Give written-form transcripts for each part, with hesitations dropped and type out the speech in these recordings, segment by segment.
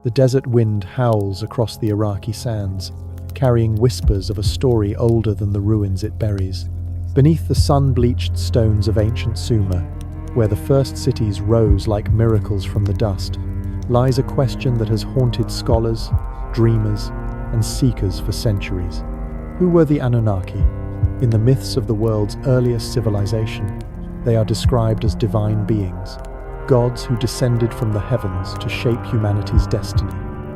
The desert wind howls across the Iraqi sands, carrying whispers of a story older than the ruins it buries. Beneath the sun-bleached stones of ancient Sumer, where the first cities rose like miracles from the dust, lies a question that has haunted scholars, dreamers, and seekers for centuries. Who were the Anunnaki? In the myths of the world's earliest civilization, they are described as divine beings, gods who descended from the heavens to shape humanity's destiny.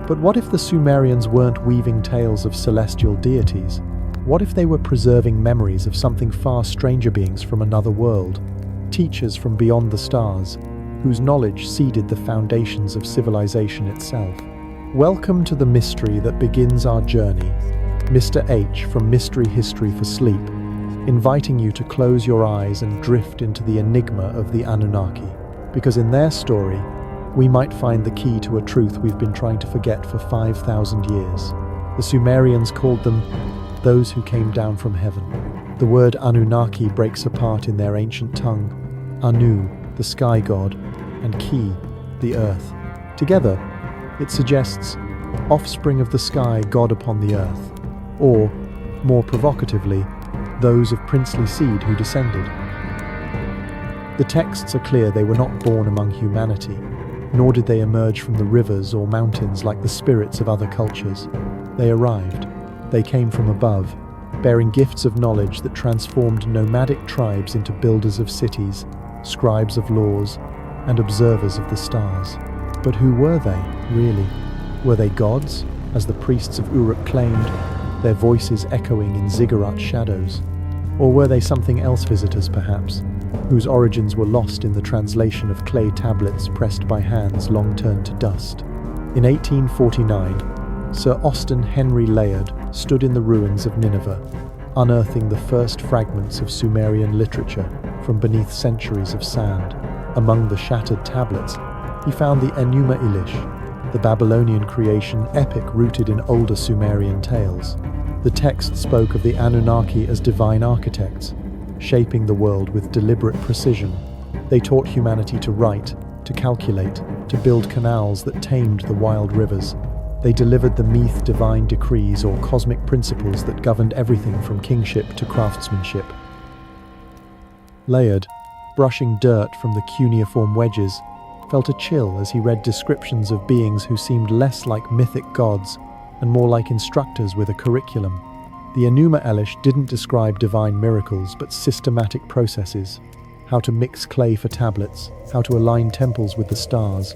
But what if the Sumerians weren't weaving tales of celestial deities? What if they were preserving memories of something far stranger, beings from another world, teachers from beyond the stars, whose knowledge seeded the foundations of civilization itself? Welcome to the mystery that begins our journey. Mr. H from Mystery History for Sleep, inviting you to close your eyes and drift into the enigma of the Anunnaki, because in their story, we might find the key to a truth we've been trying to forget for 5,000 years. The Sumerians called them those who came down from heaven. The word Anunnaki breaks apart in their ancient tongue: Anu, the sky god, and Ki, the earth. Together, it suggests offspring of the sky, God upon the earth, or, more provocatively, those of princely seed who descended. The texts are clear: they were not born among humanity, nor did they emerge from the rivers or mountains like the spirits of other cultures. They arrived. They came from above, bearing gifts of knowledge that transformed nomadic tribes into builders of cities, scribes of laws, and observers of the stars. But who were they, really? Were they gods, as the priests of Uruk claimed, their voices echoing in Ziggurat shadows? Or were they something else, visitors perhaps, whose origins were lost in the translation of clay tablets pressed by hands long turned to dust? In 1849, Sir Austen Henry Layard stood in the ruins of Nineveh, unearthing the first fragments of Sumerian literature from beneath centuries of sand. Among the shattered tablets, he found the Enuma Elish, the Babylonian creation epic rooted in older Sumerian tales. The text spoke of the Anunnaki as divine architects, shaping the world with deliberate precision. They taught humanity to write, to calculate, to build canals that tamed the wild rivers. They delivered the myth divine decrees or cosmic principles that governed everything from kingship to craftsmanship. Layard, brushing dirt from the cuneiform wedges, felt a chill as he read descriptions of beings who seemed less like mythic gods and more like instructors with a curriculum. The Enuma Elish didn't describe divine miracles but systematic processes: how to mix clay for tablets, how to align temples with the stars,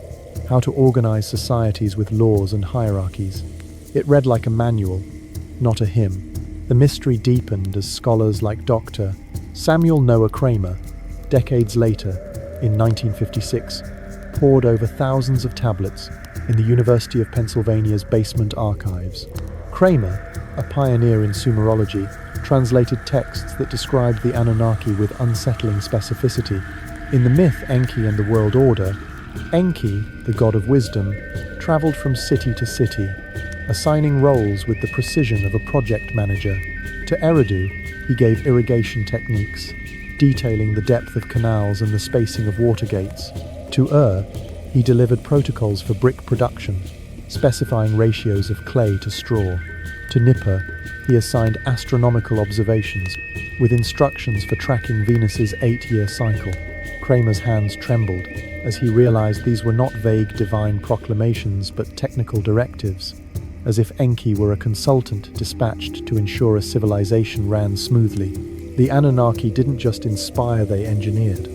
how to organize societies with laws and hierarchies. It read like a manual, not a hymn. The mystery deepened as scholars like Dr. Samuel Noah Kramer, decades later, in 1956, pored over thousands of tablets in the University of Pennsylvania's basement archives. Kramer, a pioneer in Sumerology, translated texts that described the Anunnaki with unsettling specificity. In the myth Enki and the World Order, Enki, the god of wisdom, traveled from city to city, assigning roles with the precision of a project manager. To Eridu, he gave irrigation techniques, detailing the depth of canals and the spacing of water gates. To he delivered protocols for brick production, specifying ratios of clay to straw. To Nippur, he assigned astronomical observations, with instructions for tracking Venus's 8-year cycle. Kramer's hands trembled as he realized these were not vague divine proclamations but technical directives, as if Enki were a consultant dispatched to ensure a civilization ran smoothly. The Anunnaki didn't just inspire, they engineered.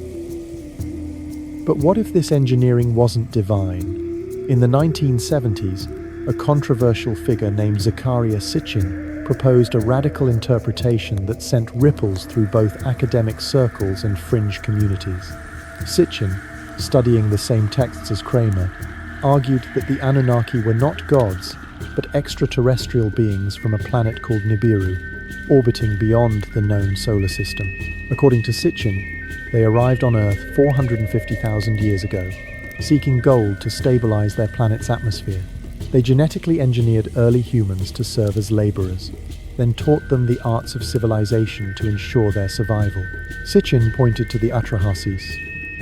But what if this engineering wasn't divine? In the 1970s, a controversial figure named Zecharia Sitchin proposed a radical interpretation that sent ripples through both academic circles and fringe communities. Sitchin, studying the same texts as Kramer, argued that the Anunnaki were not gods, but extraterrestrial beings from a planet called Nibiru, orbiting beyond the known solar system. According to Sitchin, they arrived on Earth 450,000 years ago, seeking gold to stabilize their planet's atmosphere. They genetically engineered early humans to serve as laborers, then taught them the arts of civilization to ensure their survival. Sitchin pointed to the Atrahasis,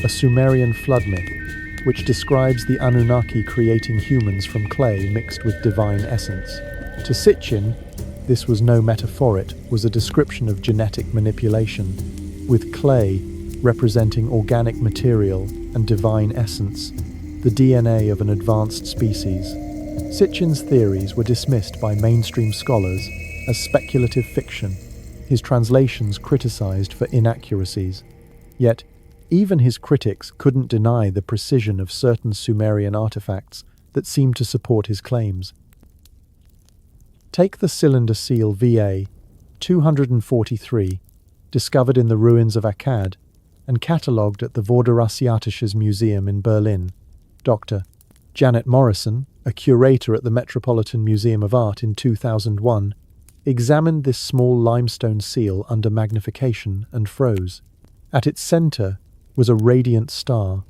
a Sumerian flood myth, which describes the Anunnaki creating humans from clay mixed with divine essence. To Sitchin, this was no metaphor, it was a description of genetic manipulation, with clay representing organic material and divine essence, the DNA of an advanced species. Sitchin's theories were dismissed by mainstream scholars as speculative fiction, his translations criticized for inaccuracies. Yet, even his critics couldn't deny the precision of certain Sumerian artifacts that seemed to support his claims. Take the cylinder seal VA 243, discovered in the ruins of Akkad and catalogued at the Vorderasiatisches Museum in Berlin. Dr. Janet Morrison, a curator at the Metropolitan Museum of Art in 2001, examined this small limestone seal under magnification and froze. At its center was a radiant star,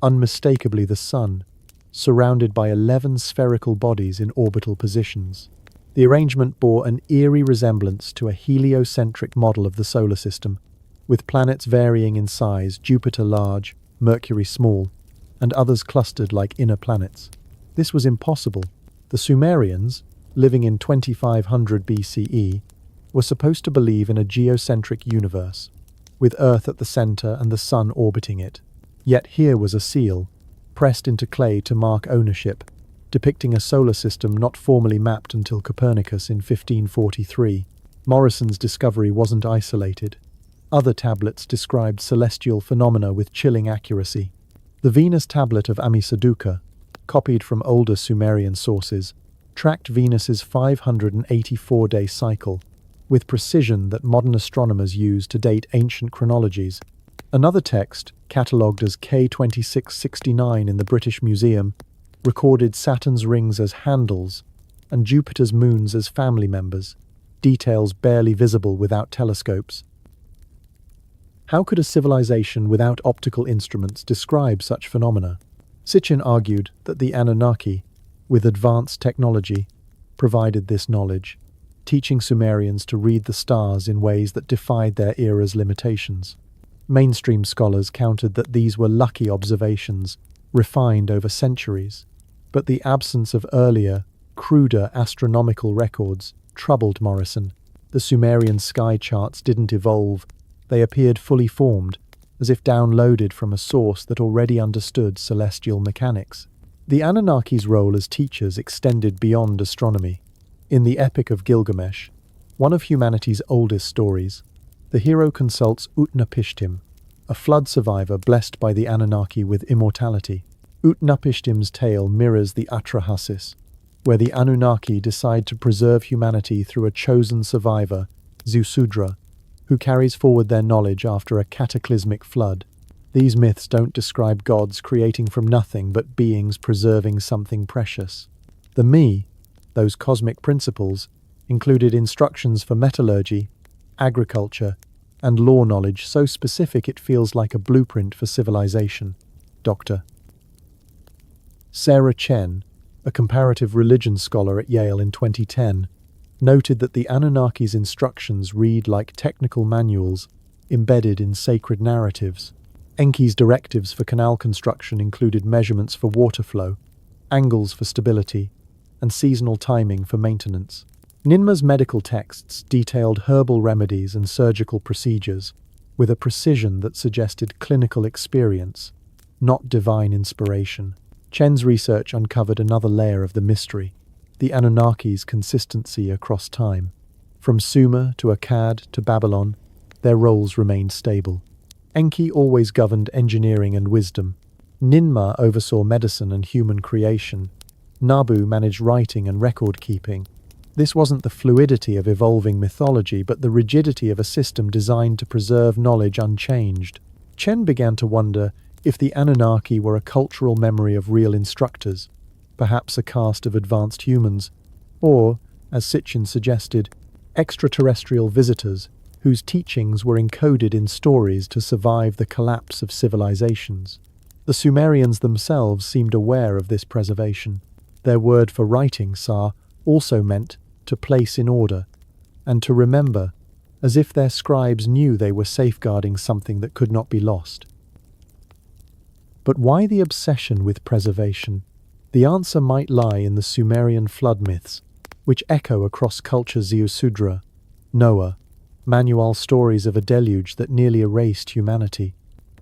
unmistakably the Sun, surrounded by 11 spherical bodies in orbital positions. The arrangement bore an eerie resemblance to a heliocentric model of the solar system, with planets varying in size, Jupiter large, Mercury small, and others clustered like inner planets. This was impossible. The Sumerians, living in 2500 BCE, were supposed to believe in a geocentric universe, with Earth at the center and the Sun orbiting it. Yet here was a seal, pressed into clay to mark ownership, depicting a solar system not formally mapped until Copernicus in 1543. Morrison's discovery wasn't isolated. Other tablets described celestial phenomena with chilling accuracy. The Venus tablet of Amisaduqa, copied from older Sumerian sources, tracked Venus's 584-day cycle, with precision that modern astronomers use to date ancient chronologies. Another text, catalogued as K2669 in the British Museum, recorded Saturn's rings as handles and Jupiter's moons as family members, details barely visible without telescopes. How could a civilization without optical instruments describe such phenomena? Sitchin argued that the Anunnaki, with advanced technology, provided this knowledge, teaching Sumerians to read the stars in ways that defied their era's limitations. Mainstream scholars countered that these were lucky observations, refined over centuries, but the absence of earlier, cruder astronomical records troubled Morrison. The Sumerian sky charts didn't evolve, they appeared fully formed, as if downloaded from a source that already understood celestial mechanics. The Anunnaki's role as teachers extended beyond astronomy. In the Epic of Gilgamesh, one of humanity's oldest stories, the hero consults Utnapishtim, a flood survivor blessed by the Anunnaki with immortality. Utnapishtim's tale mirrors the Atrahasis, where the Anunnaki decide to preserve humanity through a chosen survivor, Ziusudra, who carries forward their knowledge after a cataclysmic flood. These myths don't describe gods creating from nothing but beings preserving something precious. The Me, those cosmic principles, included instructions for metallurgy, agriculture, and law knowledge so specific it feels like a blueprint for civilization. Dr. Sarah Chen, a comparative religion scholar at Yale in 2010, noted that the Anunnaki's instructions read like technical manuals embedded in sacred narratives. Enki's directives for canal construction included measurements for water flow, angles for stability, and seasonal timing for maintenance. Ninma's medical texts detailed herbal remedies and surgical procedures with a precision that suggested clinical experience, not divine inspiration. Chen's research uncovered another layer of the mystery, the Anunnaki's consistency across time. From Sumer to Akkad to Babylon, their roles remained stable. Enki always governed engineering and wisdom. Ninma oversaw medicine and human creation. Nabu managed writing and record-keeping. This wasn't the fluidity of evolving mythology, but the rigidity of a system designed to preserve knowledge unchanged. Chen began to wonder if the Anunnaki were a cultural memory of real instructors, perhaps a caste of advanced humans, or, as Sitchin suggested, extraterrestrial visitors whose teachings were encoded in stories to survive the collapse of civilizations. The Sumerians themselves seemed aware of this preservation. Their word for writing, Sa, also meant to place in order, and to remember, as if their scribes knew they were safeguarding something that could not be lost. But why the obsession with preservation? The answer might lie in the Sumerian flood myths, which echo across cultures: Ziusudra, Noah, manual stories of a deluge that nearly erased humanity.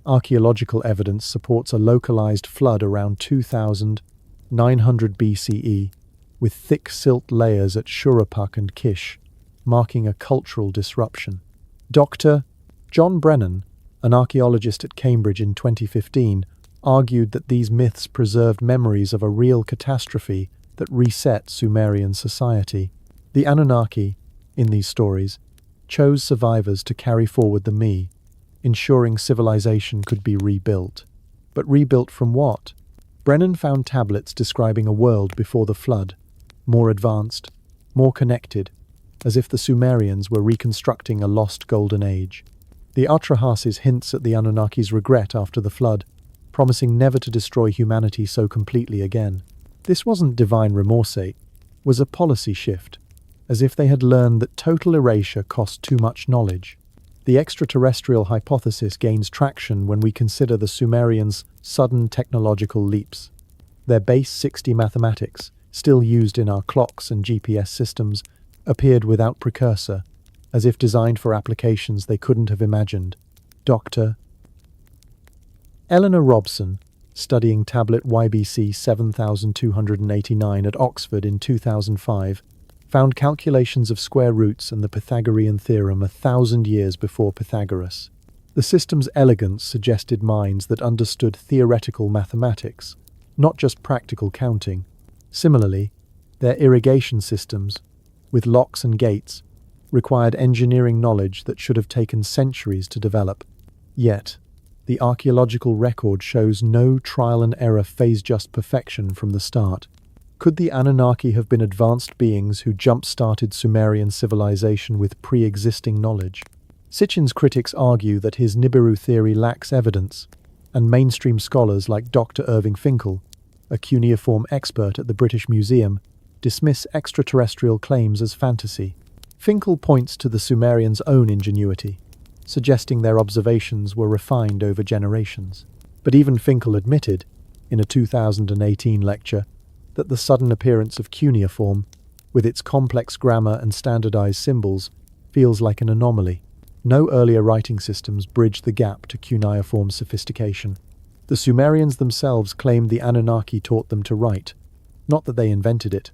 Archaeological evidence supports a localized flood around 2900 BCE, with thick silt layers at Shuruppak and Kish, marking a cultural disruption. Dr. John Brennan, an archaeologist at Cambridge in 2015, argued that these myths preserved memories of a real catastrophe that reset Sumerian society. The Anunnaki, in these stories, chose survivors to carry forward the me, ensuring civilization could be rebuilt. But rebuilt from what? Brennan found tablets describing a world before the flood, more advanced, more connected, as if the Sumerians were reconstructing a lost golden age. The Atrahasis hints at the Anunnaki's regret after the flood, promising never to destroy humanity so completely again. This wasn't divine remorse, it was a policy shift, as if they had learned that total erasure cost too much knowledge. The extraterrestrial hypothesis gains traction when we consider the Sumerians' sudden technological leaps. Their base 60 mathematics, still used in our clocks and GPS systems, appeared without precursor, as if designed for applications they couldn't have imagined. Dr. Eleanor Robson, studying tablet YBC 7289 at Oxford in 2005, found calculations of square roots and the Pythagorean theorem 1,000 years before Pythagoras. The system's elegance suggested minds that understood theoretical mathematics, not just practical counting. Similarly, their irrigation systems, with locks and gates, required engineering knowledge that should have taken centuries to develop. Yet, the archaeological record shows no trial-and-error phase-just perfection from the start. Could the Anunnaki have been advanced beings who jump-started Sumerian civilization with pre-existing knowledge? Sitchin's critics argue that his Nibiru theory lacks evidence, and mainstream scholars like Dr. Irving Finkel, a cuneiform expert at the British Museum, dismiss extraterrestrial claims as fantasy. Finkel points to the Sumerians' own ingenuity, suggesting their observations were refined over generations. But even Finkel admitted, in a 2018 lecture, that the sudden appearance of cuneiform, with its complex grammar and standardized symbols, feels like an anomaly. No earlier writing systems bridged the gap to cuneiform sophistication. The Sumerians themselves claimed the Anunnaki taught them to write, not that they invented it.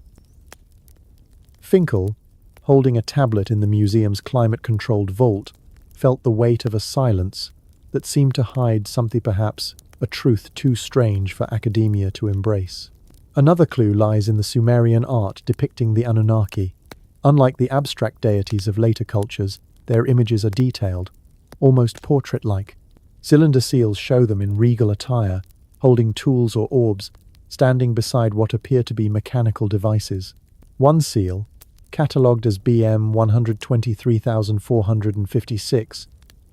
Finkel, holding a tablet in the museum's climate-controlled vault, felt the weight of a silence that seemed to hide something, perhaps a truth too strange for academia to embrace. Another clue lies in the Sumerian art depicting the Anunnaki. Unlike the abstract deities of later cultures, their images are detailed, almost portrait-like. Cylinder seals show them in regal attire, holding tools or orbs, standing beside what appear to be mechanical devices. One seal, catalogued as BM 123456,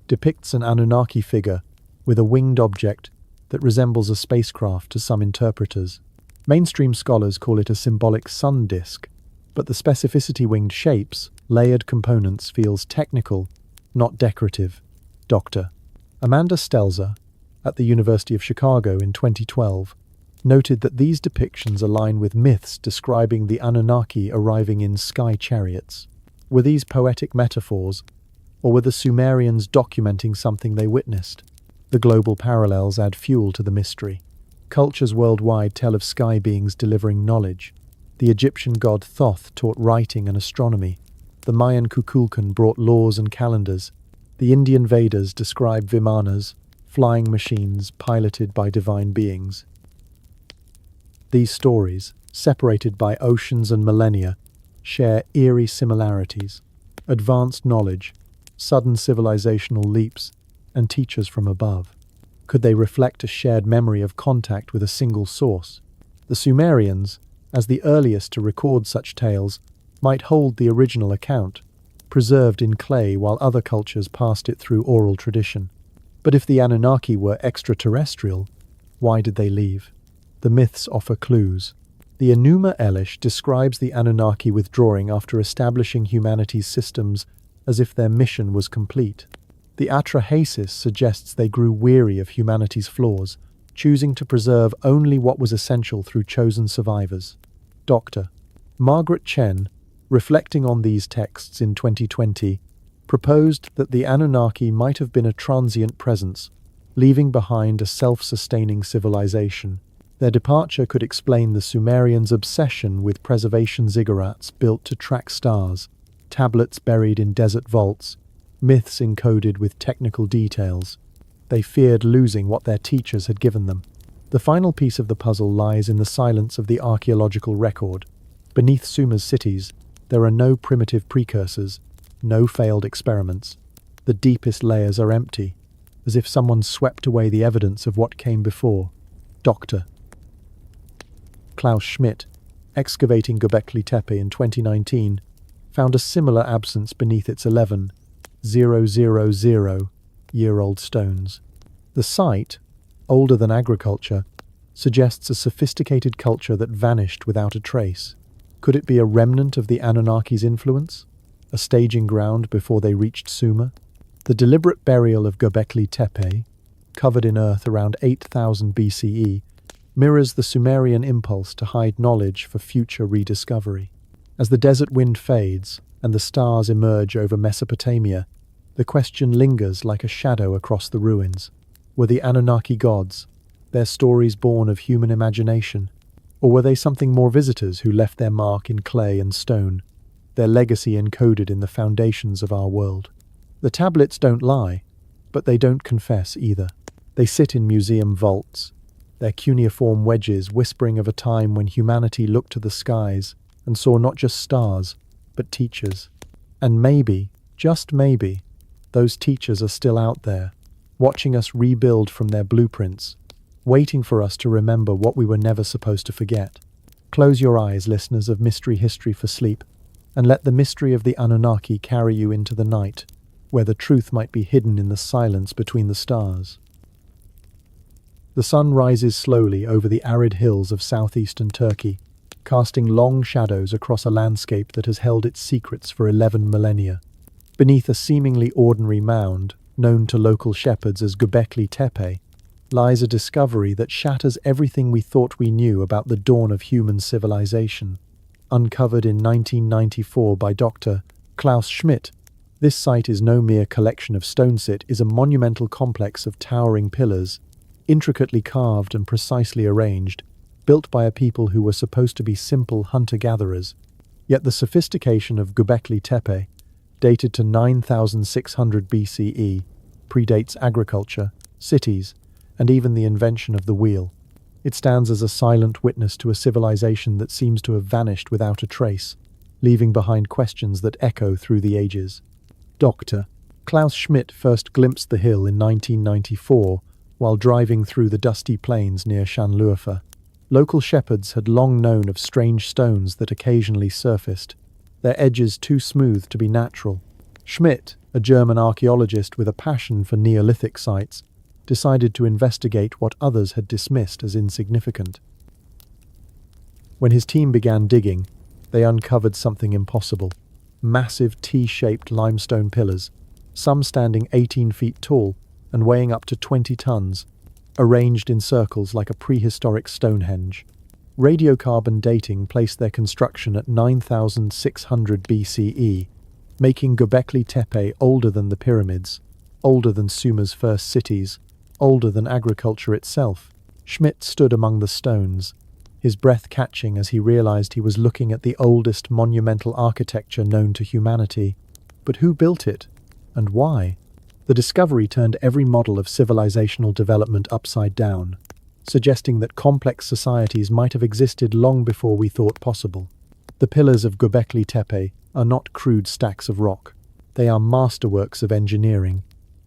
depicts an Anunnaki figure with a winged object that resembles a spacecraft to some interpreters. Mainstream scholars call it a symbolic sun disk, but the specificity winged shapes, layered components feels technical, not decorative. Dr. Amanda Stelzer, at the University of Chicago in 2012, noted that these depictions align with myths describing the Anunnaki arriving in sky chariots. Were these poetic metaphors, or were the Sumerians documenting something they witnessed? The global parallels add fuel to the mystery. Cultures worldwide tell of sky beings delivering knowledge. The Egyptian god Thoth taught writing and astronomy. The Mayan Kukulkan brought laws and calendars. The Indian Vedas describe vimanas, flying machines piloted by divine beings. These stories, separated by oceans and millennia, share eerie similarities: advanced knowledge, sudden civilizational leaps, and teachers from above. Could they reflect a shared memory of contact with a single source? The Sumerians, as the earliest to record such tales, might hold the original account, preserved in clay while other cultures passed it through oral tradition. But if the Anunnaki were extraterrestrial, why did they leave? The myths offer clues. The Enuma Elish describes the Anunnaki withdrawing after establishing humanity's systems as if their mission was complete. The Atrahasis suggests they grew weary of humanity's flaws, choosing to preserve only what was essential through chosen survivors. Dr. Margaret Chen, reflecting on these texts in 2020, proposed that the Anunnaki might have been a transient presence, leaving behind a self-sustaining civilization. Their departure could explain the Sumerians' obsession with preservation ziggurats built to track stars, tablets buried in desert vaults, myths encoded with technical details. They feared losing what their teachers had given them. The final piece of the puzzle lies in the silence of the archaeological record. Beneath Sumer's cities, there are no primitive precursors, no failed experiments. The deepest layers are empty, as if someone swept away the evidence of what came before. Dr. Klaus Schmidt, excavating Göbekli Tepe in 2019, found a similar absence beneath its 11,000-year-old stones. The site, older than agriculture, suggests a sophisticated culture that vanished without a trace. Could it be a remnant of the Anunnaki's influence? A staging ground before they reached Sumer? The deliberate burial of Göbekli Tepe, covered in earth around 8000 BCE, mirrors the Sumerian impulse to hide knowledge for future rediscovery. As the desert wind fades and the stars emerge over Mesopotamia, the question lingers like a shadow across the ruins. Were the Anunnaki gods, their stories born of human imagination, or were they something more, visitors who left their mark in clay and stone, their legacy encoded in the foundations of our world? The tablets don't lie, but they don't confess either. They sit in museum vaults, their cuneiform wedges whispering of a time when humanity looked to the skies and saw not just stars, but teachers. And maybe, just maybe, those teachers are still out there, watching us rebuild from their blueprints, waiting for us to remember what we were never supposed to forget. Close your eyes, listeners of Mystery History for Sleep, and let the mystery of the Anunnaki carry you into the night, where the truth might be hidden in the silence between the stars. The sun rises slowly over the arid hills of southeastern Turkey, casting long shadows across a landscape that has held its secrets for 11 millennia. Beneath a seemingly ordinary mound, known to local shepherds as Göbekli Tepe, lies a discovery that shatters everything we thought we knew about the dawn of human civilization. Uncovered in 1994 by Dr. Klaus Schmidt, this site is no mere collection of stones. It is a monumental complex of towering pillars, intricately carved and precisely arranged, built by a people who were supposed to be simple hunter-gatherers. Yet the sophistication of Göbekli Tepe, dated to 9600 BCE, predates agriculture, cities, and even the invention of the wheel. It stands as a silent witness to a civilization that seems to have vanished without a trace, leaving behind questions that echo through the ages. Dr. Klaus Schmidt first glimpsed the hill in 1994 while driving through the dusty plains near Şanlıurfa. Local shepherds had long known of strange stones that occasionally surfaced, their edges too smooth to be natural. Schmidt, a German archaeologist with a passion for Neolithic sites, decided to investigate what others had dismissed as insignificant. When his team began digging, they uncovered something impossible: massive T-shaped limestone pillars, some standing 18 feet tall and weighing up to 20 tons, arranged in circles like a prehistoric Stonehenge. Radiocarbon dating placed their construction at 9600 BCE, making Göbekli Tepe older than the pyramids, older than Sumer's first cities, older than agriculture itself. Schmidt stood among the stones, his breath catching as he realized he was looking at the oldest monumental architecture known to humanity. But who built it? And why? The discovery turned every model of civilizational development upside down, suggesting that complex societies might have existed long before we thought possible. The pillars of Göbekli Tepe are not crude stacks of rock. They are masterworks of engineering,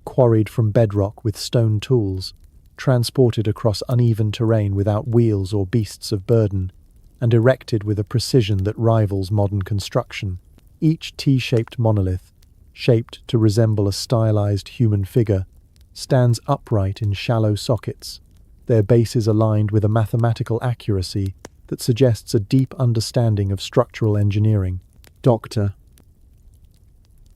quarried from bedrock with stone tools, transported across uneven terrain without wheels or beasts of burden, and erected with a precision that rivals modern construction. Each T-shaped monolith, shaped to resemble a stylized human figure, stands upright in shallow sockets, their bases aligned with a mathematical accuracy that suggests a deep understanding of structural engineering. Dr.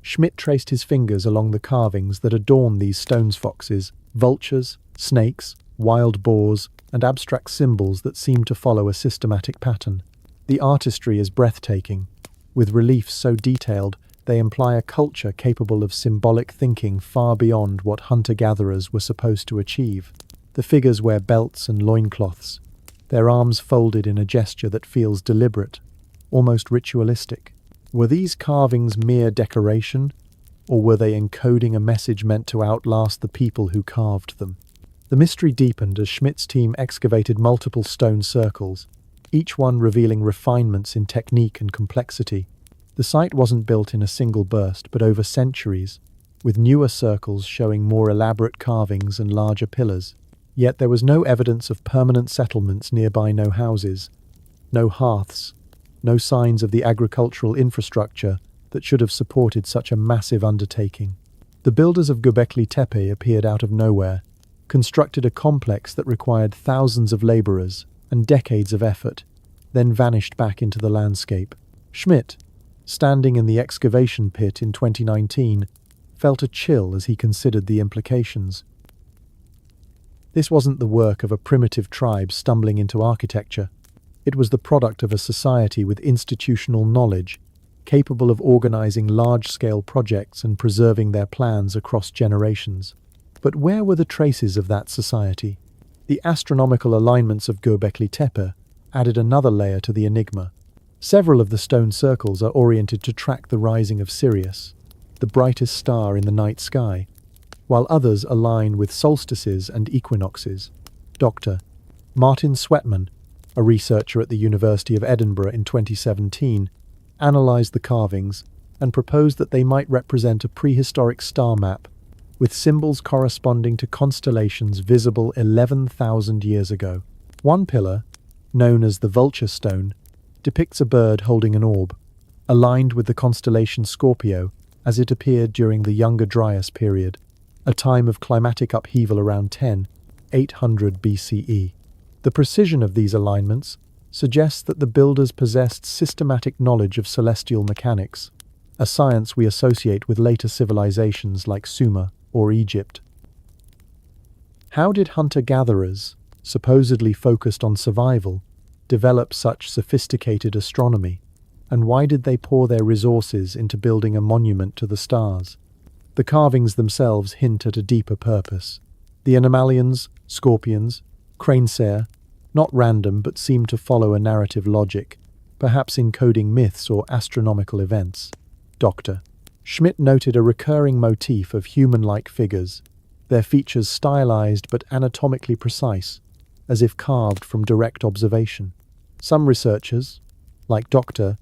Schmidt traced his fingers along the carvings that adorn these stone foxes, vultures, snakes, wild boars, and abstract symbols that seem to follow a systematic pattern. The artistry is breathtaking, with reliefs so detailed they imply a culture capable of symbolic thinking far beyond what hunter-gatherers were supposed to achieve. The figures wear belts and loincloths, their arms folded in a gesture that feels deliberate, almost ritualistic. Were these carvings mere decoration, or were they encoding a message meant to outlast the people who carved them? The mystery deepened as Schmidt's team excavated multiple stone circles, each one revealing refinements in technique and complexity. The site wasn't built in a single burst, but over centuries, with newer circles showing more elaborate carvings and larger pillars. Yet there was no evidence of permanent settlements nearby, no houses, no hearths, no signs of the agricultural infrastructure that should have supported such a massive undertaking. The builders of Göbekli Tepe appeared out of nowhere, constructed a complex that required thousands of laborers and decades of effort, then vanished back into the landscape. Schmidt, standing in the excavation pit in 2019, felt a chill as he considered the implications. This wasn't the work of a primitive tribe stumbling into architecture. It was the product of a society with institutional knowledge, capable of organizing large-scale projects and preserving their plans across generations. But where were the traces of that society? The astronomical alignments of Göbekli Tepe added another layer to the enigma. Several of the stone circles are oriented to track the rising of Sirius, the brightest star in the night sky, while others align with solstices and equinoxes. Dr. Martin Sweatman, a researcher at the University of Edinburgh in 2017, analysed the carvings and proposed that they might represent a prehistoric star map, with symbols corresponding to constellations visible 11,000 years ago. One pillar, known as the Vulture Stone, depicts a bird holding an orb, aligned with the constellation Scorpio as it appeared during the Younger Dryas period, a time of climatic upheaval around 800 BCE. The precision of these alignments suggests that the builders possessed systematic knowledge of celestial mechanics, a science we associate with later civilizations like Sumer or Egypt. How did hunter-gatherers, supposedly focused on survival, develop such sophisticated astronomy, and why did they pour their resources into building a monument to the stars? The carvings themselves hint at a deeper purpose. The Anomalians, Scorpions, Cranesair, not random but seem to follow a narrative logic, perhaps encoding myths or astronomical events. Dr. Schmidt noted a recurring motif of human-like figures, their features stylized but anatomically precise, as if carved from direct observation. Some researchers, like Dr.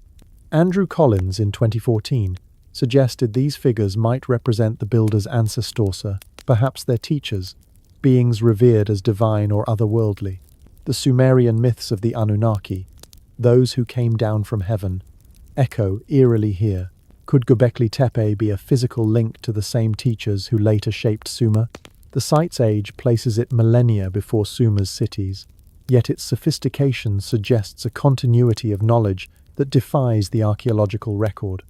Andrew Collins in 2014, suggested these figures might represent the builders' ancestors, perhaps their teachers, beings revered as divine or otherworldly. The Sumerian myths of the Anunnaki, those who came down from heaven, echo eerily here. Could Göbekli Tepe be a physical link to the same teachers who later shaped Sumer? The site's age places it millennia before Sumer's cities, yet its sophistication suggests a continuity of knowledge that defies the archaeological record.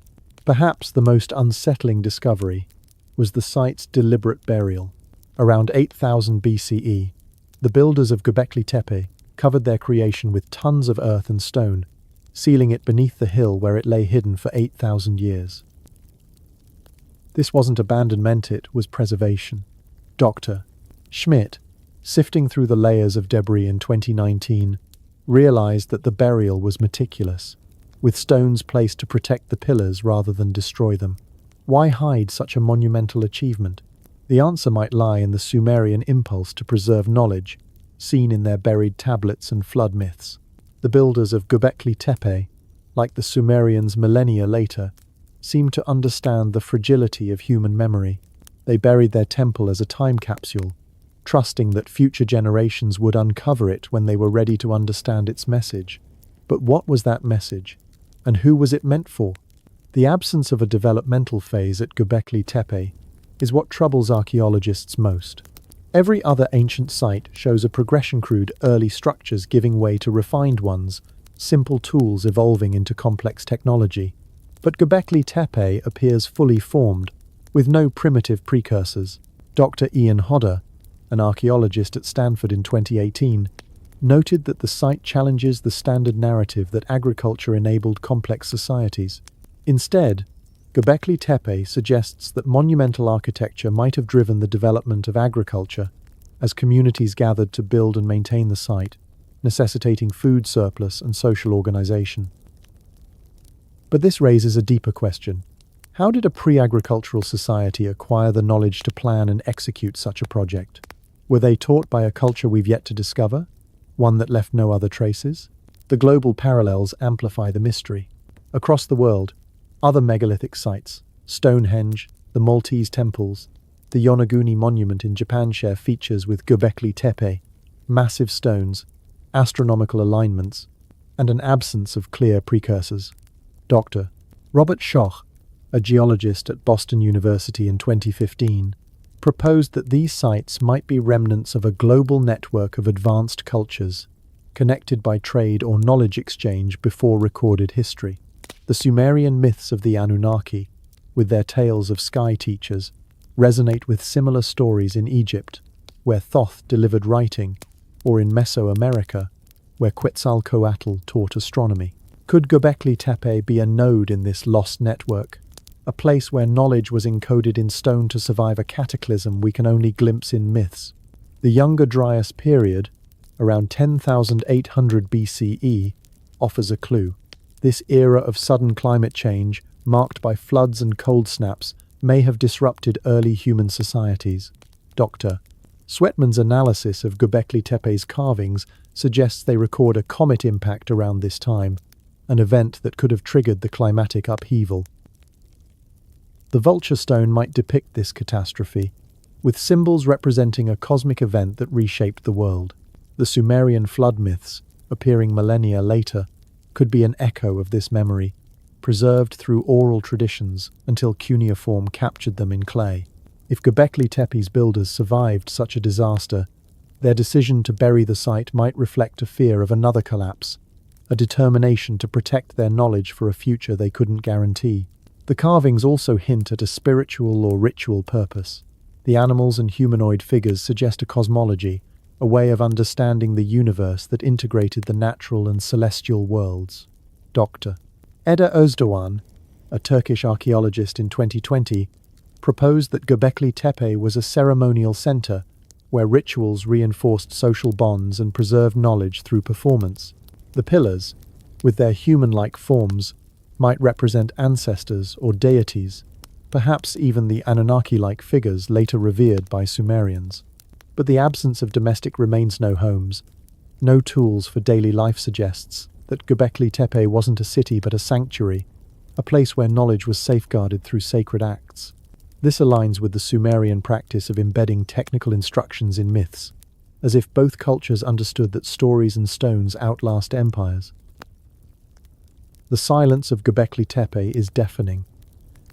Perhaps the most unsettling discovery was the site's deliberate burial. Around 8000 BCE, the builders of Göbekli Tepe covered their creation with tons of earth and stone, sealing it beneath the hill where it lay hidden for 8,000 years. This wasn't abandonment, it was preservation. Dr. Schmidt, sifting through the layers of debris in 2019, realized that the burial was meticulous, with stones placed to protect the pillars rather than destroy them. Why hide such a monumental achievement? The answer might lie in the Sumerian impulse to preserve knowledge, seen in their buried tablets and flood myths. The builders of Göbekli Tepe, like the Sumerians millennia later, seemed to understand the fragility of human memory. They buried their temple as a time capsule, trusting that future generations would uncover it when they were ready to understand its message. But what was that message? And who was it meant for? The absence of a developmental phase at Göbekli Tepe is what troubles archaeologists most. Every other ancient site shows a progression: crude early structures giving way to refined ones, simple tools evolving into complex technology. But Göbekli Tepe appears fully formed, with no primitive precursors. Dr. Ian Hodder, an archaeologist at Stanford in 2018, noted that the site challenges the standard narrative that agriculture enabled complex societies. Instead, Göbekli Tepe suggests that monumental architecture might have driven the development of agriculture as communities gathered to build and maintain the site, necessitating food surplus and social organization. But this raises a deeper question. How did a pre-agricultural society acquire the knowledge to plan and execute such a project? Were they taught by a culture we've yet to discover? One that left no other traces? The global parallels amplify the mystery. Across the world, other megalithic sites, Stonehenge, the Maltese temples, the Yonaguni monument in Japan share features with Göbekli Tepe, massive stones, astronomical alignments, and an absence of clear precursors. Dr. Robert Schoch, a geologist at Boston University in 2015, proposed that these sites might be remnants of a global network of advanced cultures, connected by trade or knowledge exchange before recorded history. The Sumerian myths of the Anunnaki, with their tales of sky teachers, resonate with similar stories in Egypt, where Thoth delivered writing, or in Mesoamerica, where Quetzalcoatl taught astronomy. Could Göbekli Tepe be a node in this lost network, a place where knowledge was encoded in stone to survive a cataclysm we can only glimpse in myths? The Younger Dryas period, around 10,800 BCE, offers a clue. This era of sudden climate change, marked by floods and cold snaps, may have disrupted early human societies. Dr. Sweatman's analysis of Göbekli Tepe's carvings suggests they record a comet impact around this time, an event that could have triggered the climatic upheaval. The vulture stone might depict this catastrophe, with symbols representing a cosmic event that reshaped the world. The Sumerian flood myths, appearing millennia later, could be an echo of this memory, preserved through oral traditions until cuneiform captured them in clay. If Göbekli Tepe's builders survived such a disaster, their decision to bury the site might reflect a fear of another collapse, a determination to protect their knowledge for a future they couldn't guarantee. The carvings also hint at a spiritual or ritual purpose. The animals and humanoid figures suggest a cosmology, a way of understanding the universe that integrated the natural and celestial worlds. Dr. Eda Özdoğan, a Turkish archaeologist in 2020, proposed that Göbekli Tepe was a ceremonial center where rituals reinforced social bonds and preserved knowledge through performance. The pillars, with their human-like forms, might represent ancestors or deities, perhaps even the Anunnaki-like figures later revered by Sumerians. But the absence of domestic remains no homes, no tools for daily life suggests that Göbekli Tepe wasn't a city but a sanctuary, a place where knowledge was safeguarded through sacred acts. This aligns with the Sumerian practice of embedding technical instructions in myths, as if both cultures understood that stories and stones outlast empires. The silence of Göbekli Tepe is deafening.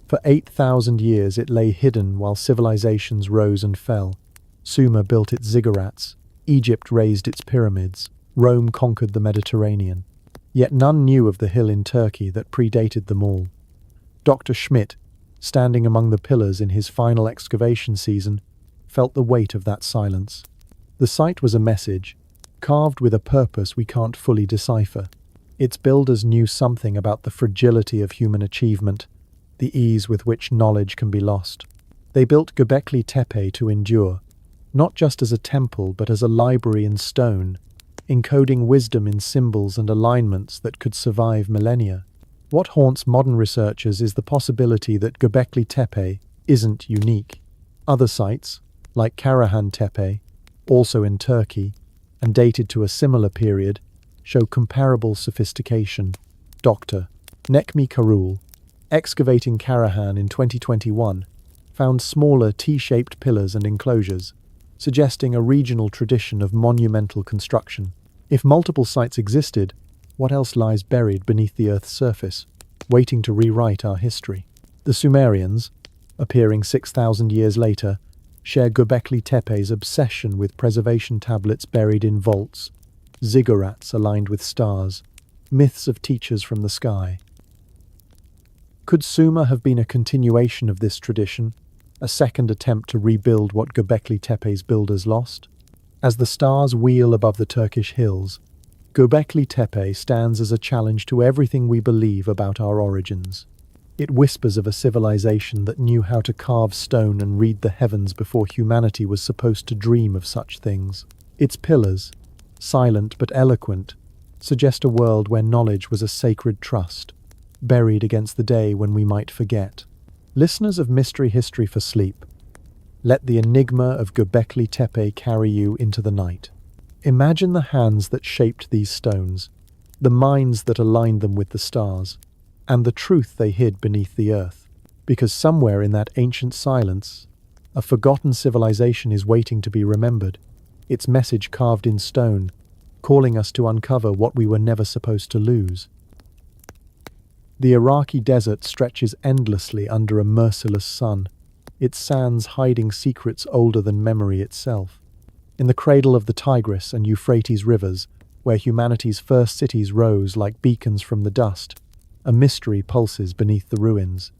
For 8,000 years it lay hidden while civilizations rose and fell. Sumer built its ziggurats, Egypt raised its pyramids, Rome conquered the Mediterranean. Yet none knew of the hill in Turkey that predated them all. Dr. Schmidt, standing among the pillars in his final excavation season, felt the weight of that silence. The site was a message, carved with a purpose we can't fully decipher. Its builders knew something about the fragility of human achievement, the ease with which knowledge can be lost. They built Göbekli Tepe to endure, not just as a temple but as a library in stone, encoding wisdom in symbols and alignments that could survive millennia. What haunts modern researchers is the possibility that Göbekli Tepe isn't unique. Other sites, like Karahan Tepe, also in Turkey, and dated to a similar period, show comparable sophistication. Dr. Necmi Karul, excavating Karahan in 2021, found smaller T-shaped pillars and enclosures, suggesting a regional tradition of monumental construction. If multiple sites existed, what else lies buried beneath the Earth's surface, waiting to rewrite our history? The Sumerians, appearing 6,000 years later, share Göbekli Tepe's obsession with preservation tablets buried in vaults, ziggurats aligned with stars, myths of teachers from the sky. Could Sumer have been a continuation of this tradition, a second attempt to rebuild what Göbekli Tepe's builders lost? As the stars wheel above the Turkish hills, Göbekli Tepe stands as a challenge to everything we believe about our origins. It whispers of a civilization that knew how to carve stone and read the heavens before humanity was supposed to dream of such things. Its pillars, silent but eloquent, suggest a world where knowledge was a sacred trust, buried against the day when we might forget. Listeners of Mystery History for Sleep, let the enigma of Göbekli Tepe carry you into the night. Imagine the hands that shaped these stones, the minds that aligned them with the stars, and the truth they hid beneath the earth. Because somewhere in that ancient silence, a forgotten civilization is waiting to be remembered, its message carved in stone, calling us to uncover what we were never supposed to lose. The Iraqi desert stretches endlessly under a merciless sun, its sands hiding secrets older than memory itself. In the cradle of the Tigris and Euphrates rivers, where humanity's first cities rose like beacons from the dust, a mystery pulses beneath the ruins.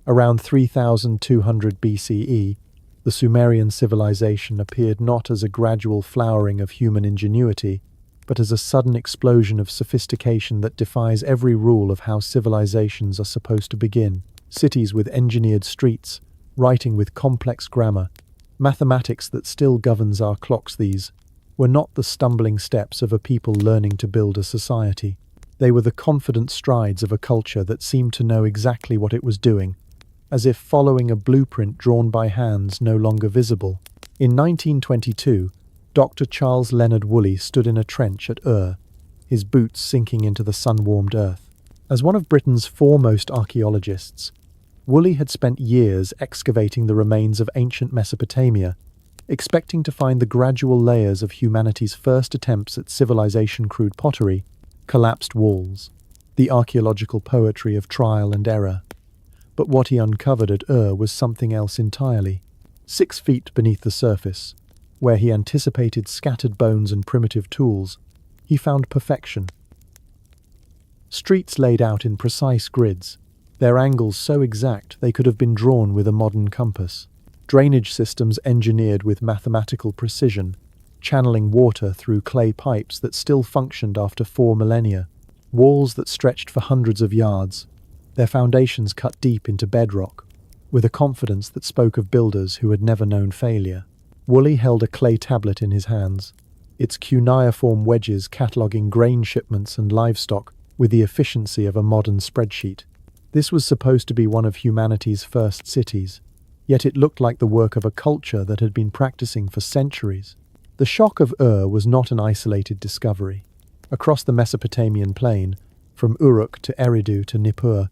Around 3200 BCE, the Sumerian civilization appeared not as a gradual flowering of human ingenuity, but as a sudden explosion of sophistication that defies every rule of how civilizations are supposed to begin. Cities with engineered streets, writing with complex grammar, mathematics that still governs our clocks. These were not the stumbling steps of a people learning to build a society. They were the confident strides of a culture that seemed to know exactly what it was doing, as if following a blueprint drawn by hands no longer visible. In 1922, Dr. Charles Leonard Woolley stood in a trench at Ur, his boots sinking into the sun-warmed earth. As one of Britain's foremost archaeologists, Woolley had spent years excavating the remains of ancient Mesopotamia, expecting to find the gradual layers of humanity's first attempts at civilization-crude pottery, collapsed walls, the archaeological poetry of trial and error. But what he uncovered at Ur was something else entirely. 6 feet beneath the surface, where he anticipated scattered bones and primitive tools, he found perfection. Streets laid out in precise grids, their angles so exact they could have been drawn with a modern compass. Drainage systems engineered with mathematical precision, channeling water through clay pipes that still functioned after 4 millennia. Walls that stretched for hundreds of yards, their foundations cut deep into bedrock, with a confidence that spoke of builders who had never known failure. Woolley held a clay tablet in his hands, its cuneiform wedges cataloguing grain shipments and livestock with the efficiency of a modern spreadsheet. This was supposed to be one of humanity's first cities, yet it looked like the work of a culture that had been practicing for centuries. The shock of Ur was not an isolated discovery. Across the Mesopotamian plain, from Uruk to Eridu to Nippur,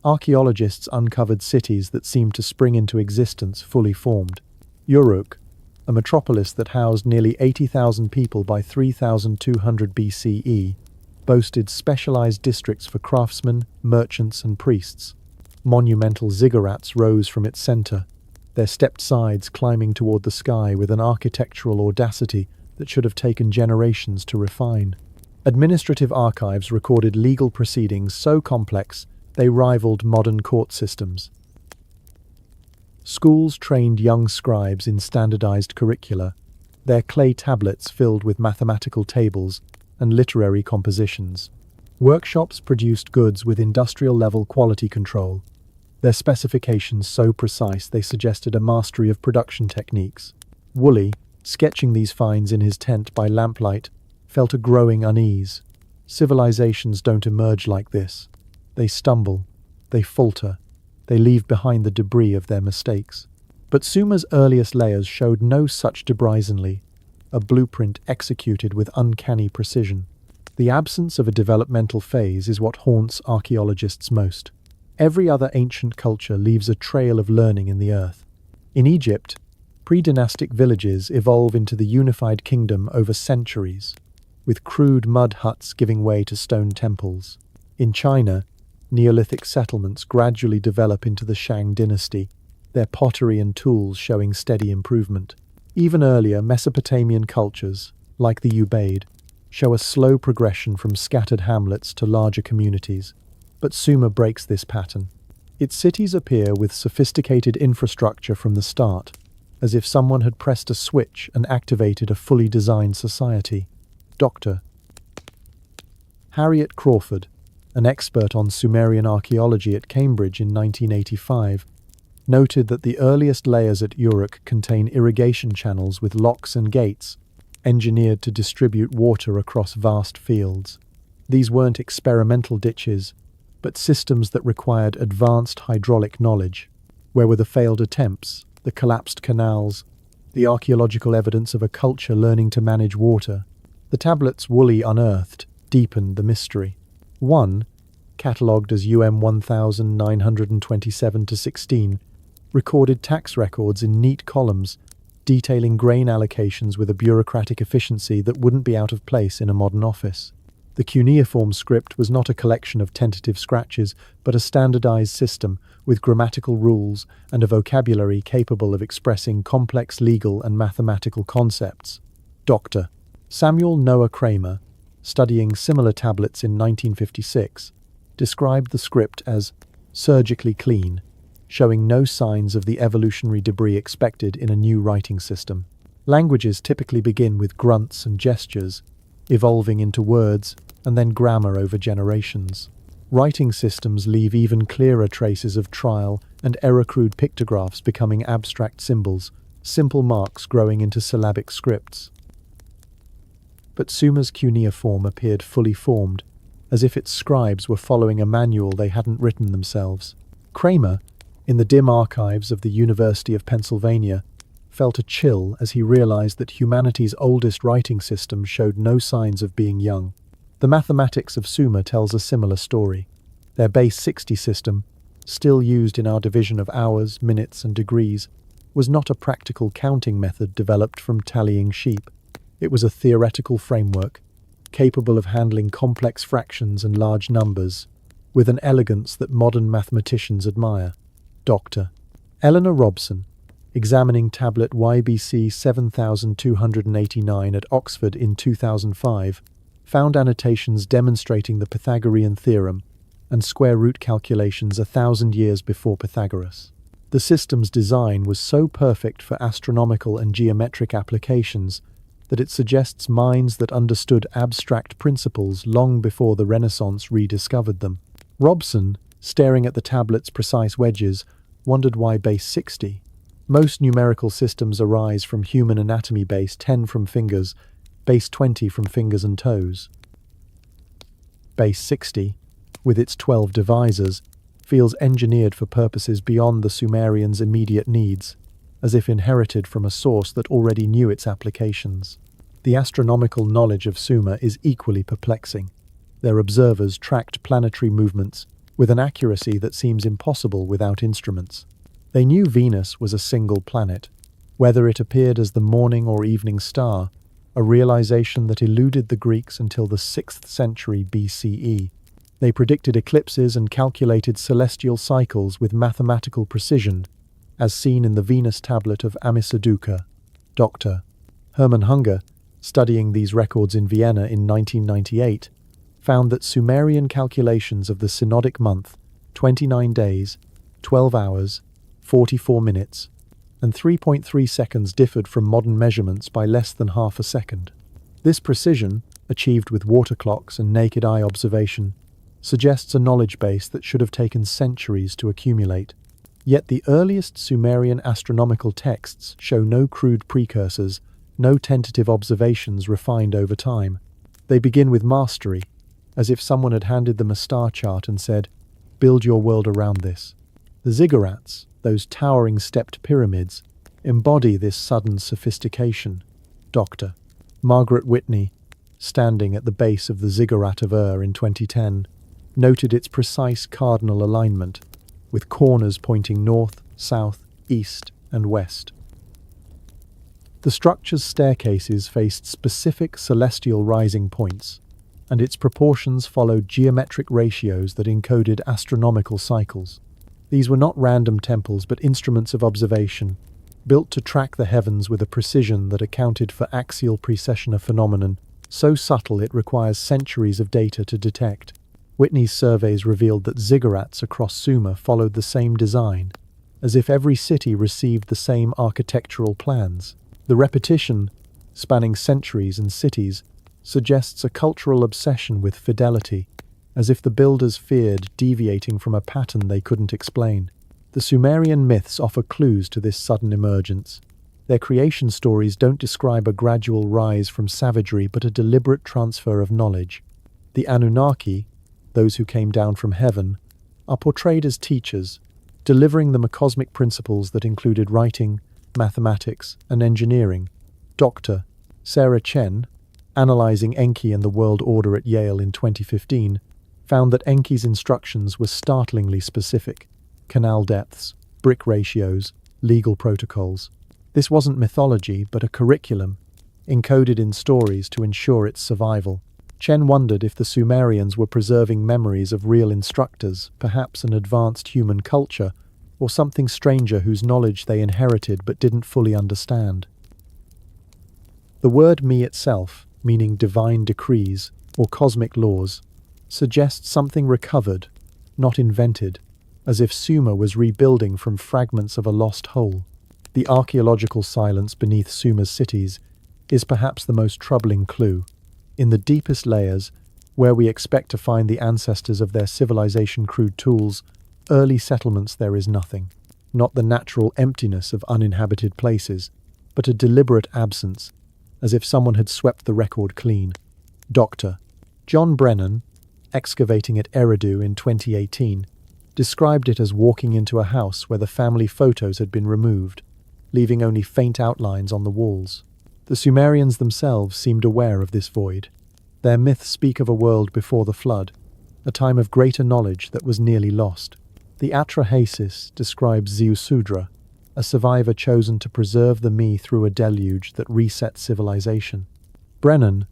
archaeologists uncovered cities that seemed to spring into existence fully formed. Uruk, a metropolis that housed nearly 80,000 people by 3200 BCE, boasted specialized districts for craftsmen, merchants, and priests. Monumental ziggurats rose from its center, their stepped sides climbing toward the sky with an architectural audacity that should have taken generations to refine. Administrative archives recorded legal proceedings so complex they rivaled modern court systems. Schools trained young scribes in standardized curricula, their clay tablets filled with mathematical tables and literary compositions. Workshops produced goods with industrial-level quality control, their specifications so precise they suggested a mastery of production techniques. Woolley, sketching these finds in his tent by lamplight, felt a growing unease. Civilizations don't emerge like this. They stumble, they falter, they leave behind the debris of their mistakes. But Sumer's earliest layers showed no such debrisonly, a blueprint executed with uncanny precision. The absence of a developmental phase is what haunts archaeologists most. Every other ancient culture leaves a trail of learning in the earth. In Egypt, pre-dynastic villages evolve into the unified kingdom over centuries, with crude mud huts giving way to stone temples. In China, Neolithic settlements gradually develop into the Shang dynasty, their pottery and tools showing steady improvement. Even earlier Mesopotamian cultures, like the Ubaid, show a slow progression from scattered hamlets to larger communities. But Sumer breaks this pattern. Its cities appear with sophisticated infrastructure from the start, as if someone had pressed a switch and activated a fully designed society. Dr. Harriet Crawford, an expert on Sumerian archaeology at Cambridge in 1985, noted that the earliest layers at Uruk contain irrigation channels with locks and gates, engineered to distribute water across vast fields. These weren't experimental ditches, but systems that required advanced hydraulic knowledge. Where were the failed attempts, the collapsed canals, the archaeological evidence of a culture learning to manage water? The tablets Woolley unearthed deepened the mystery. One, catalogued as UM 1927-16, recorded tax records in neat columns, detailing grain allocations with a bureaucratic efficiency that wouldn't be out of place in a modern office. The Cuneiform script was not a collection of tentative scratches, but a standardized system with grammatical rules and a vocabulary capable of expressing complex legal and mathematical concepts. Dr. Samuel Noah Kramer, studying similar tablets in 1956, described the script as surgically clean, showing no signs of the evolutionary debris expected in a new writing system. Languages typically begin with grunts and gestures, evolving into words and then grammar over generations. Writing systems leave even clearer traces of trial and error-crude pictographs becoming abstract symbols, simple marks growing into syllabic scripts. But Sumer's cuneiform appeared fully formed, as if its scribes were following a manual they hadn't written themselves. Kramer, in the dim archives of the University of Pennsylvania, felt a chill as he realized that humanity's oldest writing system showed no signs of being young. The mathematics of Sumer tells a similar story. Their base 60 system, still used in our division of hours, minutes, and degrees, was not a practical counting method developed from tallying sheep. It was a theoretical framework, capable of handling complex fractions and large numbers, with an elegance that modern mathematicians admire. Dr. Eleanor Robson, examining tablet YBC 7289 at Oxford in 2005, found annotations demonstrating the Pythagorean theorem and square root calculations 1,000 years before Pythagoras. The system's design was so perfect for astronomical and geometric applications that it suggests minds that understood abstract principles long before the Renaissance rediscovered them. Robson, staring at the tablet's precise wedges, wondered why base 60. Most numerical systems arise from human anatomy. Base 10 from fingers, base 20 from fingers and toes. Base 60, with its 12 divisors, feels engineered for purposes beyond the Sumerians' immediate needs, as if inherited from a source that already knew its applications. The astronomical knowledge of Sumer is equally perplexing. Their observers tracked planetary movements with an accuracy that seems impossible without instruments. They knew Venus was a single planet, whether it appeared as the morning or evening star, a realization that eluded the Greeks until the 6th century BCE. They predicted eclipses and calculated celestial cycles with mathematical precision, as seen in the Venus tablet of Amisaduqa. Dr. Hermann Hunger, studying these records in Vienna in 1998, found that Sumerian calculations of the synodic month, 29 days, 12 hours, 44 minutes, and 3.3 seconds differed from modern measurements by less than half a second. This precision, achieved with water clocks and naked eye observation, suggests a knowledge base that should have taken centuries to accumulate. Yet the earliest Sumerian astronomical texts show no crude precursors, no tentative observations refined over time. They begin with mastery, as if someone had handed them a star chart and said, "Build your world around this." The ziggurats, those towering stepped pyramids, embody this sudden sophistication. Dr. Margaret Whitney, standing at the base of the Ziggurat of Ur in 2010, noted its precise cardinal alignment, with corners pointing north, south, east, and west. The structure's staircases faced specific celestial rising points, and its proportions followed geometric ratios that encoded astronomical cycles. These were not random temples but instruments of observation, built to track the heavens with a precision that accounted for axial precession, a phenomenon so subtle it requires centuries of data to detect. Whitney's surveys revealed that ziggurats across Sumer followed the same design, as if every city received the same architectural plans. The repetition, spanning centuries and cities, suggests a cultural obsession with fidelity, as if the builders feared deviating from a pattern they couldn't explain. The Sumerian myths offer clues to this sudden emergence. Their creation stories don't describe a gradual rise from savagery but a deliberate transfer of knowledge. The Anunnaki, those who came down from heaven, are portrayed as teachers, delivering them cosmic principles that included writing, mathematics, and engineering. Dr. Sarah Chen, analyzing Enki and the world order at Yale in 2015, found that Enki's instructions were startlingly specific: canal depths, brick ratios, legal protocols. This wasn't mythology, but a curriculum, encoded in stories to ensure its survival. Chen wondered if the Sumerians were preserving memories of real instructors, perhaps an advanced human culture, or something stranger whose knowledge they inherited but didn't fully understand. The word me itself, meaning divine decrees or cosmic laws, suggests something recovered, not invented, as if Sumer was rebuilding from fragments of a lost whole. The archaeological silence beneath Sumer's cities is perhaps the most troubling clue. In the deepest layers, where we expect to find the ancestors of their civilization crude tools, early settlements, there is nothing. Not the natural emptiness of uninhabited places, but a deliberate absence, as if someone had swept the record clean. Dr. John Brennan, excavating at Eridu in 2018, described it as walking into a house where the family photos had been removed, leaving only faint outlines on the walls. The Sumerians themselves seemed aware of this void. Their myths speak of a world before the flood, a time of greater knowledge that was nearly lost. The Atrahasis describes Ziusudra, a survivor chosen to preserve the me through a deluge that reset civilization. Brennan,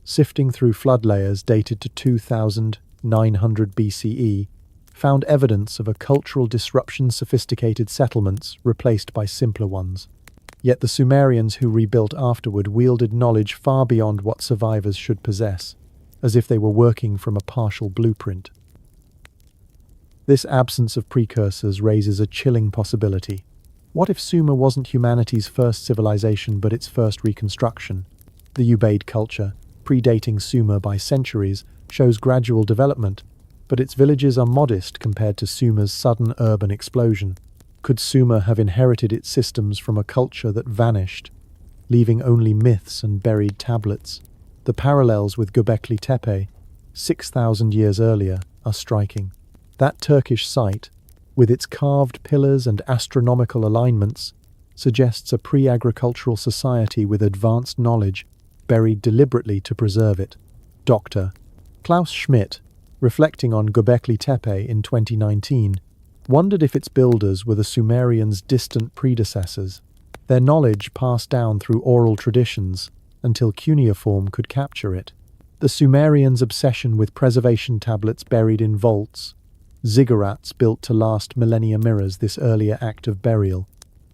sifting through flood layers dated to 2900 BCE, found evidence of a cultural disruption, sophisticated settlements replaced by simpler ones. Yet the Sumerians who rebuilt afterward wielded knowledge far beyond what survivors should possess, as if they were working from a partial blueprint. This absence of precursors raises a chilling possibility. What if Sumer wasn't humanity's first civilization but its first reconstruction? The Ubaid culture, predating Sumer by centuries, shows gradual development, but its villages are modest compared to Sumer's sudden urban explosion. Could Sumer have inherited its systems from a culture that vanished, leaving only myths and buried tablets? The parallels with Göbekli Tepe, 6,000 years earlier, are striking. That Turkish site, with its carved pillars and astronomical alignments, suggests a pre-agricultural society with advanced knowledge buried deliberately to preserve it. Dr. Klaus Schmidt, reflecting on Göbekli Tepe in 2019, wondered if its builders were the Sumerians' distant predecessors, their knowledge passed down through oral traditions until cuneiform could capture it. The Sumerians' obsession with preservation tablets buried in vaults, ziggurats built to last millennia mirrors this earlier act of burial,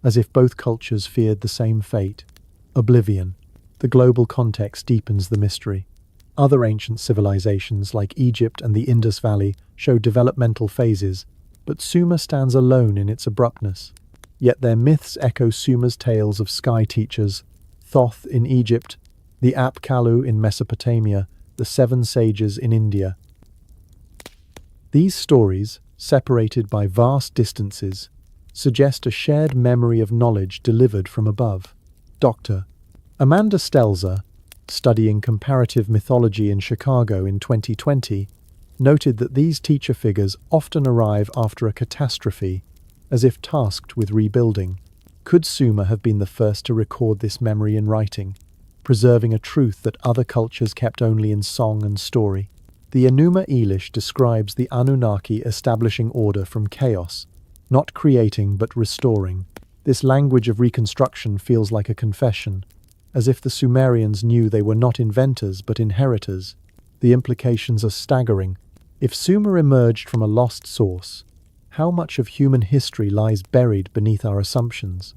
as if both cultures feared the same fate. Oblivion. The global context deepens the mystery. Other ancient civilizations like Egypt and the Indus Valley show developmental phases, but Sumer stands alone in its abruptness. Yet their myths echo Sumer's tales of sky teachers: Thoth in Egypt, the Apkallu in Mesopotamia, the Seven Sages in India. These stories, separated by vast distances, suggest a shared memory of knowledge delivered from above. Dr. Amanda Stelzer, studying comparative mythology in Chicago in 2020, noted that these teacher figures often arrive after a catastrophe, as if tasked with rebuilding. Could Sumer have been the first to record this memory in writing, preserving a truth that other cultures kept only in song and story? The Enuma Elish describes the Anunnaki establishing order from chaos, not creating but restoring. This language of reconstruction feels like a confession, as if the Sumerians knew they were not inventors but inheritors. The implications are staggering. If Sumer emerged from a lost source, how much of human history lies buried beneath our assumptions?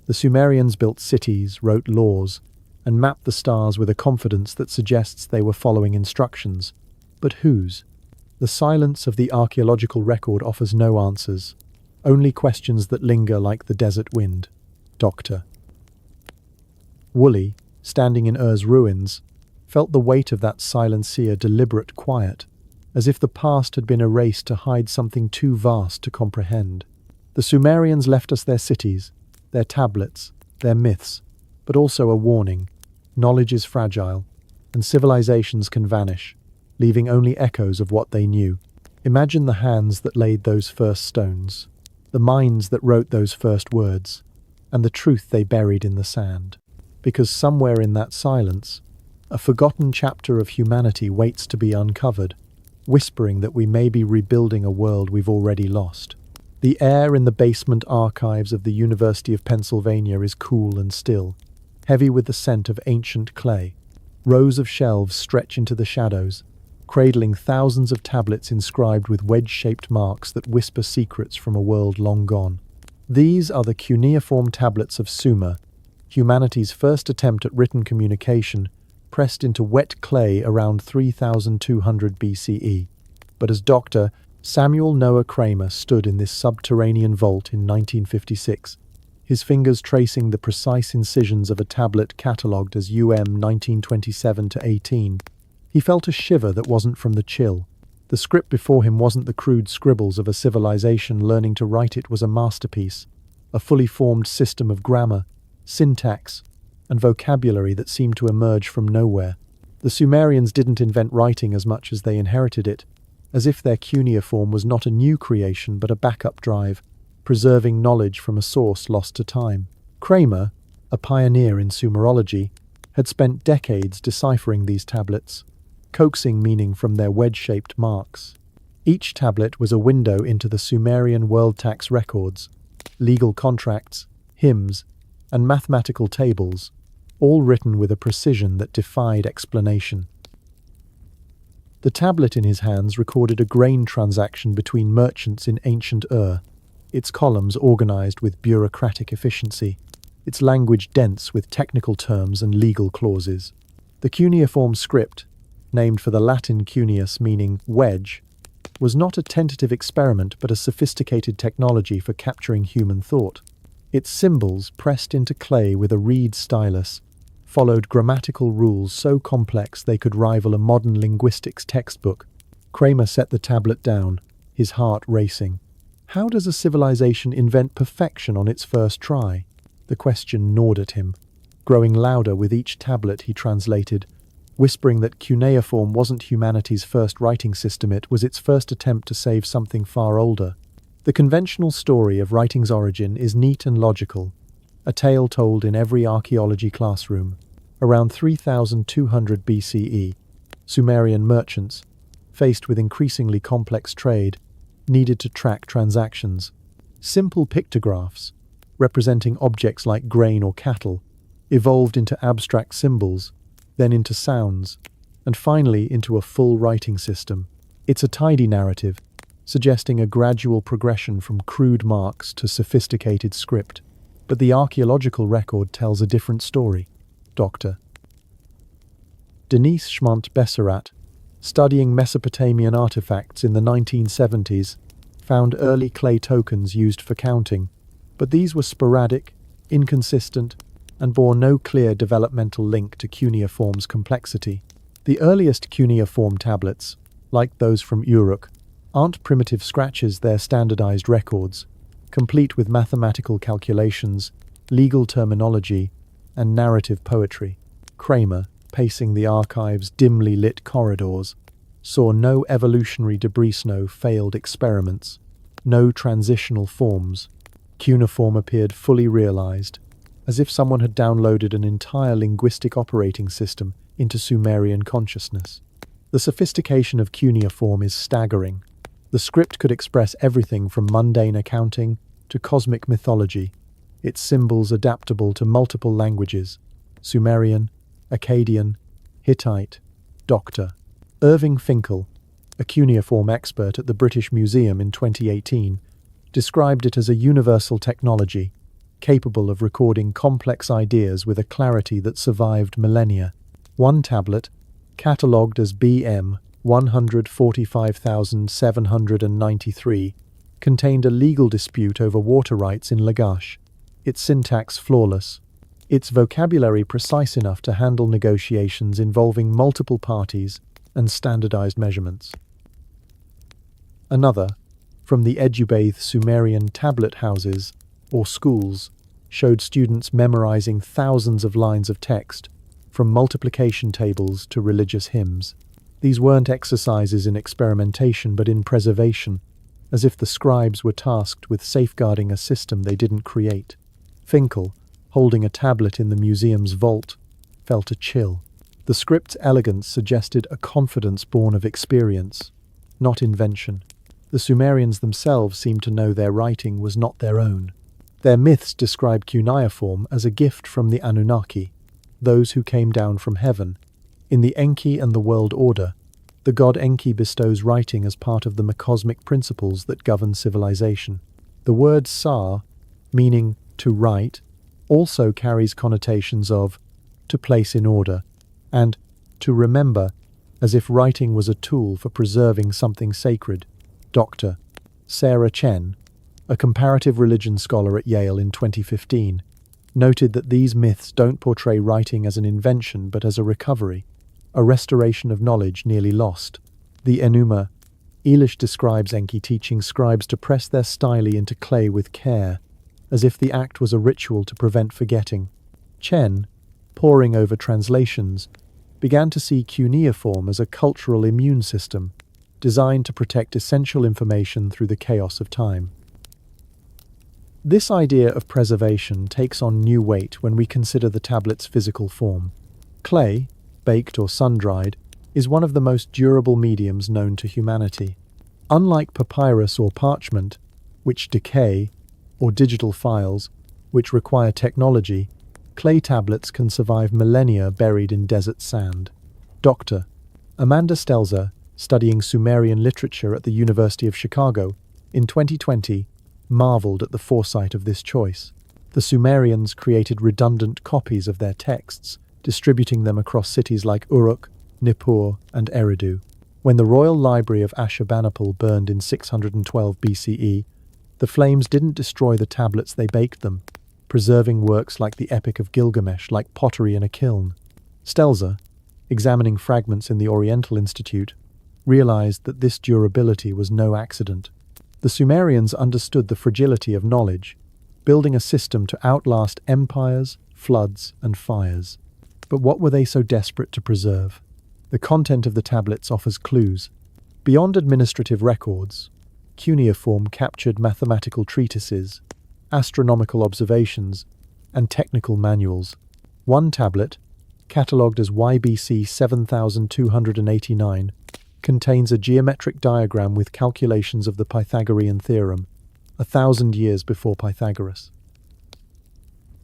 The Sumerians built cities, wrote laws, and mapped the stars with a confidence that suggests they were following instructions. But whose? The silence of the archaeological record offers no answers, only questions that linger like the desert wind. Dr. Woolley, standing in Ur's ruins, felt the weight of that silencier deliberate quiet, as if the past had been erased to hide something too vast to comprehend. The Sumerians left us their cities, their tablets, their myths, but also a warning. Knowledge is fragile, and civilizations can vanish, leaving only echoes of what they knew. Imagine the hands that laid those first stones, the minds that wrote those first words, and the truth they buried in the sand. Because somewhere in that silence, a forgotten chapter of humanity waits to be uncovered, whispering that we may be rebuilding a world we've already lost. The air in the basement archives of the University of Pennsylvania is cool and still, heavy with the scent of ancient clay. Rows of shelves stretch into the shadows, cradling thousands of tablets inscribed with wedge-shaped marks that whisper secrets from a world long gone. These are the Cuneiform tablets of Sumer, humanity's first attempt at written communication, pressed into wet clay around 3200 BCE. But as Dr. Samuel Noah Kramer stood in this subterranean vault in 1956, his fingers tracing the precise incisions of a tablet catalogued as UM 1927-18, he felt a shiver that wasn't from the chill. The script before him wasn't the crude scribbles of a civilization learning to write. It was a masterpiece, a fully formed system of grammar, syntax, and vocabulary that seemed to emerge from nowhere. The Sumerians didn't invent writing as much as they inherited it, as if their cuneiform was not a new creation but a backup drive, preserving knowledge from a source lost to time. Kramer, a pioneer in Sumerology, had spent decades deciphering these tablets, coaxing meaning from their wedge-shaped marks. Each tablet was a window into the Sumerian world tax records, legal contracts, hymns, and mathematical tables, all written with a precision that defied explanation. The tablet in his hands recorded a grain transaction between merchants in ancient Ur, its columns organized with bureaucratic efficiency, its language dense with technical terms and legal clauses. The cuneiform script, named for the Latin cuneus meaning wedge, was not a tentative experiment but a sophisticated technology for capturing human thought. Its symbols, pressed into clay with a reed stylus, followed grammatical rules so complex they could rival a modern linguistics textbook. Kramer set the tablet down, his heart racing. How does a civilization invent perfection on its first try? The question gnawed at him, growing louder with each tablet he translated, whispering that cuneiform wasn't humanity's first writing system, it was its first attempt to save something far older. The conventional story of writing's origin is neat and logical, a tale told in every archaeology classroom. Around 3200 BCE, Sumerian merchants, faced with increasingly complex trade, needed to track transactions. Simple pictographs, representing objects like grain or cattle, evolved into abstract symbols, then into sounds, and finally into a full writing system. It's a tidy narrative, suggesting a gradual progression from crude marks to sophisticated script. But the archaeological record tells a different story. Dr. Denise Schmont-Besserat, studying Mesopotamian artifacts in the 1970s, found early clay tokens used for counting, but these were sporadic, inconsistent, and bore no clear developmental link to cuneiform's complexity. The earliest cuneiform tablets, like those from Uruk, aren't primitive scratches, they're standardized records, complete with mathematical calculations, legal terminology, and narrative poetry. Kramer, pacing the archive's dimly lit corridors, saw no evolutionary debris, no failed experiments, no transitional forms. Cuneiform appeared fully realized, as if someone had downloaded an entire linguistic operating system into Sumerian consciousness. The sophistication of cuneiform is staggering. The script could express everything from mundane accounting to cosmic mythology, its symbols adaptable to multiple languages: Sumerian, Akkadian, Hittite. Dr. Irving Finkel, a cuneiform expert at the British Museum in 2018, described it as a universal technology, capable of recording complex ideas with a clarity that survived millennia. One tablet, catalogued as BM 145,793, contained a legal dispute over water rights in Lagash, its syntax flawless, its vocabulary precise enough to handle negotiations involving multiple parties and standardized measurements. Another, from the Edubath Sumerian tablet houses, or schools, showed students memorizing thousands of lines of text, from multiplication tables to religious hymns. These weren't exercises in experimentation but in preservation, as if the scribes were tasked with safeguarding a system they didn't create. Finkel, holding a tablet in the museum's vault, felt a chill. The script's elegance suggested a confidence born of experience, not invention. The Sumerians themselves seemed to know their writing was not their own. Their myths described cuneiform as a gift from the Anunnaki, those who came down from heaven. In the Enki and the world order, the god Enki bestows writing as part of the cosmic principles that govern civilization. The word sa, meaning to write, also carries connotations of to place in order and to remember, as if writing was a tool for preserving something sacred. Dr. Sarah Chen, a comparative religion scholar at Yale in 2015, noted that these myths don't portray writing as an invention but as a recovery, a restoration of knowledge nearly lost. The Enuma Elish describes Enki teaching scribes to press their style into clay with care, as if the act was a ritual to prevent forgetting. Chen, poring over translations, began to see cuneiform as a cultural immune system, designed to protect essential information through the chaos of time. This idea of preservation takes on new weight when we consider the tablet's physical form. Clay, baked or sun-dried, is one of the most durable mediums known to humanity. Unlike papyrus or parchment, which decay, or digital files, which require technology, clay tablets can survive millennia buried in desert sand. Dr. Amanda Stelzer, studying Sumerian literature at the University of Chicago, in 2020, marveled at the foresight of this choice. The Sumerians created redundant copies of their texts, distributing them across cities like Uruk, Nippur, and Eridu. When the Royal Library of Ashurbanipal burned in 612 BCE, the flames didn't destroy the tablets they baked them, preserving works like the Epic of Gilgamesh like pottery in a kiln. Stelzer, examining fragments in the Oriental Institute, realized that this durability was no accident. The Sumerians understood the fragility of knowledge, building a system to outlast empires, floods, and fires. But what were they so desperate to preserve? The content of the tablets offers clues. Beyond administrative records, cuneiform captured mathematical treatises, astronomical observations, and technical manuals. One tablet, catalogued as YBC 7289, contains a geometric diagram with calculations of the Pythagorean theorem, 1,000 years before Pythagoras.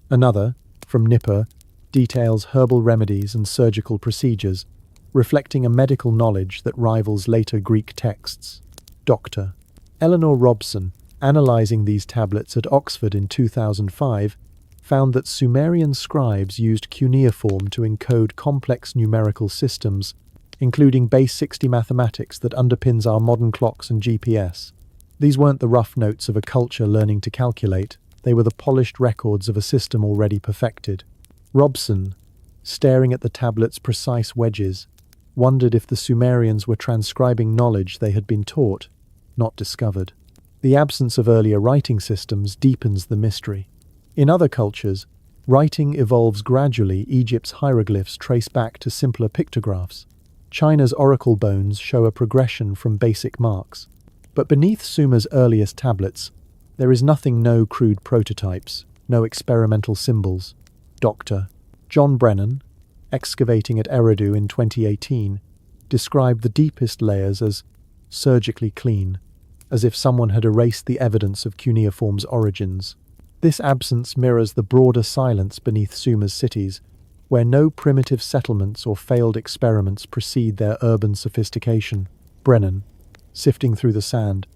Another, from Nippur, details herbal remedies and surgical procedures, reflecting a medical knowledge that rivals later Greek texts. Dr. Eleanor Robson, analysing these tablets at Oxford in 2005, found that Sumerian scribes used cuneiform to encode complex numerical systems, including base 60 mathematics that underpins our modern clocks and GPS. These weren't the rough notes of a culture learning to calculate, they were the polished records of a system already perfected. Robson, staring at the tablet's precise wedges, wondered if the Sumerians were transcribing knowledge they had been taught, not discovered. The absence of earlier writing systems deepens the mystery. In other cultures, writing evolves gradually. Egypt's hieroglyphs trace back to simpler pictographs. China's oracle bones show a progression from basic marks. But beneath Sumer's earliest tablets, there is nothing, no crude prototypes, no experimental symbols. Dr. John Brennan, excavating at Eridu in 2018, described the deepest layers as surgically clean, as if someone had erased the evidence of cuneiform's origins. This absence mirrors the broader silence beneath Sumer's cities, where no primitive settlements or failed experiments precede their urban sophistication. Brennan, sifting through the sand,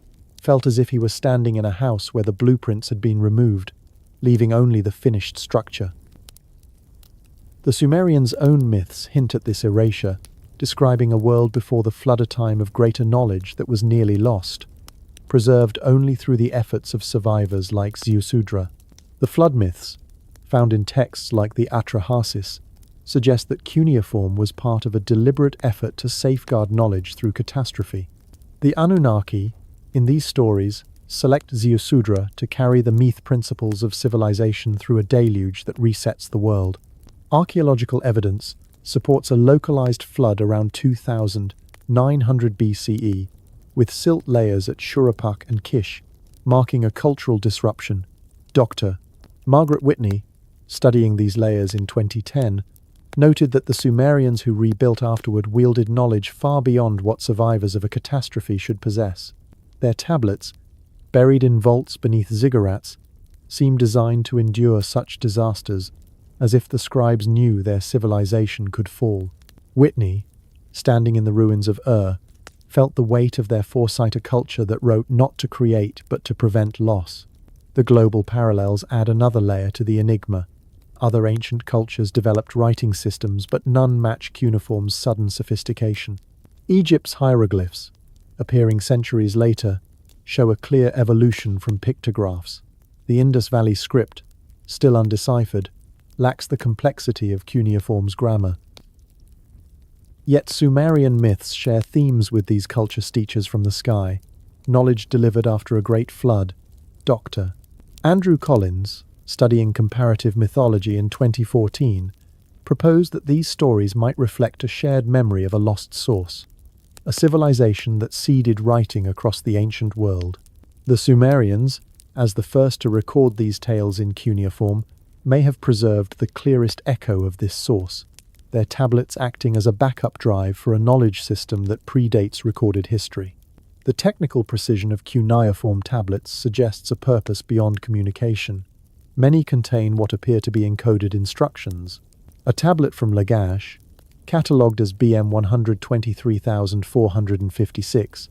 felt as if he was standing in a house where the blueprints had been removed, leaving only the finished structure. The Sumerians' own myths hint at this erasure, describing a world before the flood, a time of greater knowledge that was nearly lost, preserved only through the efforts of survivors like Ziusudra. The flood myths, found in texts like the Atrahasis, suggest that cuneiform was part of a deliberate effort to safeguard knowledge through catastrophe. The Anunnaki, in these stories, select Ziusudra to carry the myth principles of civilization through a deluge that resets the world. Archaeological evidence supports a localized flood around 2900 BCE, with silt layers at Shuruppak and Kish, marking a cultural disruption. Dr. Margaret Whitney, studying these layers in 2010, noted that the Sumerians who rebuilt afterward wielded knowledge far beyond what survivors of a catastrophe should possess. Their tablets, buried in vaults beneath ziggurats, seem designed to endure such disasters, as if the scribes knew their civilization could fall. Whitney, standing in the ruins of felt the weight of their foresight, a culture that wrote not to create but to prevent loss. The global parallels add another layer to the enigma. Other ancient cultures developed writing systems, but none match cuneiform's sudden sophistication. Egypt's hieroglyphs, appearing centuries later, show a clear evolution from pictographs. The Indus Valley script, still undeciphered, lacks the complexity of cuneiform's grammar. Yet Sumerian myths share themes with these culture teachers from the sky, knowledge delivered after a great flood. Dr. Andrew Collins, studying comparative mythology in 2014, proposed that these stories might reflect a shared memory of a lost source, a civilization that seeded writing across the ancient world. The Sumerians, as the first to record these tales in cuneiform, may have preserved the clearest echo of this source, their tablets acting as a backup drive for a knowledge system that predates recorded history. The technical precision of cuneiform tablets suggests a purpose beyond communication. Many contain what appear to be encoded instructions. A tablet from Lagash, catalogued as BM 123456,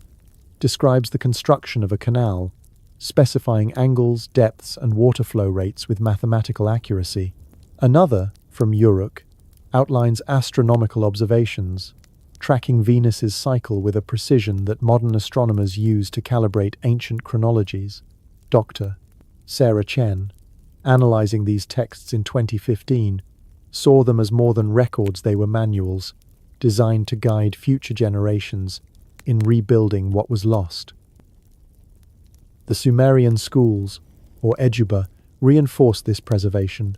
describes the construction of a canal, specifying angles, depths, and water flow rates with mathematical accuracy. Another, from Uruk, outlines astronomical observations, tracking Venus's cycle with a precision that modern astronomers use to calibrate ancient chronologies. Dr. Sarah Chen, analyzing these texts in 2015, saw them as more than records. They were manuals, designed to guide future generations in rebuilding what was lost. The Sumerian schools, or Ejuba, reinforced this preservation,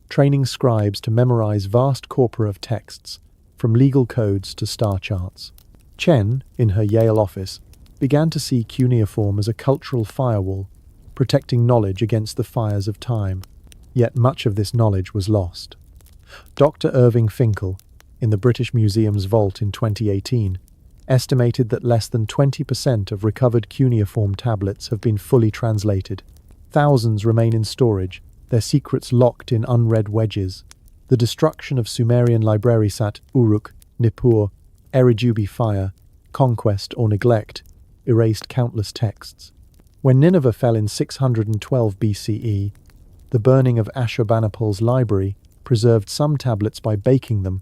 training scribes to memorize vast corpora of texts, from legal codes to star charts. Chen, in her Yale office, began to see cuneiform as a cultural firewall, protecting knowledge against the fires of time. Yet much of this knowledge was lost. Dr. Irving Finkel, in the British Museum's vault in 2018, estimated that less than 20% of recovered cuneiform tablets have been fully translated. Thousands remain in storage, their secrets locked in unread wedges. The destruction of Sumerian libraries at Uruk, Nippur, Eridubi fire, conquest or neglect, erased countless texts. When Nineveh fell in 612 BCE, the burning of Ashurbanipal's library preserved some tablets by baking them,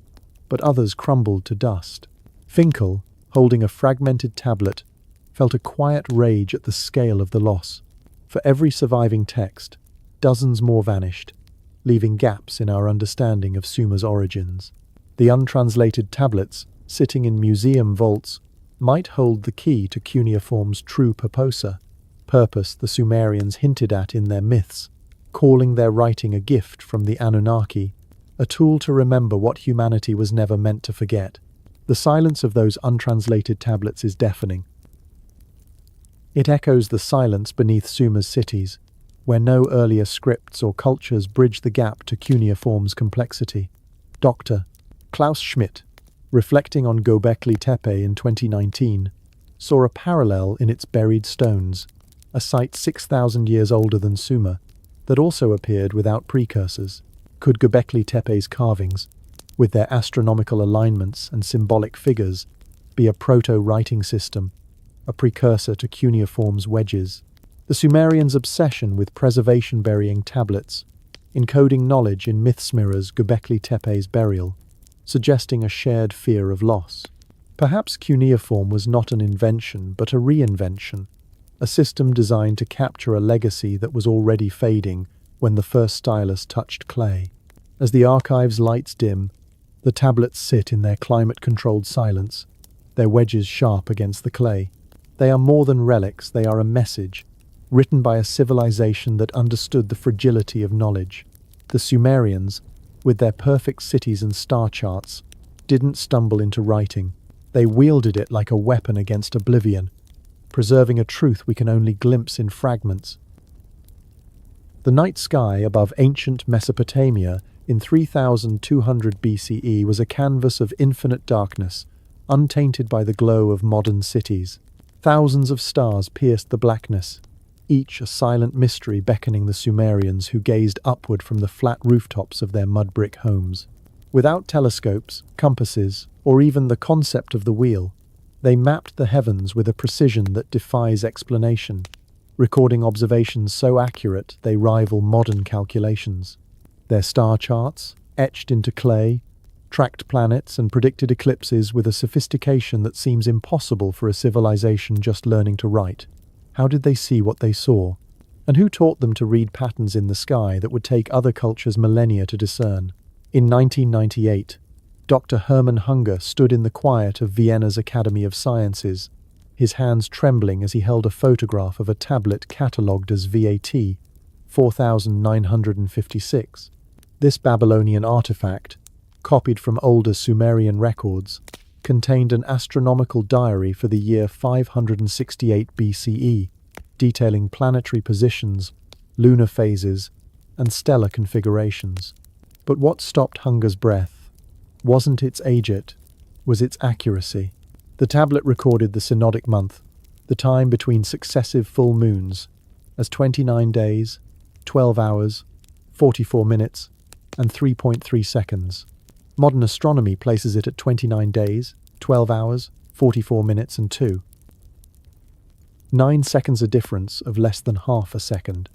but others crumbled to dust. Finkel, holding a fragmented tablet, felt a quiet rage at the scale of the loss. For every surviving text, dozens more vanished, leaving gaps in our understanding of Sumer's origins. The untranslated tablets, sitting in museum vaults, might hold the key to cuneiform's true purpose the Sumerians hinted at in their myths, calling their writing a gift from the Anunnaki, a tool to remember what humanity was never meant to forget. The silence of those untranslated tablets is deafening. It echoes the silence beneath Sumer's cities, where no earlier scripts or cultures bridge the gap to cuneiform's complexity. Dr. Klaus Schmidt, reflecting on Göbekli Tepe in 2019, saw a parallel in its buried stones, a site 6,000 years older than Sumer, that also appeared without precursors. Could Göbekli Tepe's carvings, with their astronomical alignments and symbolic figures, be a proto-writing system, a precursor to cuneiform's wedges? The Sumerians' obsession with preservation burying tablets, encoding knowledge in myths mirrors Göbekli Tepe's burial, suggesting a shared fear of loss. Perhaps cuneiform was not an invention, but a reinvention, a system designed to capture a legacy that was already fading when the first stylus touched clay. As the archive's lights dim, the tablets sit in their climate-controlled silence, their wedges sharp against the clay. They are more than relics, they are a message, written by a civilization that understood the fragility of knowledge. The Sumerians, with their perfect cities and star charts, didn't stumble into writing. They wielded it like a weapon against oblivion, preserving a truth we can only glimpse in fragments. The night sky above ancient Mesopotamia in 3200 BCE was a canvas of infinite darkness, untainted by the glow of modern cities. Thousands of stars pierced the blackness, each a silent mystery beckoning the Sumerians who gazed upward from the flat rooftops of their mud-brick homes. Without telescopes, compasses, or even the concept of the wheel, they mapped the heavens with a precision that defies explanation, recording observations so accurate they rival modern calculations. Their star charts, etched into clay, tracked planets and predicted eclipses with a sophistication that seems impossible for a civilization just learning to write. How did they see what they saw? And who taught them to read patterns in the sky that would take other cultures millennia to discern? In 1998, Dr. Hermann Hunger stood in the quiet of Vienna's Academy of Sciences, his hands trembling as he held a photograph of a tablet catalogued as VAT 4956. This Babylonian artifact, copied from older Sumerian records, contained an astronomical diary for the year 568 BCE, detailing planetary positions, lunar phases, and stellar configurations. But what stopped Hunger's breath wasn't its age, it was its accuracy. The tablet recorded the synodic month, the time between successive full moons, as 29 days, 12 hours, 44 minutes, and 3.3 seconds. Modern astronomy places it at 29 days, 12 hours, 44 minutes, and 9 seconds, a difference of less than half a second.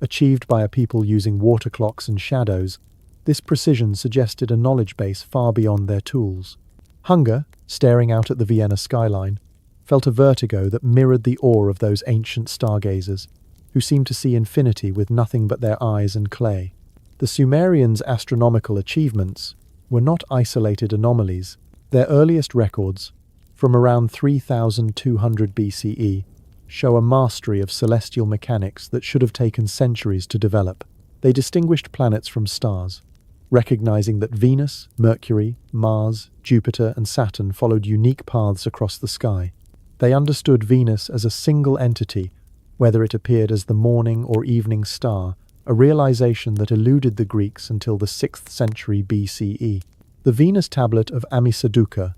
Achieved by a people using water clocks and shadows, this precision suggested a knowledge base far beyond their tools. Hunger, staring out at the Vienna skyline, felt a vertigo that mirrored the awe of those ancient stargazers, who seemed to see infinity with nothing but their eyes and clay. The Sumerians' astronomical achievements were not isolated anomalies. Their earliest records, from around 3200 BCE, show a mastery of celestial mechanics that should have taken centuries to develop. They distinguished planets from stars, recognizing that Venus, Mercury, Mars, Jupiter, and Saturn followed unique paths across the sky. They understood Venus as a single entity, whether it appeared as the morning or evening star, a realization that eluded the Greeks until the 6th century BCE. The Venus tablet of Amisaduqa,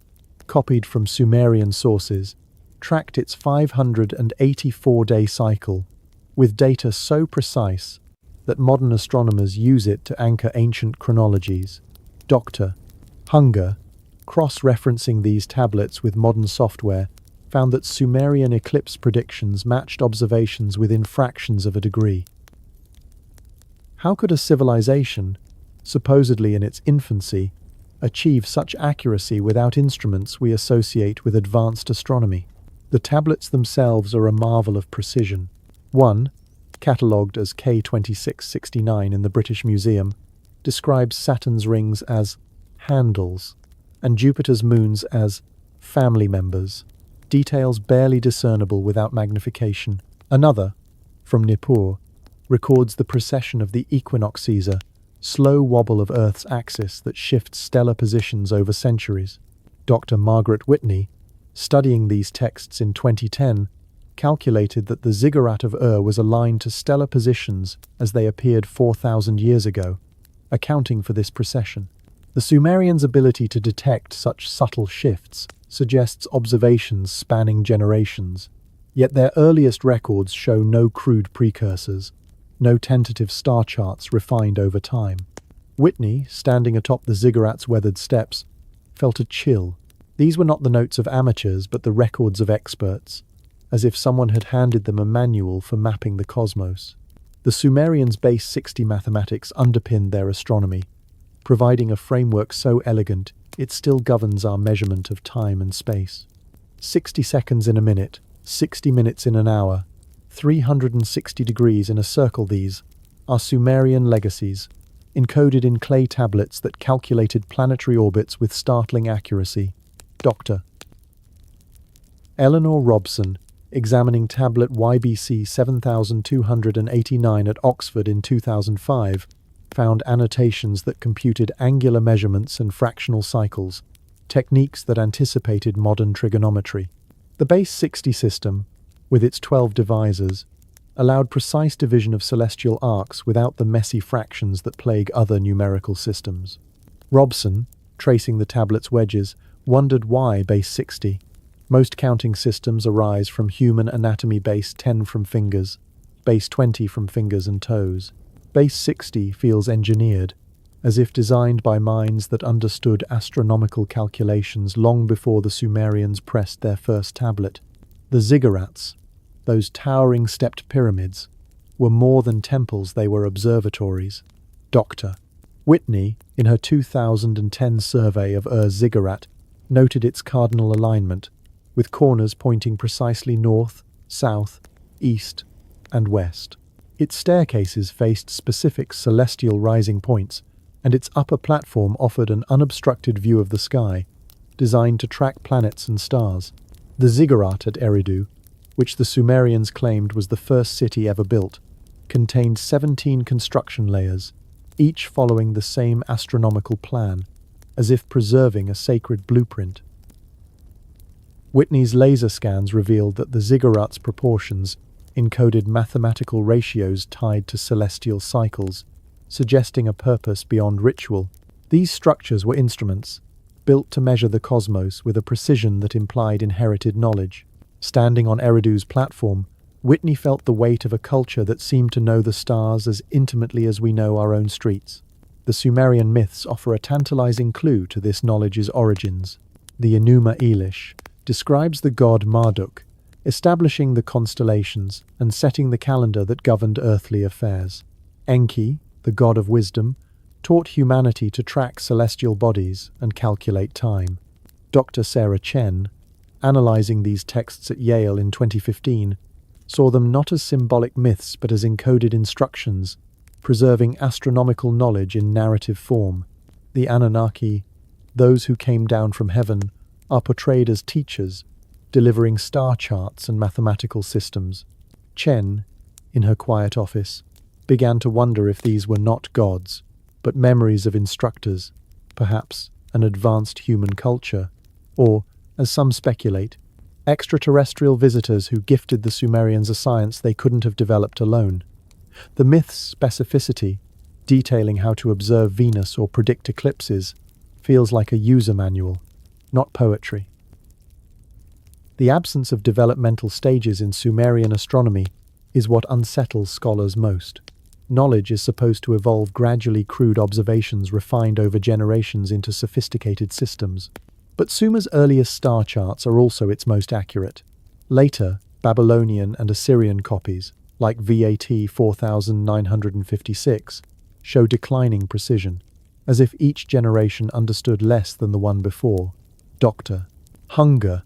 copied from Sumerian sources, tracked its 584-day cycle, with data so precise that modern astronomers use it to anchor ancient chronologies. Dr. Hunger, cross-referencing these tablets with modern software, found that Sumerian eclipse predictions matched observations within fractions of a degree. How could a civilization, supposedly in its infancy, achieve such accuracy without instruments we associate with advanced astronomy? The tablets themselves are a marvel of precision. One, catalogued as K2669 in the British Museum, describes Saturn's rings as handles and Jupiter's moons as family members, details barely discernible without magnification. Another, from Nippur, records the precession of the equinoxes, a slow wobble of Earth's axis that shifts stellar positions over centuries. Dr. Margaret Whitney, studying these texts in 2010, calculated that the Ziggurat of Ur was aligned to stellar positions as they appeared 4,000 years ago, accounting for this precession. The Sumerians' ability to detect such subtle shifts suggests observations spanning generations, yet their earliest records show no crude precursors, no tentative star charts refined over time. Whitney, standing atop the Ziggurat's weathered steps, felt a chill. These were not the notes of amateurs, but the records of experts, as if someone had handed them a manual for mapping the cosmos. The Sumerians' base 60 mathematics underpinned their astronomy, providing a framework so elegant it still governs our measurement of time and space. 60 seconds in a minute, 60 minutes in an hour, 360 degrees in a circle. These are Sumerian legacies, encoded in clay tablets that calculated planetary orbits with startling accuracy. Dr. Eleanor Robson, examining tablet YBC 7289 at Oxford in 2005, found annotations that computed angular measurements and fractional cycles, techniques that anticipated modern trigonometry. The base 60 system, with its 12 divisors, allowed precise division of celestial arcs without the messy fractions that plague other numerical systems. Robson, tracing the tablet's wedges, wondered why base 60. Most counting systems arise from human anatomy. Base 10 from fingers, base 20 from fingers and toes. Base 60 feels engineered, as if designed by minds that understood astronomical calculations long before the Sumerians pressed their first tablet. The ziggurats, those towering stepped pyramids, were more than temples, they were observatories. Dr. Whitney, in her 2010 survey of Ziggurat, noted its cardinal alignment, with corners pointing precisely north, south, east, and west. Its staircases faced specific celestial rising points, and its upper platform offered an unobstructed view of the sky, designed to track planets and stars. The Ziggurat at Eridu, which the Sumerians claimed was the first city ever built, contained 17 construction layers, each following the same astronomical plan, as if preserving a sacred blueprint. Whitney's laser scans revealed that the ziggurat's proportions encoded mathematical ratios tied to celestial cycles, suggesting a purpose beyond ritual. These structures were instruments, built to measure the cosmos with a precision that implied inherited knowledge. Standing on Eridu's platform, Whitney felt the weight of a culture that seemed to know the stars as intimately as we know our own streets. The Sumerian myths offer a tantalizing clue to this knowledge's origins. The Enuma Elish describes the god Marduk, establishing the constellations and setting the calendar that governed earthly affairs. Enki, the god of wisdom, taught humanity to track celestial bodies and calculate time. Dr. Sarah Chen, analyzing these texts at Yale in 2015, saw them not as symbolic myths but as encoded instructions, preserving astronomical knowledge in narrative form. The Anunnaki, those who came down from heaven, are portrayed as teachers, delivering star charts and mathematical systems. Chen, in her quiet office, began to wonder if these were not gods, but memories of instructors, perhaps an advanced human culture, or, as some speculate, extraterrestrial visitors who gifted the Sumerians a science they couldn't have developed alone. The myth's specificity, detailing how to observe Venus or predict eclipses, feels like a user manual, not poetry. The absence of developmental stages in Sumerian astronomy is what unsettles scholars most. Knowledge is supposed to evolve gradually, crude observations refined over generations into sophisticated systems. But Sumer's earliest star charts are also its most accurate. Later, Babylonian and Assyrian copies, like VAT 4956, show declining precision, as if each generation understood less than the one before. Dr. Hunger,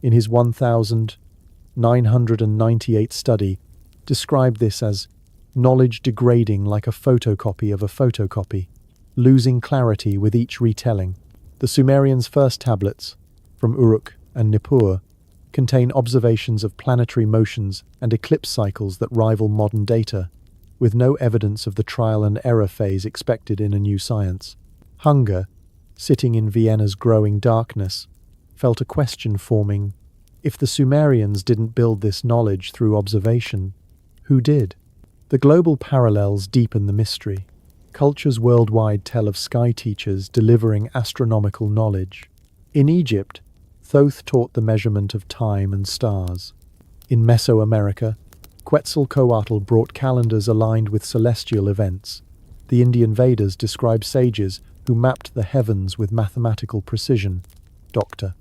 in his 1998 study, described this as knowledge degrading like a photocopy of a photocopy, losing clarity with each retelling. The Sumerians' first tablets, from Uruk and Nippur, contain observations of planetary motions and eclipse cycles that rival modern data, with no evidence of the trial and error phase expected in a new science. Hunger, sitting in Vienna's growing darkness, felt a question forming: if the Sumerians didn't build this knowledge through observation, who did? The global parallels deepen the mystery. Cultures worldwide tell of sky teachers delivering astronomical knowledge. In Egypt, Thoth taught the measurement of time and stars. In Mesoamerica, Quetzalcoatl brought calendars aligned with celestial events. The Indian Vedas describe sages who mapped the heavens with mathematical precision. Dr.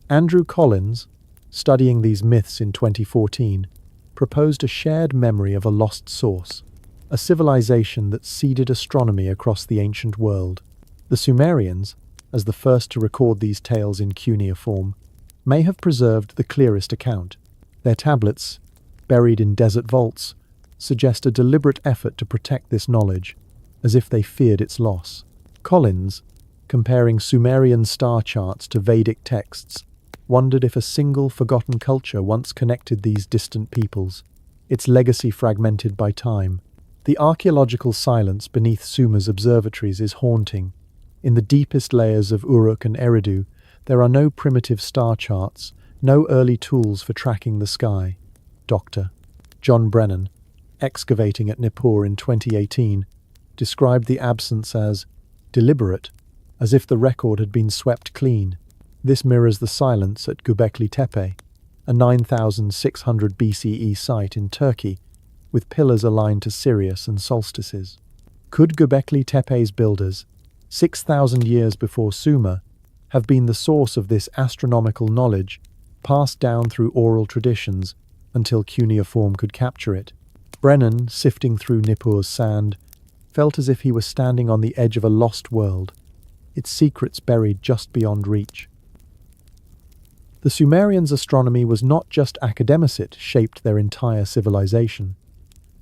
Andrew Collins, studying these myths in 2014, proposed a shared memory of a lost source, a civilization that seeded astronomy across the ancient world. The Sumerians, as the first to record these tales in cuneiform, may have preserved the clearest account. Their tablets, buried in desert vaults, suggest a deliberate effort to protect this knowledge, as if they feared its loss. Collins, comparing Sumerian star charts to Vedic texts, wondered if a single forgotten culture once connected these distant peoples, its legacy fragmented by time. The archaeological silence beneath Sumer's observatories is haunting. In the deepest layers of Uruk and Eridu, there are no primitive star charts, no early tools for tracking the sky. Dr. John Brennan, excavating at Nippur in 2018, described the absence as deliberate, as if the record had been swept clean. This mirrors the silence at Göbekli Tepe, a 9600 BCE site in Turkey, with pillars aligned to Sirius and solstices. Could Göbekli Tepe's builders, 6,000 years before Sumer, have been the source of this astronomical knowledge, passed down through oral traditions until cuneiform could capture it? Brennan, sifting through Nippur's sand, felt as if he was standing on the edge of a lost world, its secrets buried just beyond reach. The Sumerians' astronomy was not just academic, it shaped their entire civilization.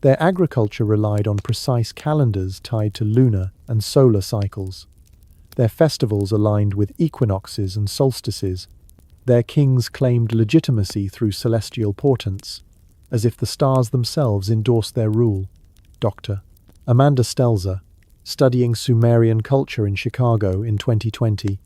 Their agriculture relied on precise calendars tied to lunar and solar cycles. Their festivals aligned with equinoxes and solstices. Their kings claimed legitimacy through celestial portents, as if the stars themselves endorsed their rule. Dr. Amanda Stelzer, studying Sumerian culture in Chicago in 2020,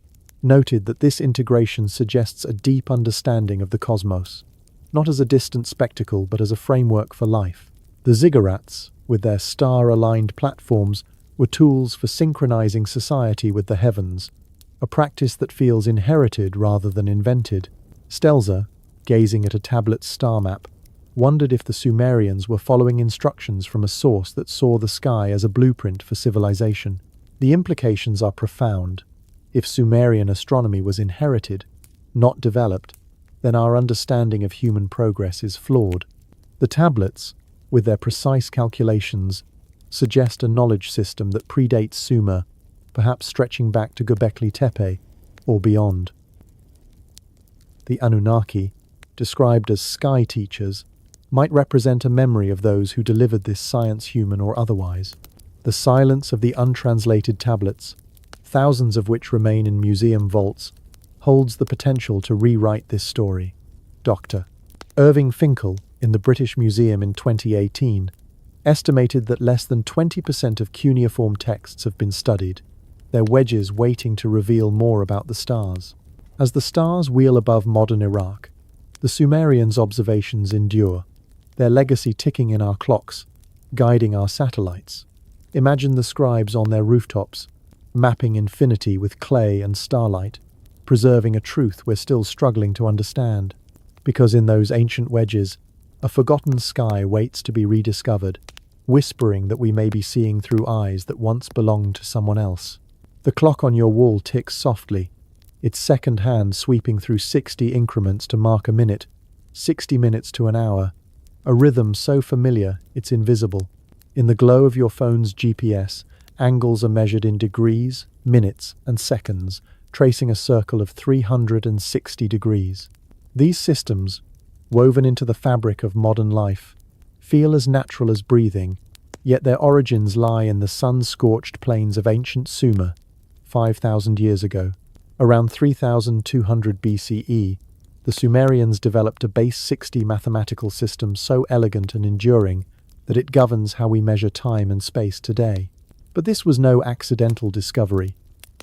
noted that this integration suggests a deep understanding of the cosmos, not as a distant spectacle but as a framework for life. The ziggurats, with their star-aligned platforms, were tools for synchronizing society with the heavens, a practice that feels inherited rather than invented. Stelzer, gazing at a tablet star map, wondered if the Sumerians were following instructions from a source that saw the sky as a blueprint for civilization. The implications are profound. If Sumerian astronomy was inherited, not developed, then our understanding of human progress is flawed. The tablets, with their precise calculations, suggest a knowledge system that predates Sumer, perhaps stretching back to Göbekli Tepe or beyond. The Anunnaki, described as sky teachers, might represent a memory of those who delivered this science, human or otherwise. The silence of the untranslated tablets, thousands of which remain in museum vaults, holds the potential to rewrite this story. Dr. Irving Finkel, in the British Museum in 2018, estimated that less than 20% of cuneiform texts have been studied, their wedges waiting to reveal more about the stars. As the stars wheel above modern Iraq, the Sumerians' observations endure, their legacy ticking in our clocks, guiding our satellites. Imagine the scribes on their rooftops, mapping infinity with clay and starlight, preserving a truth we're still struggling to understand. Because in those ancient wedges, a forgotten sky waits to be rediscovered, whispering that we may be seeing through eyes that once belonged to someone else. The clock on your wall ticks softly, its second hand sweeping through 60 increments to mark a minute, 60 minutes to an hour, a rhythm so familiar it's invisible. In the glow of your phone's GPS, angles are measured in degrees, minutes, and seconds, tracing a circle of 360 degrees. These systems, woven into the fabric of modern life, feel as natural as breathing, yet their origins lie in the sun-scorched plains of ancient Sumer, 5,000 years ago. Around 3200 BCE, the Sumerians developed a base 60 mathematical system so elegant and enduring that it governs how we measure time and space today. But this was no accidental discovery,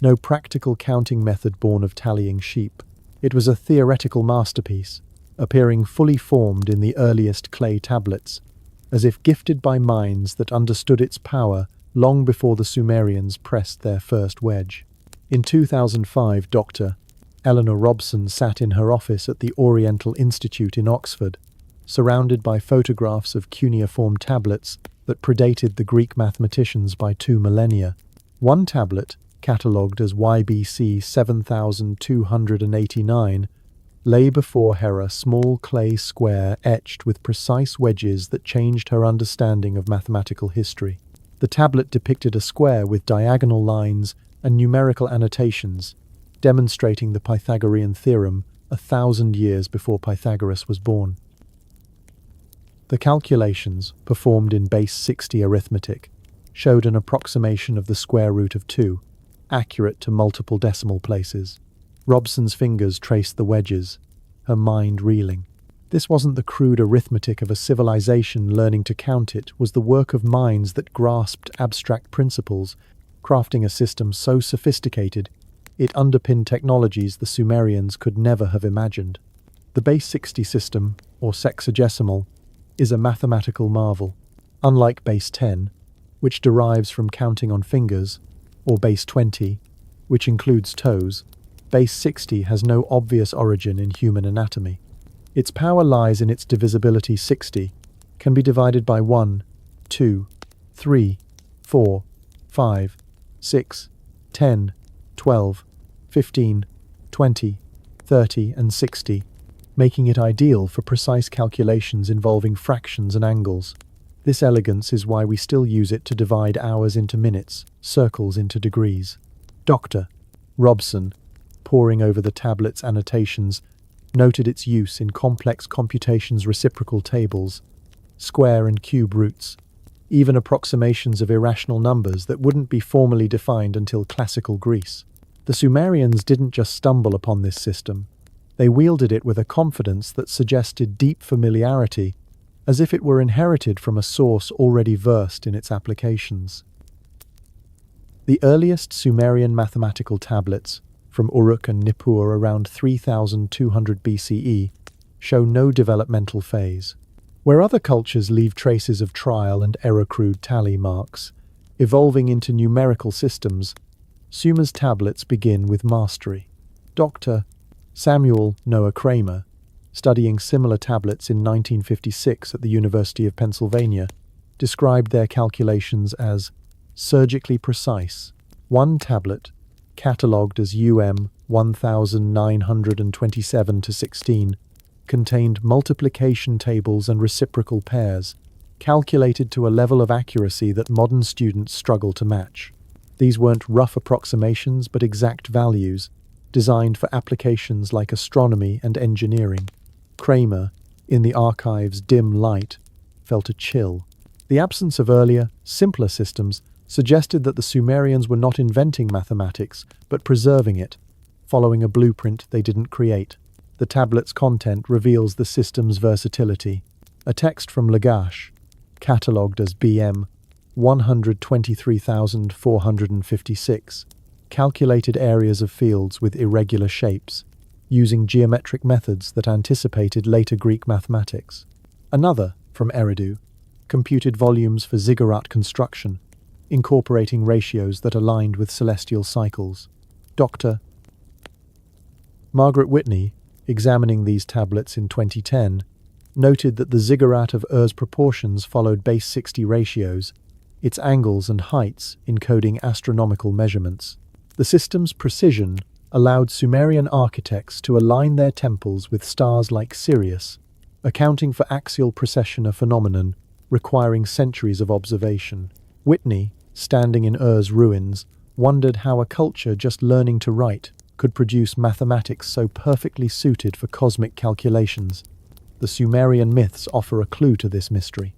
no practical counting method born of tallying sheep. It was a theoretical masterpiece, appearing fully formed in the earliest clay tablets, as if gifted by minds that understood its power long before the Sumerians pressed their first wedge. In 2005, Dr. Eleanor Robson sat in her office at the Oriental Institute in Oxford, surrounded by photographs of cuneiform tablets that predated the Greek mathematicians by 2 millennia. One tablet, catalogued as YBC 7289, lay before her a small clay square etched with precise wedges that changed her understanding of mathematical history. The tablet depicted a square with diagonal lines and numerical annotations demonstrating the Pythagorean theorem 1,000 years before Pythagoras was born. The calculations, performed in base 60 arithmetic, showed an approximation of the square root of 2, accurate to multiple decimal places. Robson's fingers traced the wedges, her mind reeling. This wasn't the crude arithmetic of a civilization learning to count, it was the work of minds that grasped abstract principles, crafting a system so sophisticated it underpinned technologies the Sumerians could never have imagined. The base 60 system, or sexagesimal, is a mathematical marvel. Unlike base 10, which derives from counting on fingers, or base 20, which includes toes, base 60 has no obvious origin in human anatomy. Its power lies in its divisibility. 60 can be divided by 1, 2, 3, 4, 5, 6, 10, 12, 15, 20, 30, and 60, making it ideal for precise calculations involving fractions and angles. This elegance is why we still use it to divide hours into minutes, circles into degrees. Dr. Robson, poring over the tablet's annotations, noted its use in complex computations, reciprocal tables, square and cube roots, even approximations of irrational numbers that wouldn't be formally defined until classical Greece. The Sumerians didn't just stumble upon this system. They wielded it with a confidence that suggested deep familiarity, as if it were inherited from a source already versed in its applications. The earliest Sumerian mathematical tablets, from Uruk and Nippur around 3200 BCE, show no developmental phase. Where other cultures leave traces of trial and error crude tally marks, evolving into numerical systems, Sumer's tablets begin with mastery. Dr. Samuel Noah Kramer, studying similar tablets in 1956 at the University of Pennsylvania, described their calculations as surgically precise. One tablet, catalogued as UM 1927-16, contained multiplication tables and reciprocal pairs, calculated to a level of accuracy that modern students struggle to match. These weren't rough approximations but exact values, designed for applications like astronomy and engineering. Kramer, in the archive's dim light, felt a chill. The absence of earlier, simpler systems suggested that the Sumerians were not inventing mathematics, but preserving it, following a blueprint they didn't create. The tablet's content reveals the system's versatility. A text from Lagash, catalogued as BM 123,456, calculated areas of fields with irregular shapes, using geometric methods that anticipated later Greek mathematics. Another, from Eridu, computed volumes for ziggurat construction, incorporating ratios that aligned with celestial cycles. Dr. Margaret Whitney, examining these tablets in 2010, noted that the ziggurat of Ur's proportions followed base 60 ratios, its angles and heights encoding astronomical measurements. The system's precision allowed Sumerian architects to align their temples with stars like Sirius, accounting for axial precession, a phenomenon requiring centuries of observation. Whitney, standing in Ur's ruins, wondered how a culture just learning to write could produce mathematics so perfectly suited for cosmic calculations. The Sumerian myths offer a clue to this mystery.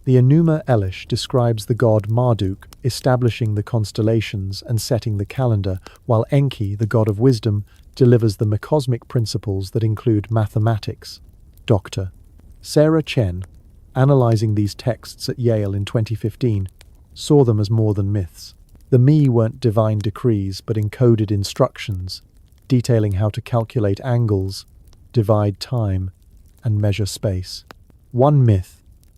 The Enuma Elish describes the god Marduk establishing the constellations and setting the calendar, while Enki, the god of wisdom, delivers the cosmic principles that include mathematics. Dr. Sarah Chen, analyzing these texts at Yale in 2015, saw them as more than myths. The Mi weren't divine decrees but encoded instructions, detailing how to calculate angles, divide time, and measure space. One myth,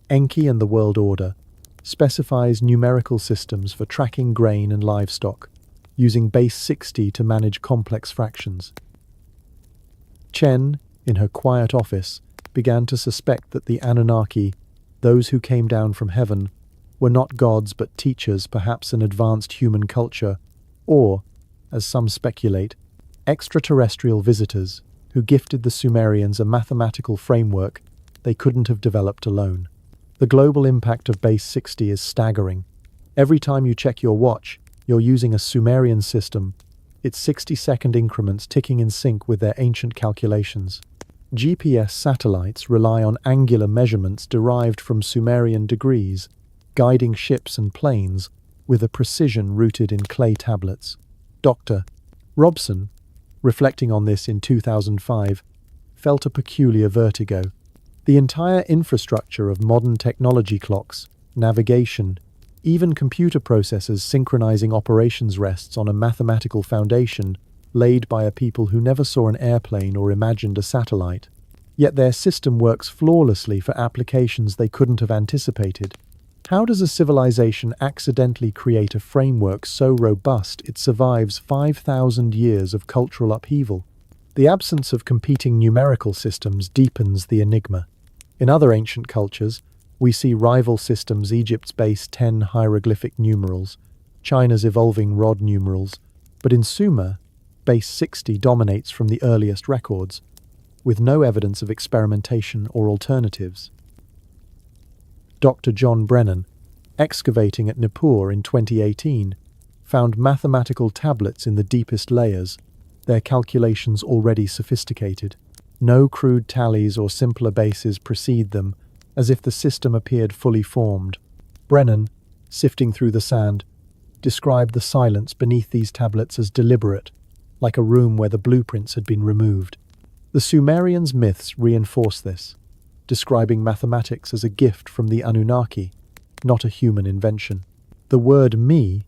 Enki and the World Order, specifies numerical systems for tracking grain and livestock, using base 60 to manage complex fractions. Chen, in her quiet office, began to suspect that the Anunnaki, those who came down from heaven, were not gods but teachers, perhaps an advanced human culture, or, as some speculate, extraterrestrial visitors who gifted the Sumerians a mathematical framework they couldn't have developed alone. The global impact of base 60 is staggering. Every time you check your watch, You're using a Sumerian system, its 60-second increments ticking in sync with their ancient calculations. GPS satellites rely on angular measurements derived from Sumerian degrees, guiding ships and planes with a precision rooted in clay tablets. Dr. Robson, reflecting on this in 2005, felt a peculiar vertigo. The entire infrastructure of modern technology, clocks, navigation, even computer processors synchronizing operations, rests on a mathematical foundation laid by a people who never saw an airplane or imagined a satellite. Yet their system works flawlessly for applications they couldn't have anticipated. How does a civilization accidentally create a framework so robust it survives 5,000 years of cultural upheaval? The absence of competing numerical systems deepens the enigma. In other ancient cultures, we see rival systems: Egypt's base 10 hieroglyphic numerals, China's evolving rod numerals, but in Sumer, base 60 dominates from the earliest records, with no evidence of experimentation or alternatives. Dr. John Brennan, excavating at Nippur in 2018, found mathematical tablets in the deepest layers, their calculations already sophisticated. No crude tallies or simpler bases precede them, as if the system appeared fully formed. Brennan, sifting through the sand, described the silence beneath these tablets as deliberate, like a room where the blueprints had been removed. The Sumerians' myths reinforce this, describing mathematics as a gift from the Anunnaki, not a human invention. The word me,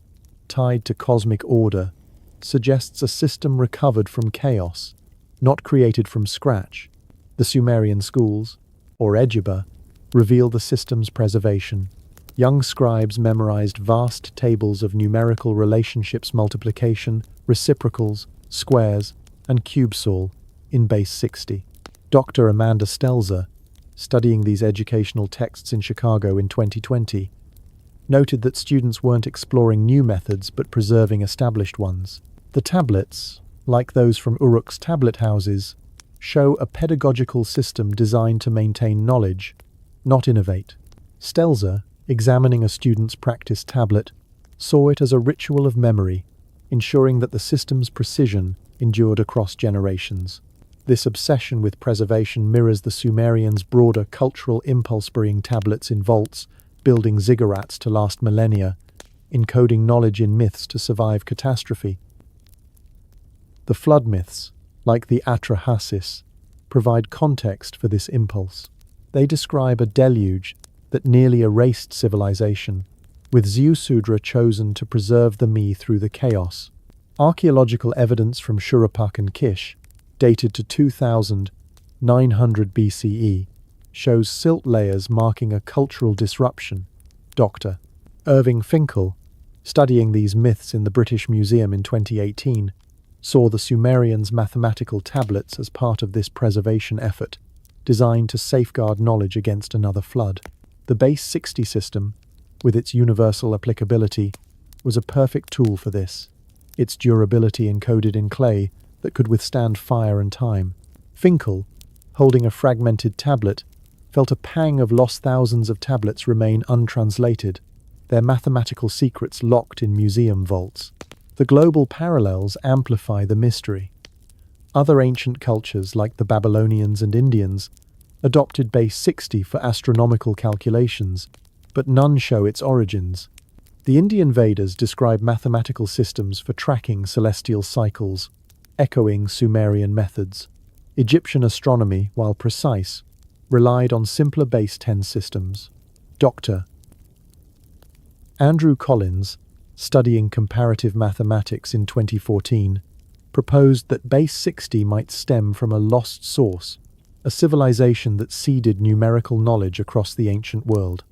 tied to cosmic order, suggests a system recovered from chaos, not created from scratch. The Sumerian schools, or Ejiba, reveal the system's preservation. Young scribes memorized vast tables of numerical relationships: multiplication, reciprocals, squares, and cubesol in base 60. Dr. Amanda Stelzer, studying these educational texts in Chicago in 2020, noted that students weren't exploring new methods but preserving established ones. The tablets, like those from Uruk's tablet houses, show a pedagogical system designed to maintain knowledge, not innovate. Stelzer, examining a student's practice tablet, saw it as a ritual of memory, ensuring that the system's precision endured across generations. This obsession with preservation mirrors the Sumerians' broader cultural impulse: burying tablets in vaults, building ziggurats to last millennia, encoding knowledge in myths to survive catastrophe. The flood myths, like the Atrahasis, provide context for this impulse. They describe a deluge that nearly erased civilization, with Ziusudra chosen to preserve the me through the chaos. Archaeological evidence from Shuruppak and Kish, dated to 2900 BCE, shows silt layers marking a cultural disruption. Dr. Irving Finkel, studying these myths in the British Museum in 2018, saw the Sumerians' mathematical tablets as part of this preservation effort, designed to safeguard knowledge against another flood. The base 60 system, with its universal applicability, was a perfect tool for this, its durability encoded in clay that could withstand fire and time. Finkel, holding a fragmented tablet, felt a pang of lost. Thousands of tablets remain untranslated, their mathematical secrets locked in museum vaults. The global parallels amplify the mystery. Other ancient cultures, like the Babylonians and Indians, adopted base 60 for astronomical calculations, but none show its origins. The Indian Vedas describe mathematical systems for tracking celestial cycles, echoing Sumerian methods. Egyptian astronomy, while precise, relied on simpler base 10 systems. Dr. Andrew Collins, studying comparative mathematics in 2014, proposed that base 60 might stem from a lost source, a civilization that seeded numerical knowledge across the ancient world.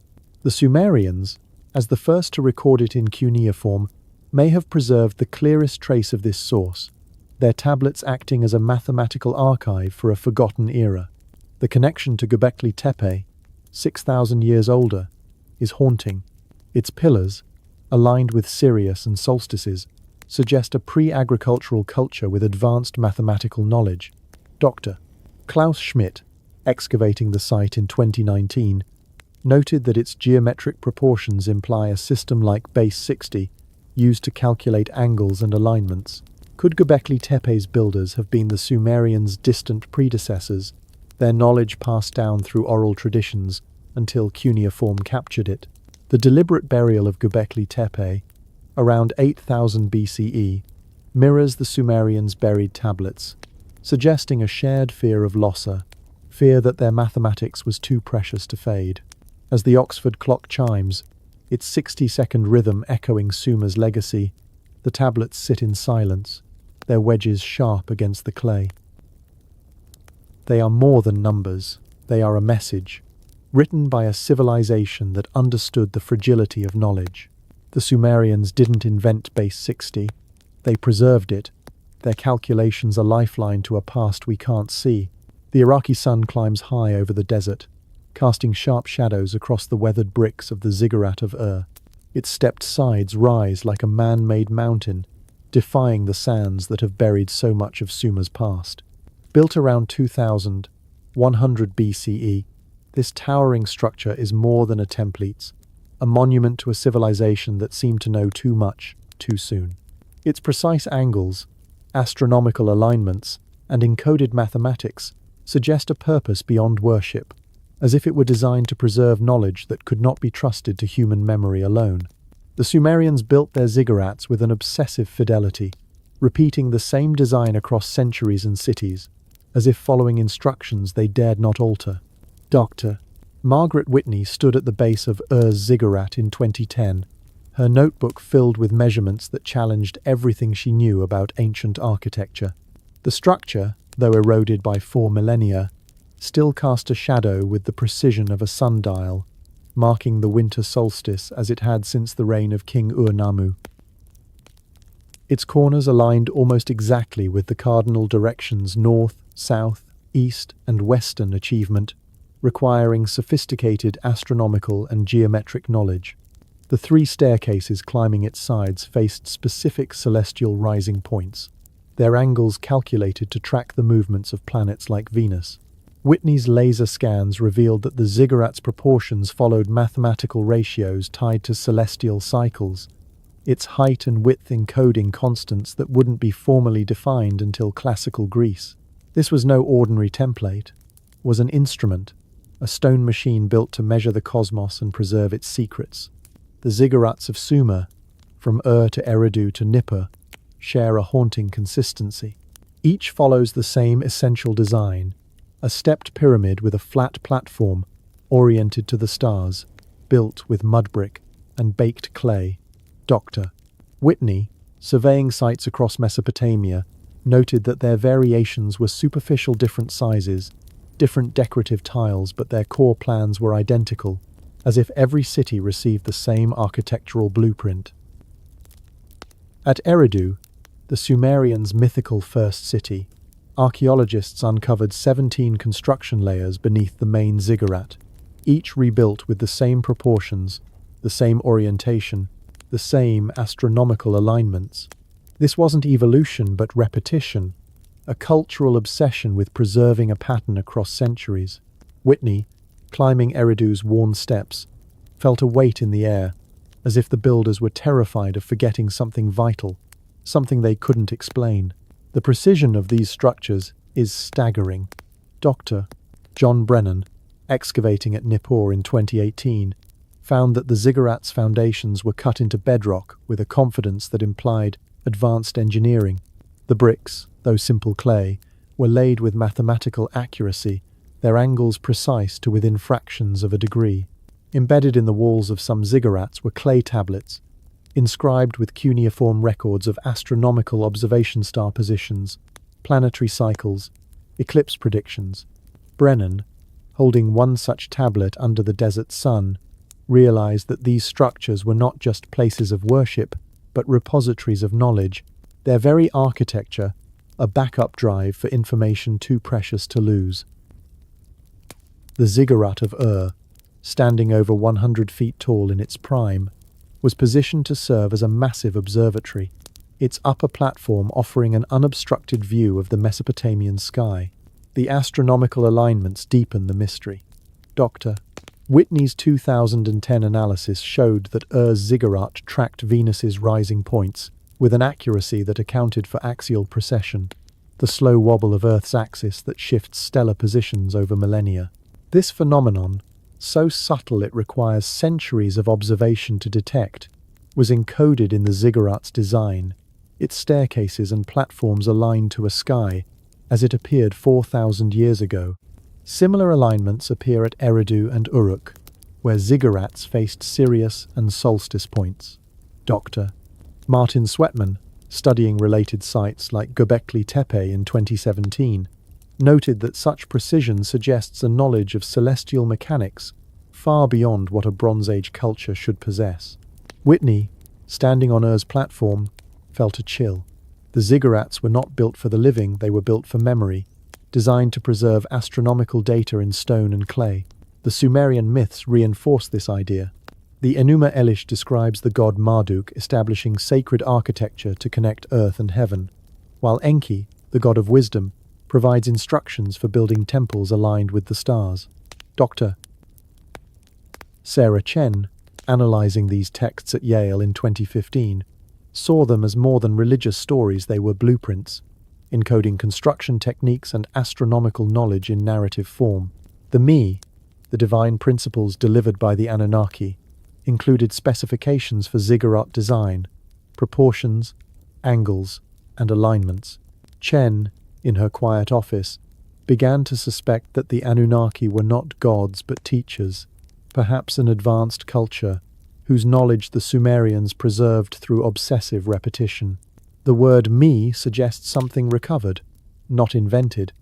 The Sumerians, as the first to record it in cuneiform, may have preserved the clearest trace of this source, their tablets acting as a mathematical archive for a forgotten era. The connection to Göbekli Tepe, 6,000 years older, is haunting. Its pillars, aligned with Sirius and solstices, suggest a pre-agricultural culture with advanced mathematical knowledge. Dr. Klaus Schmidt, excavating the site in 2019, noted that its geometric proportions imply a system like base 60, used to calculate angles and alignments. Could Göbekli Tepe's builders have been the Sumerians' distant predecessors, their knowledge passed down through oral traditions until cuneiform captured it? The deliberate burial of Göbekli Tepe, around 8000 BCE, mirrors the Sumerians' buried tablets, suggesting a shared fear of Lhasa, fear that their mathematics was too precious to fade. As the Oxford clock chimes, its 60-second rhythm echoing Sumer's legacy, the tablets sit in silence, their wedges sharp against the clay. They are more than numbers, they are a message, written by a civilization that understood the fragility of knowledge. The Sumerians didn't invent base 60, they preserved it. Their calculations a lifeline to a past we can't see. The Iraqi sun climbs high over the desert, casting sharp shadows across the weathered bricks of the Ziggurat of Its stepped sides rise like a man-made mountain, defying the sands that have buried so much of Sumer's past. Built around 2100 BCE, this towering structure is more than a template, a monument to a civilization that seemed to know too much, too soon. Its precise angles, astronomical alignments, and encoded mathematics suggest a purpose beyond worship, as if it were designed to preserve knowledge that could not be trusted to human memory alone. The Sumerians built their ziggurats with an obsessive fidelity, repeating the same design across centuries and cities, as if following instructions they dared not alter. Dr. Margaret Whitney stood at the base of Ur's ziggurat in 2010, her notebook filled with measurements that challenged everything she knew about ancient architecture. The structure, though eroded by 4 millennia, still cast a shadow with the precision of a sundial, marking the winter solstice as it had since the reign of King Ur-Nammu. Its corners aligned almost exactly with the cardinal directions north, south, east, and western achievement, requiring sophisticated astronomical and geometric knowledge. The 3 staircases climbing its sides faced specific celestial rising points, their angles calculated to track the movements of planets like Venus. Whitney's laser scans revealed that the ziggurat's proportions followed mathematical ratios tied to celestial cycles, its height and width encoding constants that wouldn't be formally defined until classical Greece. This was no ordinary template, was an instrument, a stone machine built to measure the cosmos and preserve its secrets. The ziggurats of Sumer, from Ur to Eridu to Nippur, share a haunting consistency. Each follows the same essential design, a stepped pyramid with a flat platform oriented to the stars, built with mud brick and baked clay. Dr. Whitney, surveying sites across Mesopotamia, noted that their variations were superficial different sizes, different decorative tiles, but their core plans were identical, as if every city received the same architectural blueprint. At Eridu, the Sumerians' mythical first city, archaeologists uncovered 17 construction layers beneath the main ziggurat, each rebuilt with the same proportions, the same orientation, the same astronomical alignments. This wasn't evolution but repetition, a cultural obsession with preserving a pattern across centuries. Whitney, climbing Eridu's worn steps, felt a weight in the air, as if the builders were terrified of forgetting something vital, something they couldn't explain. The precision of these structures is staggering. Dr. John Brennan, excavating at Nippur in 2018, found that the ziggurat's foundations were cut into bedrock with a confidence that implied advanced engineering. The bricks, though simple clay, were laid with mathematical accuracy, their angles precise to within fractions of a degree. Embedded in the walls of some ziggurats were clay tablets, inscribed with cuneiform records of astronomical observation star positions, planetary cycles, eclipse predictions. Brennan, holding one such tablet under the desert sun, realized that these structures were not just places of worship, but repositories of knowledge, their very architecture a backup drive for information too precious to lose. The Ziggurat of standing over 100 feet tall in its prime, was positioned to serve as a massive observatory, its upper platform offering an unobstructed view of the Mesopotamian sky. The astronomical alignments deepen the mystery. Dr. Whitney's 2010 analysis showed that Ur's ziggurat tracked Venus's rising points with an accuracy that accounted for axial precession, the slow wobble of Earth's axis that shifts stellar positions over millennia. This phenomenon, so subtle it requires centuries of observation to detect, was encoded in the ziggurat's design, its staircases and platforms aligned to a sky, as it appeared 4,000 years ago. Similar alignments appear at Eridu and Uruk, where ziggurats faced Sirius and solstice points. Dr. Martin Sweatman, studying related sites like Göbekli Tepe in 2017, noted that such precision suggests a knowledge of celestial mechanics far beyond what a Bronze Age culture should possess. Whitney, standing on Ur's platform, felt a chill. The ziggurats were not built for the living, they were built for memory, designed to preserve astronomical data in stone and clay. The Sumerian myths reinforce this idea. The Enuma Elish describes the god Marduk establishing sacred architecture to connect earth and heaven, while Enki, the god of wisdom, provides instructions for building temples aligned with the stars. Dr. Sarah Chen, analyzing these texts at Yale in 2015, saw them as more than religious stories, they were blueprints, encoding construction techniques and astronomical knowledge in narrative form. The Me, the divine principles delivered by the Anunnaki, included specifications for ziggurat design, proportions, angles, and alignments. Chen, in her quiet office, began to suspect that the Anunnaki were not gods but teachers, perhaps an advanced culture, whose knowledge the Sumerians preserved through obsessive repetition. The word Me suggests something recovered, not invented,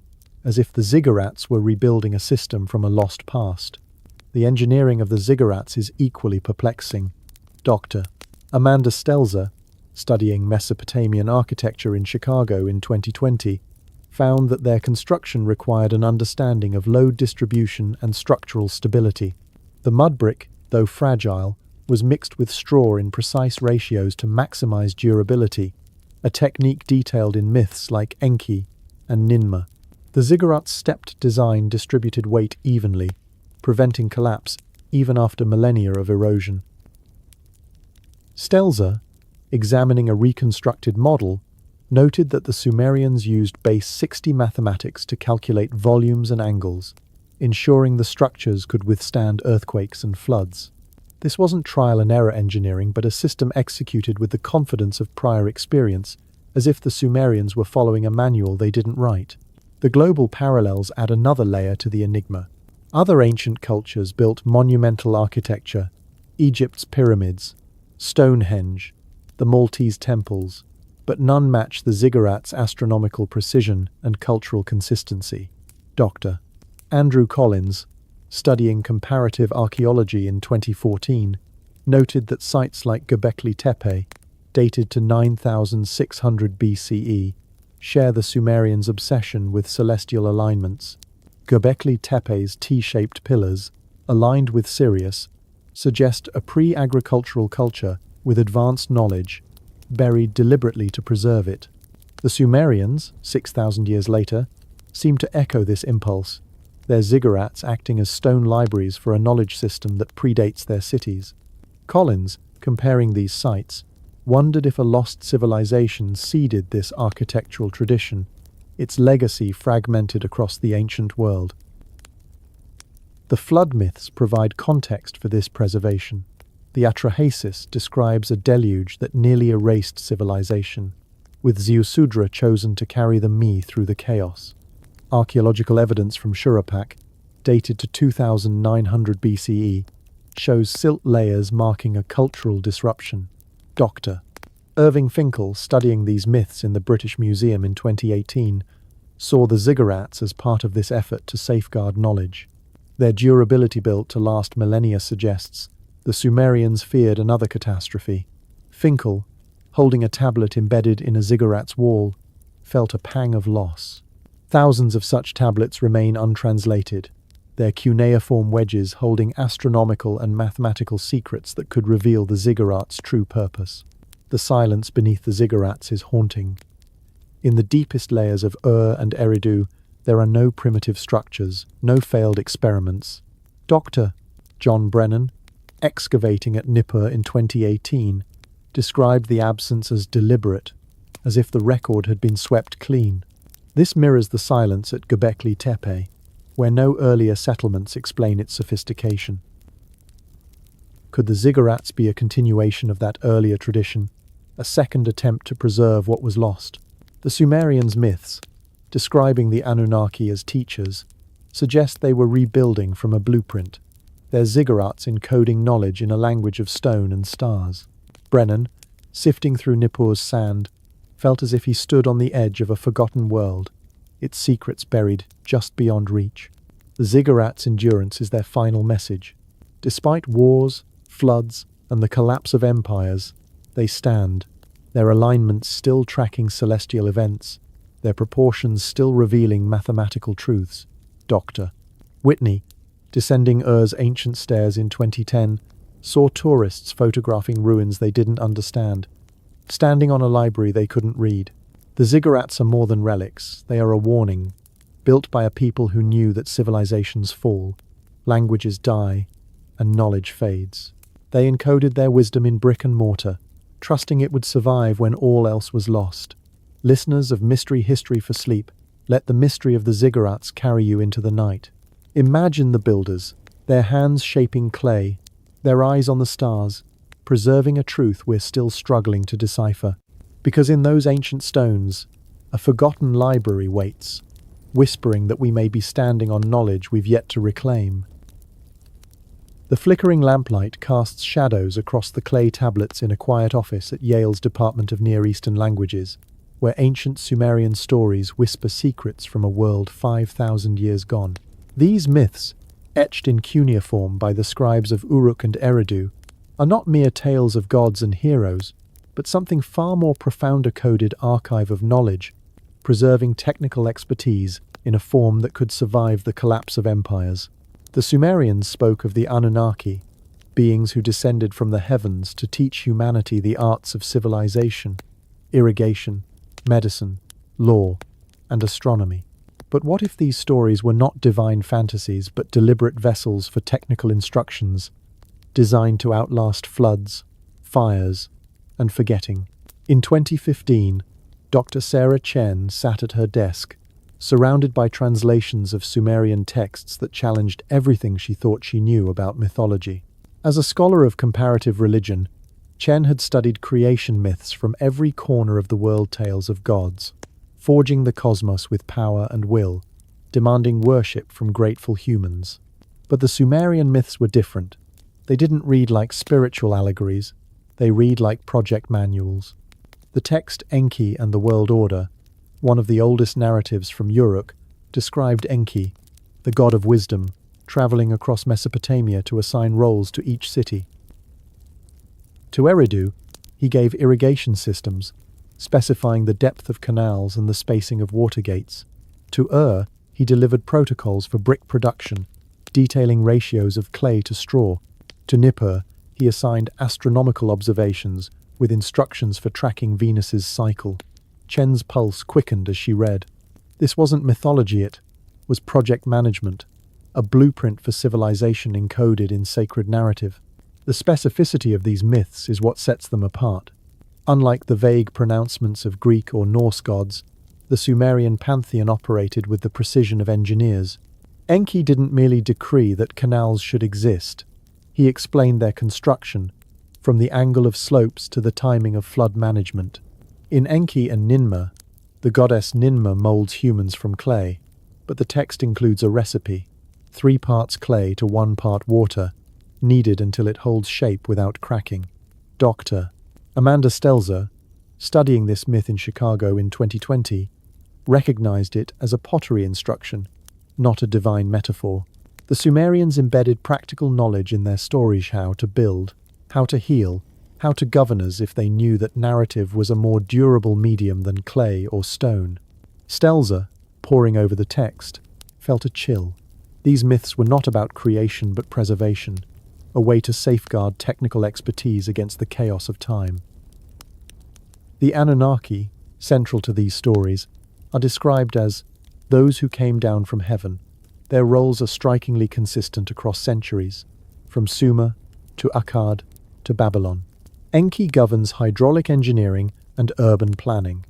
as if the ziggurats were rebuilding a system from a lost past. The engineering of the ziggurats is equally perplexing. Dr. Amanda Stelzer, studying Mesopotamian architecture in Chicago in 2020, found that their construction required an understanding of load distribution and structural stability. The mud brick, though fragile, was mixed with straw in precise ratios to maximize durability, a technique detailed in myths like Enki and Ninmah. The ziggurat's stepped design distributed weight evenly, preventing collapse even after millennia of erosion. Stelzer, examining a reconstructed model, noted that the Sumerians used base 60 mathematics to calculate volumes and angles, ensuring the structures could withstand earthquakes and floods. This wasn't trial and error engineering, but a system executed with the confidence of prior experience, as if the Sumerians were following a manual they didn't write. The global parallels add another layer to the enigma. Other ancient cultures built monumental architecture: Egypt's pyramids, Stonehenge, the Maltese temples, but none match the ziggurat's astronomical precision and cultural consistency. Dr. Andrew Collins, studying comparative archaeology in 2014, noted that sites like Göbekli Tepe, dated to 9600 BCE, share the Sumerians' obsession with celestial alignments. Göbekli Tepe's T-shaped pillars, aligned with Sirius, suggest a pre-agricultural culture with advanced knowledge, buried deliberately to preserve it. The Sumerians, 6,000 years later, seem to echo this impulse, their ziggurats acting as stone libraries for a knowledge system that predates their cities. Collins, comparing these sites, wondered if a lost civilization seeded this architectural tradition, its legacy fragmented across the ancient world. The flood myths provide context for this preservation. The Atrahasis describes a deluge that nearly erased civilization, with Ziusudra chosen to carry the Me through the chaos. Archaeological evidence from Shurapak, dated to 2900 BCE, shows silt layers marking a cultural disruption. Dr. Irving Finkel, studying these myths in the British Museum in 2018, saw the ziggurats as part of this effort to safeguard knowledge. Their durability built to last millennia suggests the Sumerians feared another catastrophe. Finkel, holding a tablet embedded in a ziggurat's wall, felt a pang of loss. Thousands of such tablets remain untranslated, their cuneiform wedges holding astronomical and mathematical secrets that could reveal the ziggurat's true purpose. The silence beneath the ziggurats is haunting. In the deepest layers of and Eridu, there are no primitive structures, no failed experiments. Dr. John Brennan, excavating at Nippur in 2018, described the absence as deliberate, as if the record had been swept clean. This mirrors the silence at Göbekli Tepe, where no earlier settlements explain its sophistication. Could the ziggurats be a continuation of that earlier tradition, a second attempt to preserve what was lost? The Sumerians' myths, describing the Anunnaki as teachers, suggest they were rebuilding from a blueprint, their ziggurats encoding knowledge in a language of stone and stars. Brennan, sifting through Nippur's sand, felt as if he stood on the edge of a forgotten world, its secrets buried just beyond reach. The ziggurats' endurance is their final message. Despite wars, floods, and the collapse of empires, they stand, their alignments still tracking celestial events, their proportions still revealing mathematical truths. Dr. Whitney, descending Ur's ancient stairs in 2010, saw tourists photographing ruins they didn't understand, standing on a library they couldn't read. The ziggurats are more than relics, they are a warning, built by a people who knew that civilizations fall, languages die, and knowledge fades. They encoded their wisdom in brick and mortar, trusting it would survive when all else was lost. Listeners of Mystery History for Sleep, let the mystery of the ziggurats carry you into the night. Imagine the builders, their hands shaping clay, their eyes on the stars, preserving a truth we're still struggling to decipher. Because in those ancient stones, a forgotten library waits, whispering that we may be standing on knowledge we've yet to reclaim. The flickering lamplight casts shadows across the clay tablets in a quiet office at Yale's Department of Near Eastern Languages, where ancient Sumerian stories whisper secrets from a world 5,000 years gone. These myths, etched in cuneiform by the scribes of Uruk and Eridu, are not mere tales of gods and heroes, but something far more profound, a coded archive of knowledge, preserving technical expertise in a form that could survive the collapse of empires. The Sumerians spoke of the Anunnaki, beings who descended from the heavens to teach humanity the arts of civilization, irrigation, medicine, law, and astronomy. But what if these stories were not divine fantasies but deliberate vessels for technical instructions, designed to outlast floods, fires, and forgetting? In 2015, Dr. Sarah Chen sat at her desk, surrounded by translations of Sumerian texts that challenged everything she thought she knew about mythology. As a scholar of comparative religion, Chen had studied creation myths from every corner of the world tales of gods, forging the cosmos with power and will, demanding worship from grateful humans. But the Sumerian myths were different. They didn't read like spiritual allegories, they read like project manuals. The text Enki and the World Order, one of the oldest narratives from Uruk, described Enki, the god of wisdom, traveling across Mesopotamia to assign roles to each city. To Eridu, he gave irrigation systems, specifying the depth of canals and the spacing of water gates. To he delivered protocols for brick production, detailing ratios of clay to straw. To Nippur, he assigned astronomical observations with instructions for tracking Venus's cycle. Chen's pulse quickened as she read. This wasn't mythology, it was project management, a blueprint for civilization encoded in sacred narrative. The specificity of these myths is what sets them apart. Unlike the vague pronouncements of Greek or Norse gods, the Sumerian pantheon operated with the precision of engineers. Enki didn't merely decree that canals should exist. He explained their construction, from the angle of slopes to the timing of flood management. In Enki and Ninmah, the goddess Ninmah molds humans from clay, but the text includes a recipe, 3 parts clay to 1 part water, kneaded until it holds shape without cracking. Dr. Amanda Stelzer, studying this myth in Chicago in 2020, recognized it as a pottery instruction, not a divine metaphor. The Sumerians embedded practical knowledge in their stories: how to build, how to heal, how to govern as if they knew that narrative was a more durable medium than clay or stone. Stelzer, poring over the text, felt a chill. These myths were not about creation but preservation, a way to safeguard technical expertise against the chaos of time. The Anunnaki, central to these stories, are described as those who came down from heaven. Their roles are strikingly consistent across centuries. from Sumer to Akkad to Babylon. Enki governs hydraulic engineering and urban planning.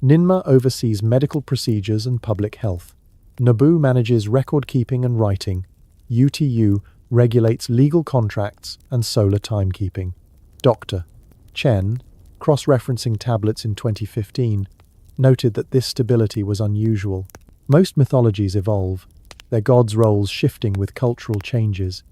Ninmah oversees medical procedures and public health. Nabu manages record-keeping and writing. UTU regulates legal contracts and solar timekeeping. Dr. Chen, cross-referencing tablets in 2015, noted that this stability was unusual. Most mythologies evolve, their gods' roles shifting with cultural changes,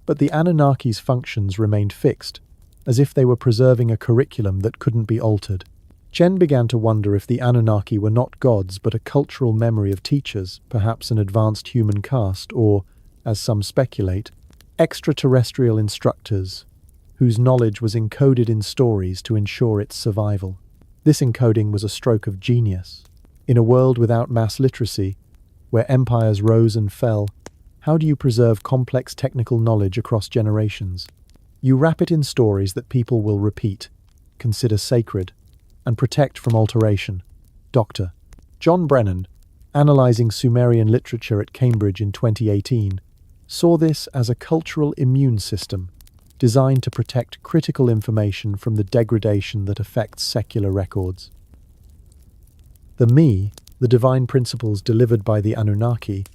but the Anunnaki's functions remained fixed, as if they were preserving a curriculum that couldn't be altered. Chen began to wonder if the Anunnaki were not gods but a cultural memory of teachers, perhaps an advanced human caste, or, as some speculate, extraterrestrial instructors, whose knowledge was encoded in stories to ensure its survival. This encoding was a stroke of genius. In a world without mass literacy, where empires rose and fell, how do you preserve complex technical knowledge across generations? You wrap it in stories that people will repeat, consider sacred, and protect from alteration. Dr. John Brennan, analyzing Sumerian literature at Cambridge in 2018, saw this as a cultural immune system designed to protect critical information from the degradation that affects secular records. The Me, the divine principles delivered by the Anunnaki,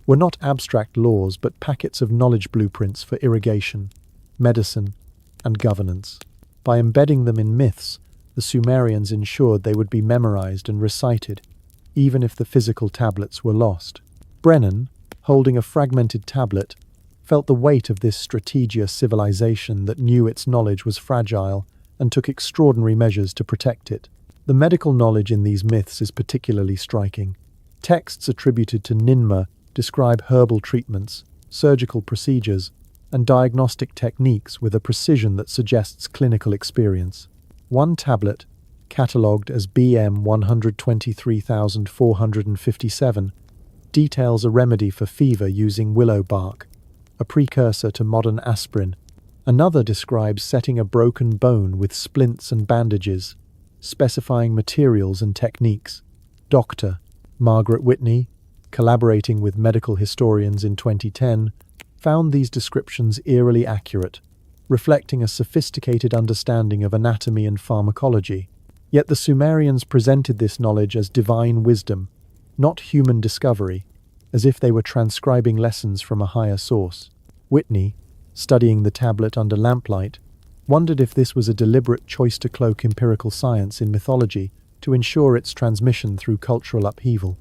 were not abstract laws but packets of knowledge blueprints for irrigation, medicine, and governance. By embedding them in myths, the Sumerians ensured they would be memorized and recited, even if the physical tablets were lost. Brennan, holding a fragmented tablet, felt the weight of this strategic civilization that knew its knowledge was fragile and took extraordinary measures to protect it. The medical knowledge in these myths is particularly striking. Texts attributed to Ninmah describe herbal treatments, surgical procedures, and diagnostic techniques with a precision that suggests clinical experience. One tablet, catalogued as BM 123457, details a remedy for fever using willow bark, a precursor to modern aspirin. Another describes setting a broken bone with splints and bandages, specifying materials and techniques. Dr. Margaret Whitney, collaborating with medical historians in 2010, found these descriptions eerily accurate, reflecting a sophisticated understanding of anatomy and pharmacology. Yet the Sumerians presented this knowledge as divine wisdom, not human discovery, as if they were transcribing lessons from a higher source. Whitney, studying the tablet under lamplight, wondered if this was a deliberate choice to cloak empirical science in mythology to ensure its transmission through cultural upheaval.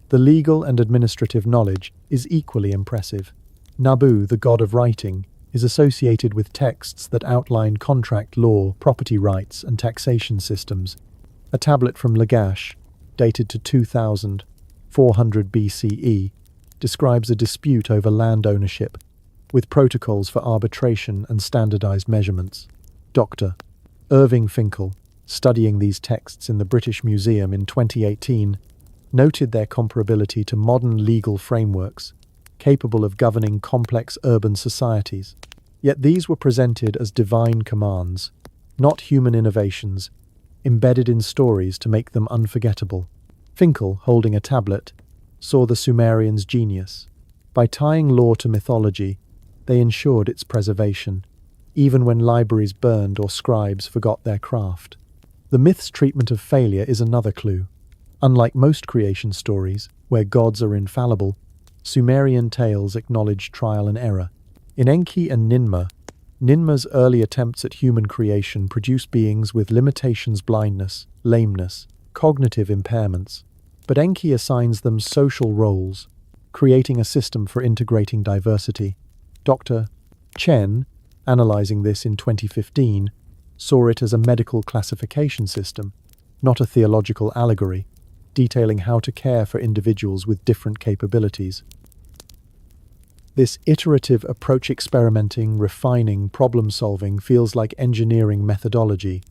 The legal and administrative knowledge is equally impressive. Nabu, the god of writing, is associated with texts that outline contract law, property rights, and taxation systems. A tablet from Lagash, dated to 2400 BCE, describes a dispute over land ownership, with protocols for arbitration and standardized measurements. Dr. Irving Finkel, studying these texts in the British Museum in 2018, noted their comparability to modern legal frameworks, capable of governing complex urban societies. Yet these were presented as divine commands, not human innovations, embedded in stories to make them unforgettable. Finkel, holding a tablet, saw the Sumerians' genius. By tying law to mythology, they ensured its preservation, even when libraries burned or scribes forgot their craft. The myth's treatment of failure is another clue. Unlike most creation stories, where gods are infallible, Sumerian tales acknowledge trial and error. In Enki and Ninmah, Ninmah's early attempts at human creation produce beings with limitations, blindness, lameness, cognitive impairments, but Enki assigns them social roles, creating a system for integrating diversity. Dr. Chen, analyzing this in 2015, saw it as a medical classification system, not a theological allegory, detailing how to care for individuals with different capabilities. This iterative approach, experimenting, refining, problem-solving, feels like engineering methodology,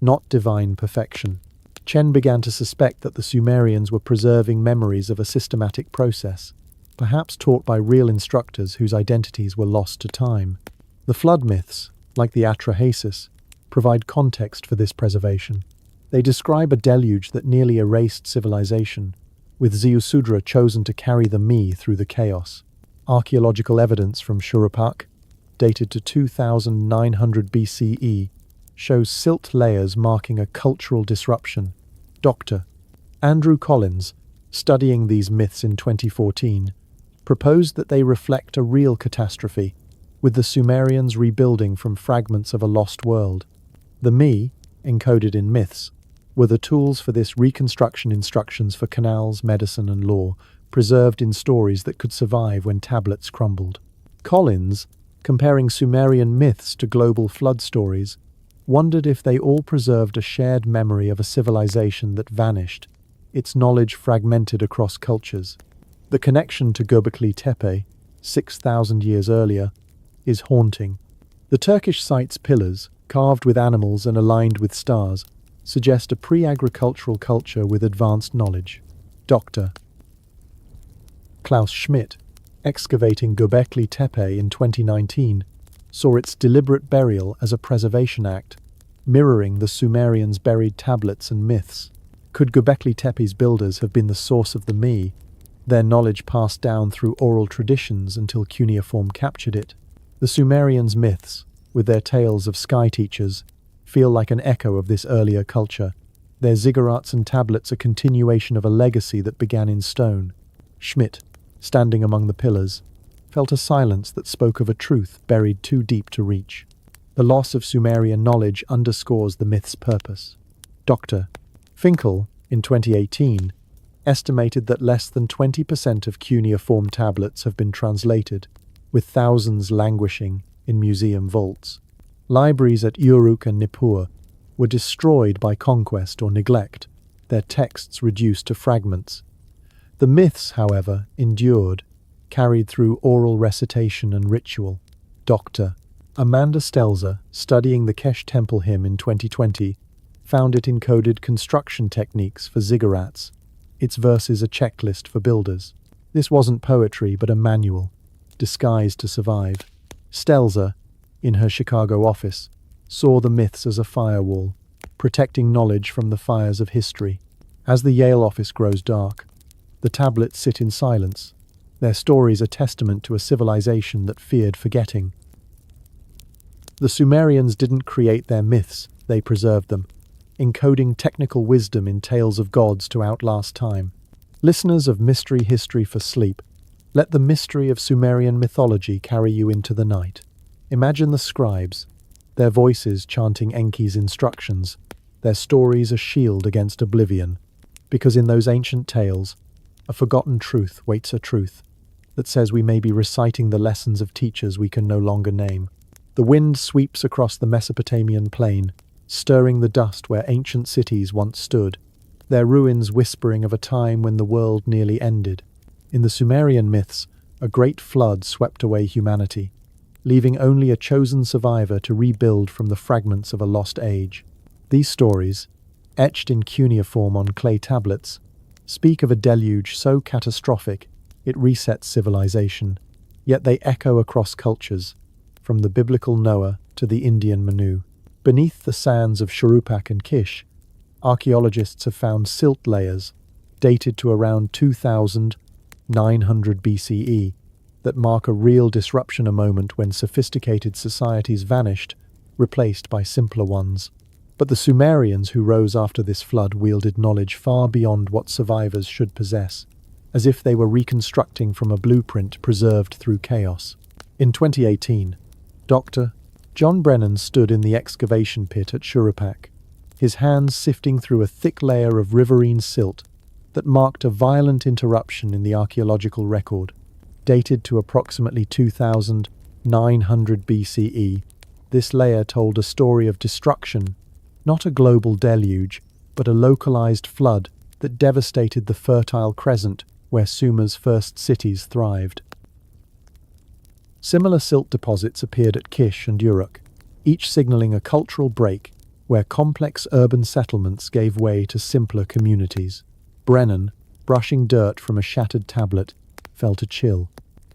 not divine perfection. Chen began to suspect that the Sumerians were preserving memories of a systematic process, perhaps taught by real instructors whose identities were lost to time. The flood myths, like the Atrahasis, provide context for this preservation. They describe a deluge that nearly erased civilization, with Ziusudra chosen to carry the Me through the chaos. Archaeological evidence from Shuruppak, dated to 2900 BCE, shows silt layers marking a cultural disruption. Dr. Andrew Collins, studying these myths in 2014, proposed that they reflect a real catastrophe, with the Sumerians rebuilding from fragments of a lost world. The Me, encoded in myths, were the tools for this reconstruction, instructions for canals, medicine and law, preserved in stories that could survive when tablets crumbled. Collins, comparing Sumerian myths to global flood stories, wondered if they all preserved a shared memory of a civilization that vanished, its knowledge fragmented across cultures. The connection to Göbekli Tepe, 6,000 years earlier, is haunting. The Turkish site's pillars, carved with animals and aligned with stars, suggest a pre-agricultural culture with advanced knowledge. Dr. Klaus Schmidt, excavating Göbekli Tepe in 2019, saw its deliberate burial as a preservation act, mirroring the Sumerians' buried tablets and myths. Could Göbekli Tepe's builders have been the source of the Me, their knowledge passed down through oral traditions until Cuneiform captured it? The Sumerians' myths, with their tales of sky teachers, feel like an echo of this earlier culture. Their ziggurats and tablets a continuation of a legacy that began in stone. Schmidt, standing among the pillars, felt a silence that spoke of a truth buried too deep to reach. The loss of Sumerian knowledge underscores the myth's purpose. Dr. Finkel, in 2018, estimated that less than 20% of cuneiform tablets have been translated, with thousands languishing in museum vaults. Libraries at Uruk and Nippur were destroyed by conquest or neglect, their texts reduced to fragments. The myths, however, endured, carried through oral recitation and ritual. Dr. Amanda Stelzer, studying the Kesh Temple hymn in 2020, found it encoded construction techniques for ziggurats, its verses a checklist for builders. This wasn't poetry but a manual, disguised to survive. Stelzer, in her Chicago office, saw the myths as a firewall, protecting knowledge from the fires of history. As the Yale office grows dark, the tablets sit in silence, their stories a testament to a civilization that feared forgetting. The Sumerians didn't create their myths, they preserved them, encoding technical wisdom in tales of gods to outlast time. Listeners of Mystery History for Sleep, let the mystery of Sumerian mythology carry you into the night. Imagine the scribes, their voices chanting Enki's instructions, their stories a shield against oblivion, because in those ancient tales, a forgotten truth waits a truth that says we may be reciting the lessons of teachers we can no longer name. The wind sweeps across the Mesopotamian plain, stirring the dust where ancient cities once stood, their ruins whispering of a time when the world nearly ended. In the Sumerian myths, a great flood swept away humanity, leaving only a chosen survivor to rebuild from the fragments of a lost age. These stories, etched in cuneiform on clay tablets, speak of a deluge so catastrophic it resets civilization, yet they echo across cultures, from the biblical Noah to the Indian Manu. Beneath the sands of Shuruppak and Kish, archaeologists have found silt layers, dated to around 2900 BCE, that mark a real disruption, a moment when sophisticated societies vanished, replaced by simpler ones. But the Sumerians who rose after this flood wielded knowledge far beyond what survivors should possess, as if they were reconstructing from a blueprint preserved through chaos. In 2018, Dr. John Brennan stood in the excavation pit at Shuruppak, his hands sifting through a thick layer of riverine silt that marked a violent interruption in the archaeological record. Dated to approximately 2900 BCE, this layer told a story of destruction, not a global deluge, but a localized flood that devastated the fertile crescent where Sumer's first cities thrived. Similar silt deposits appeared at Kish and Uruk, each signaling a cultural break where complex urban settlements gave way to simpler communities. Brennan, brushing dirt from a shattered tablet, felt a chill.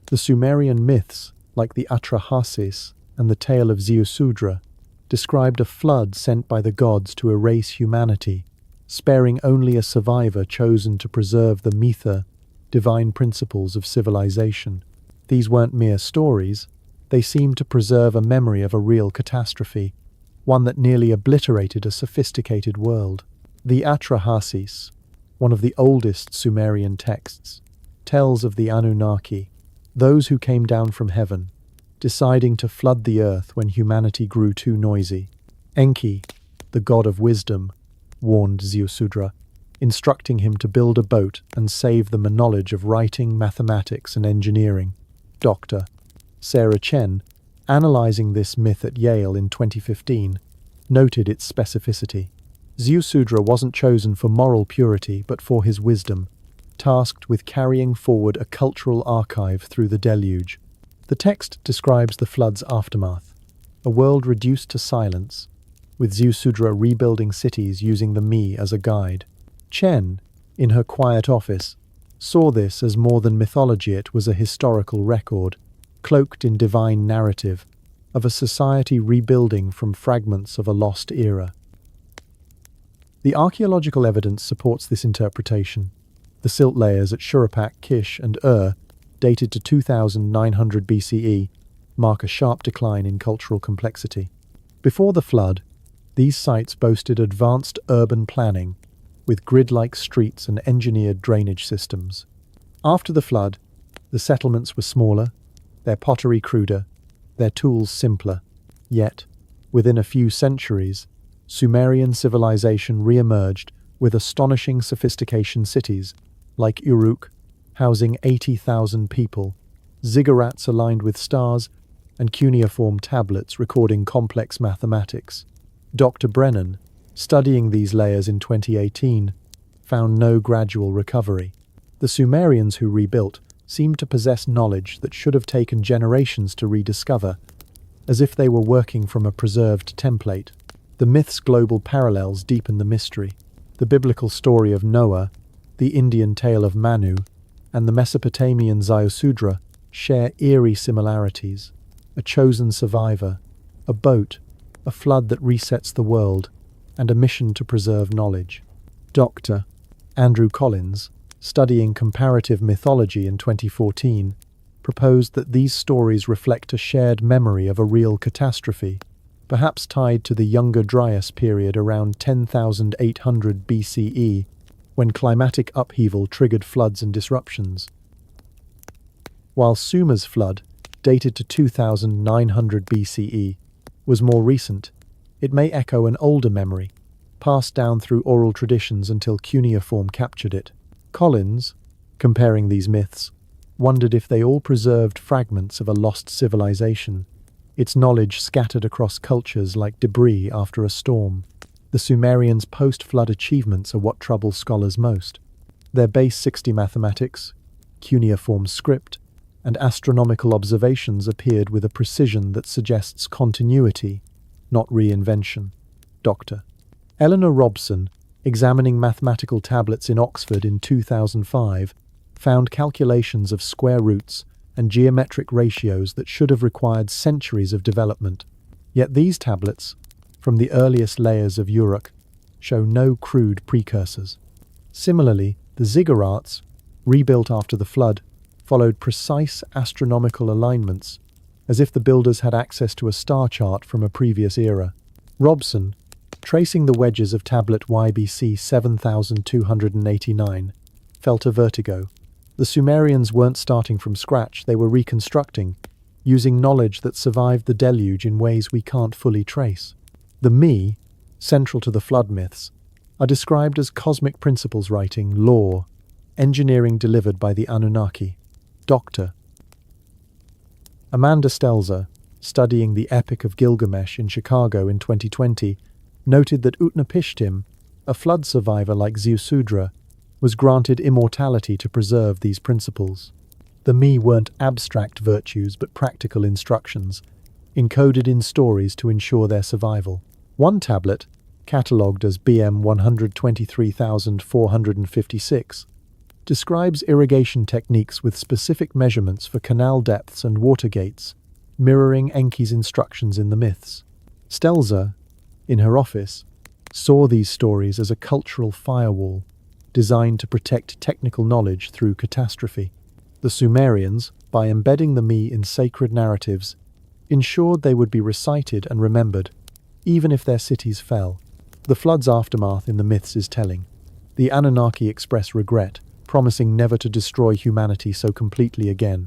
The Sumerian myths, like the Atrahasis and the tale of Ziusudra, described a flood sent by the gods to erase humanity, sparing only a survivor chosen to preserve the Mytha, divine principles of civilization. These weren't mere stories, they seemed to preserve a memory of a real catastrophe, one that nearly obliterated a sophisticated world. The Atrahasis, one of the oldest Sumerian texts, tells of the Anunnaki, those who came down from heaven, deciding to flood the earth when humanity grew too noisy. Enki, the god of wisdom, warned Ziusudra, instructing him to build a boat and save them a knowledge of writing, mathematics, and engineering. Dr. Sarah Chen, analyzing this myth at Yale in 2015, noted its specificity. Ziusudra wasn't chosen for moral purity but for his wisdom, tasked with carrying forward a cultural archive through the deluge. The text describes the flood's aftermath, a world reduced to silence, with Ziusudra rebuilding cities using the Me as a guide. Chen, in her quiet office, saw this as more than mythology. It was a historical record, cloaked in divine narrative, of a society rebuilding from fragments of a lost era. The archaeological evidence supports this interpretation. The silt layers at Shuruppak, Kish, and dated to 2900 BCE, mark a sharp decline in cultural complexity. Before the flood, these sites boasted advanced urban planning, with grid-like streets and engineered drainage systems. After the flood, the settlements were smaller, their pottery cruder, their tools simpler. Yet, within a few centuries, Sumerian civilization re-emerged with astonishing sophistication. Cities like Uruk, housing 80,000 people, ziggurats aligned with stars, and cuneiform tablets recording complex mathematics. Dr. Brennan, studying these layers in 2018, found no gradual recovery. The Sumerians who rebuilt seemed to possess knowledge that should have taken generations to rediscover, as if they were working from a preserved template. The myth's global parallels deepen the mystery. The biblical story of Noah, the Indian tale of Manu, and the Mesopotamian Ziusudra share eerie similarities. A chosen survivor, a boat, a flood that resets the world, and a mission to preserve knowledge. Dr. Andrew Collins, studying comparative mythology in 2014, proposed that these stories reflect a shared memory of a real catastrophe, perhaps tied to the Younger Dryas period around 10,800 BCE, when climatic upheaval triggered floods and disruptions. While Sumer's flood, dated to 2900 BCE, was more recent, it may echo an older memory, passed down through oral traditions until cuneiform captured it. Collins, comparing these myths, wondered if they all preserved fragments of a lost civilization, its knowledge scattered across cultures like debris after a storm. The Sumerians' post-flood achievements are what troubles scholars most. Their base 60 mathematics, cuneiform script, and astronomical observations appeared with a precision that suggests continuity, not reinvention. Dr. Eleanor Robson, examining mathematical tablets in Oxford in 2005, found calculations of square roots and geometric ratios that should have required centuries of development. Yet these tablets, from the earliest layers of Uruk, show no crude precursors. Similarly, the ziggurats, rebuilt after the flood, followed precise astronomical alignments, as if the builders had access to a star chart from a previous era. Robson, tracing the wedges of tablet YBC 7289, felt a vertigo. The Sumerians weren't starting from scratch, they were reconstructing, using knowledge that survived the deluge in ways we can't fully trace. The Me, central to the flood myths, are described as cosmic principles writing, law, engineering delivered by the Anunnaki. Dr. Amanda Stelzer, studying the Epic of Gilgamesh in Chicago in 2020, noted that Utnapishtim, a flood survivor like Ziusudra, was granted immortality to preserve these principles. The Me weren't abstract virtues but practical instructions, encoded in stories to ensure their survival. One tablet, catalogued as BM 123456, describes irrigation techniques with specific measurements for canal depths and water gates, mirroring Enki's instructions in the myths. Stelzer, in her office, saw these stories as a cultural firewall, designed to protect technical knowledge through catastrophe. The Sumerians, by embedding the me in sacred narratives, ensured they would be recited and remembered, even if their cities fell. The flood's aftermath in the myths is telling. The Anunnaki express regret, promising never to destroy humanity so completely again.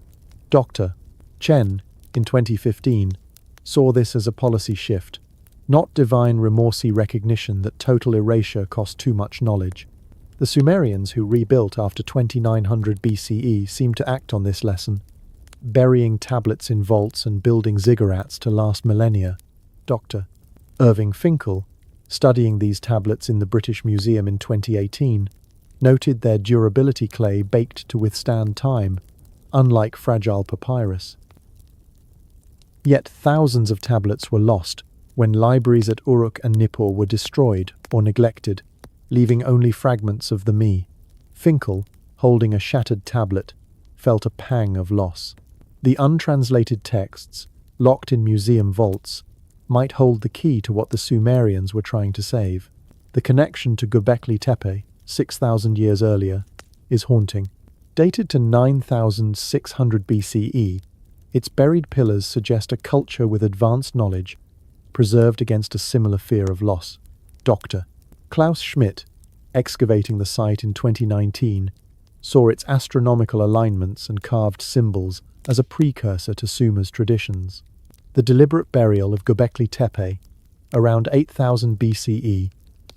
Dr. Chen, in 2015, saw this as a policy shift, not divine remorsey recognition that total erasure cost too much knowledge. The Sumerians, who rebuilt after 2900 BCE, seem to act on this lesson, burying tablets in vaults and building ziggurats to last millennia. Dr. Irving Finkel, studying these tablets in the British Museum in 2018, noted their durability, clay baked to withstand time, unlike fragile papyrus. Yet thousands of tablets were lost when libraries at Uruk and Nippur were destroyed or neglected, leaving only fragments of the me. Finkel, holding a shattered tablet, felt a pang of loss. The untranslated texts, locked in museum vaults, might hold the key to what the Sumerians were trying to save. The connection to Göbekli Tepe, 6,000 years earlier, is haunting. Dated to 9,600 BCE, its buried pillars suggest a culture with advanced knowledge, preserved against a similar fear of loss. Dr. Klaus Schmidt, excavating the site in 2019, saw its astronomical alignments and carved symbols as a precursor to Sumer's traditions. The deliberate burial of Göbekli Tepe, around 8000 BCE,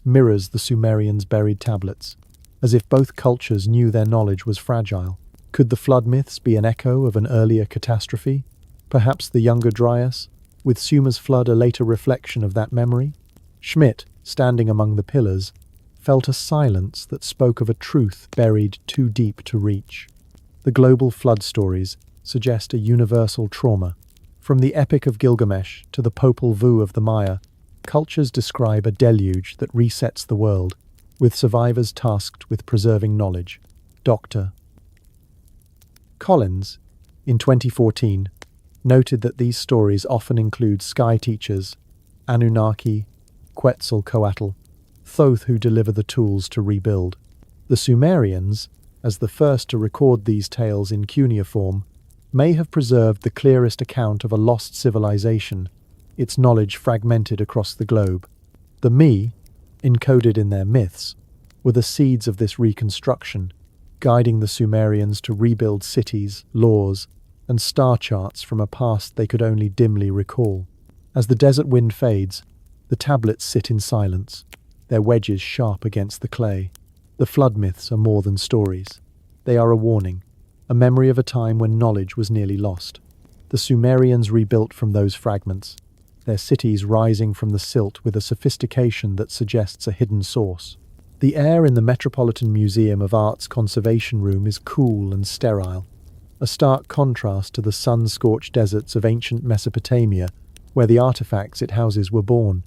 mirrors the Sumerians' buried tablets, as if both cultures knew their knowledge was fragile. Could the flood myths be an echo of an earlier catastrophe? Perhaps the Younger Dryas, with Sumer's flood a later reflection of that memory? Schmidt, standing among the pillars, felt a silence that spoke of a truth buried too deep to reach. The global flood stories suggest a universal trauma. From the Epic of Gilgamesh to the Popol Vuh of the Maya, cultures describe a deluge that resets the world, with survivors tasked with preserving knowledge. Dr. Collins, in 2014, noted that these stories often include sky teachers, Anunnaki, Quetzalcoatl, Thoth, who deliver the tools to rebuild. The Sumerians, as the first to record these tales in cuneiform, may have preserved the clearest account of a lost civilization, its knowledge fragmented across the globe. The me, encoded in their myths, were the seeds of this reconstruction, guiding the Sumerians to rebuild cities, laws, and star charts from a past they could only dimly recall. As the desert wind fades, the tablets sit in silence, their wedges sharp against the clay. The flood myths are more than stories. They are a warning, a memory of a time when knowledge was nearly lost. The Sumerians rebuilt from those fragments, their cities rising from the silt with a sophistication that suggests a hidden source. The air in the Metropolitan Museum of Art's conservation room is cool and sterile, a stark contrast to the sun-scorched deserts of ancient Mesopotamia, where the artifacts it houses were born.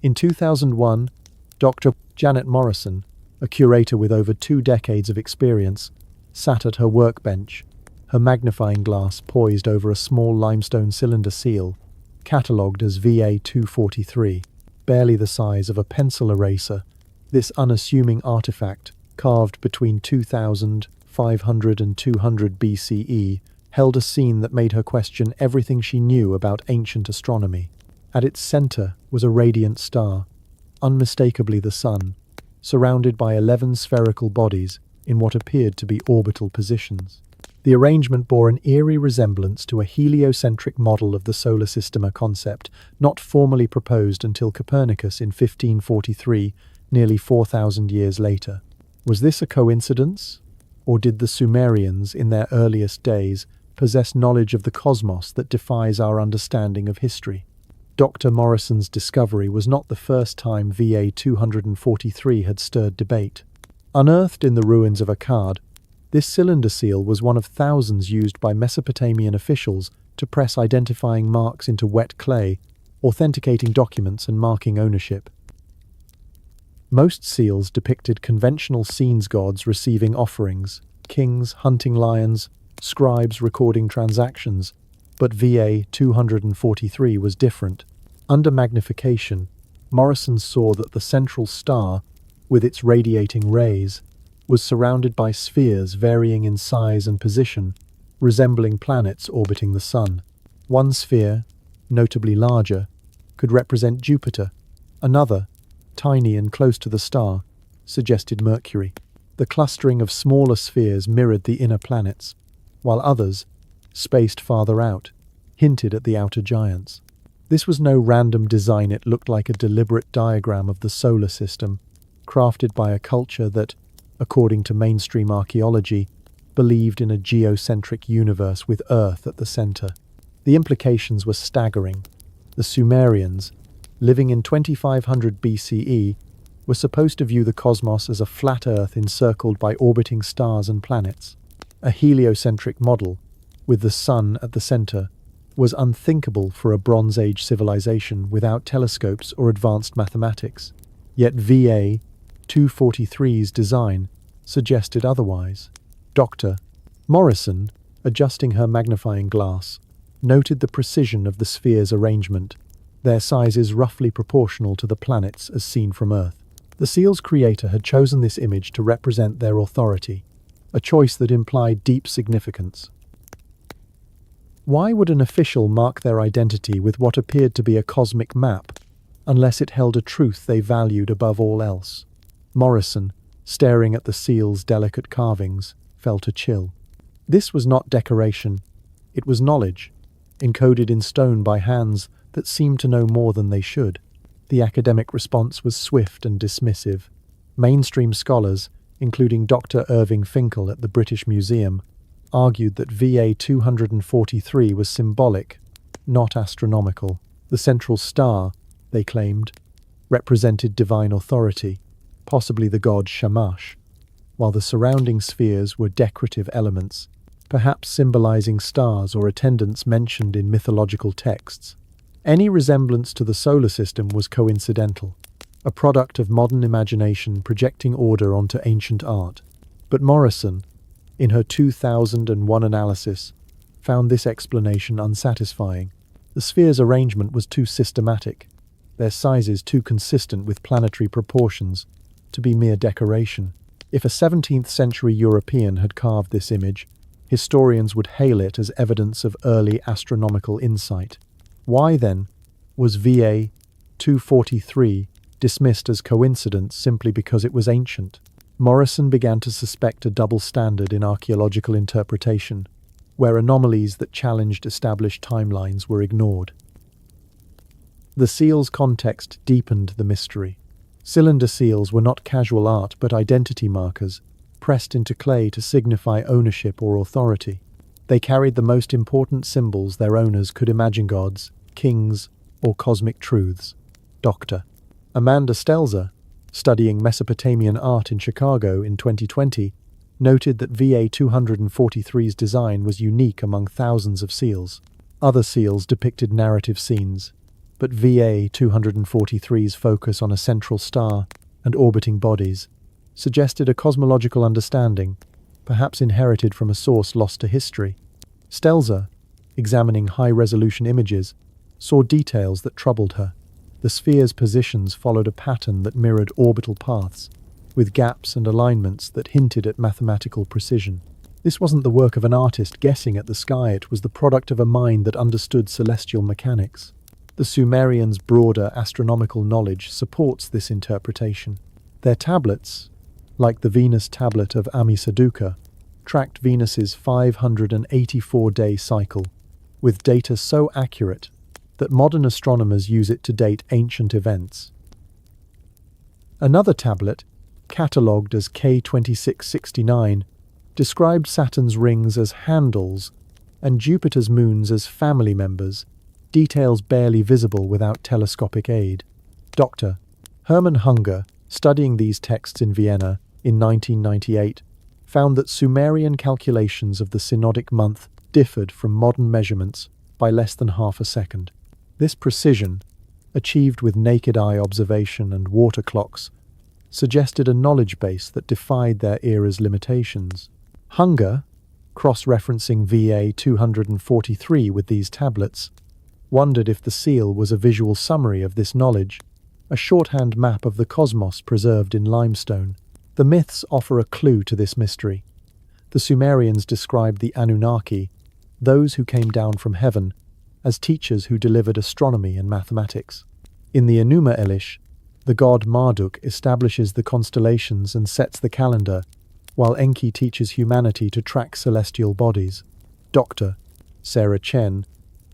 In 2001, Dr. Janet Morrison, a curator with over 2 decades of experience, sat at her workbench, her magnifying glass poised over a small limestone cylinder seal, catalogued as VA-243, barely the size of a pencil eraser. This unassuming artifact, carved between 2500 and 200 BCE, held a scene that made her question everything she knew about ancient astronomy. At its center was a radiant star, unmistakably the sun, surrounded by 11 spherical bodies in what appeared to be orbital positions. The arrangement bore an eerie resemblance to a heliocentric model of the solar system, a concept not formally proposed until Copernicus in 1543, nearly 4,000 years later. Was this a coincidence? Or did the Sumerians, in their earliest days, possess knowledge of the cosmos that defies our understanding of history? Dr. Morrison's discovery was not the first time VA-243 had stirred debate. Unearthed in the ruins of Akkad, this cylinder seal was one of thousands used by Mesopotamian officials to press identifying marks into wet clay, authenticating documents and marking ownership. Most seals depicted conventional scenes gods receiving offerings, kings hunting lions, scribes recording transactions, but VA-243 was different. Under magnification, Morrison saw that the central star, with its radiating rays, was surrounded by spheres varying in size and position, resembling planets orbiting the Sun. One sphere, notably larger, could represent Jupiter. Another, tiny and close to the star, suggested Mercury. The clustering of smaller spheres mirrored the inner planets, while others, spaced farther out, hinted at the outer giants. This was no random design, it looked like a deliberate diagram of the solar system, crafted by a culture that, according to mainstream archaeology, believed in a geocentric universe with Earth at the center. The implications were staggering. The Sumerians, living in 2500 BCE, were supposed to view the cosmos as a flat Earth encircled by orbiting stars and planets. A heliocentric model, with the Sun at the center, was unthinkable for a Bronze Age civilization without telescopes or advanced mathematics. Yet VA 243's design suggested otherwise. Dr. Morrison, adjusting her magnifying glass, noted the precision of the sphere's arrangement, their sizes roughly proportional to the planets as seen from Earth. The seal's creator had chosen this image to represent their authority, a choice that implied deep significance. Why would an official mark their identity with what appeared to be a cosmic map, unless it held a truth they valued above all else? Morrison, staring at the seal's delicate carvings, felt a chill. This was not decoration, it was knowledge, encoded in stone by hands that seemed to know more than they should. The academic response was swift and dismissive. Mainstream scholars, including Dr. Irving Finkel at the British Museum, argued that VA 243 was symbolic, not astronomical. The central star, they claimed, represented divine authority, possibly the god Shamash, while the surrounding spheres were decorative elements, perhaps symbolizing stars or attendants mentioned in mythological texts. Any resemblance to the solar system was coincidental, a product of modern imagination projecting order onto ancient art. But Morrison, in her 2001 analysis, found this explanation unsatisfying. The sphere's arrangement was too systematic, their sizes too consistent with planetary proportions, to be mere decoration. If a 17th century European had carved this image, historians would hail it as evidence of early astronomical insight. Why, then, was VA 243 dismissed as coincidence simply because it was ancient? Morrison began to suspect a double standard in archaeological interpretation, where anomalies that challenged established timelines were ignored. The seal's context deepened the mystery. Cylinder seals were not casual art but identity markers, pressed into clay to signify ownership or authority. They carried the most important symbols their owners could imagine: gods, kings, or cosmic truths. Dr. Amanda Stelzer, studying Mesopotamian art in Chicago in 2020, noted that VA 243's design was unique among thousands of seals. Other seals depicted narrative scenes, but VA 243's focus on a central star and orbiting bodies suggested a cosmological understanding, perhaps inherited from a source lost to history. Stelzer, examining high-resolution images, saw details that troubled her. The sphere's positions followed a pattern that mirrored orbital paths, with gaps and alignments that hinted at mathematical precision. This wasn't the work of an artist guessing at the sky, it was the product of a mind that understood celestial mechanics. The Sumerians' broader astronomical knowledge supports this interpretation. Their tablets, like the Venus tablet of Amisaduqa, tracked Venus's 584-day cycle, with data so accurate that modern astronomers use it to date ancient events. Another tablet, catalogued as K2669, described Saturn's rings as handles and Jupiter's moons as family members, details barely visible without telescopic aid. Dr. Hermann Hunger, studying these texts in Vienna in 1998, found that Sumerian calculations of the synodic month differed from modern measurements by less than half a second. This precision, achieved with naked eye observation and water clocks, suggested a knowledge base that defied their era's limitations. Hunger, cross-referencing VA 243 with these tablets, wondered if the seal was a visual summary of this knowledge, a shorthand map of the cosmos preserved in limestone. The myths offer a clue to this mystery. The Sumerians described the Anunnaki, those who came down from heaven, as teachers who delivered astronomy and mathematics. In the Enuma Elish, the god Marduk establishes the constellations and sets the calendar, while Enki teaches humanity to track celestial bodies. Dr. Sarah Chen,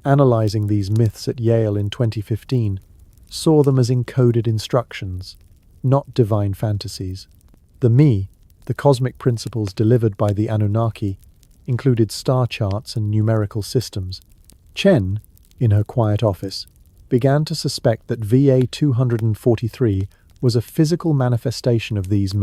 analyzing these myths at Yale in 2015, saw them as encoded instructions, not divine fantasies. The cosmic principles delivered by the Anunnaki, included star charts and numerical systems. Chen, in her quiet office, began to suspect that VA 243 was a physical manifestation of these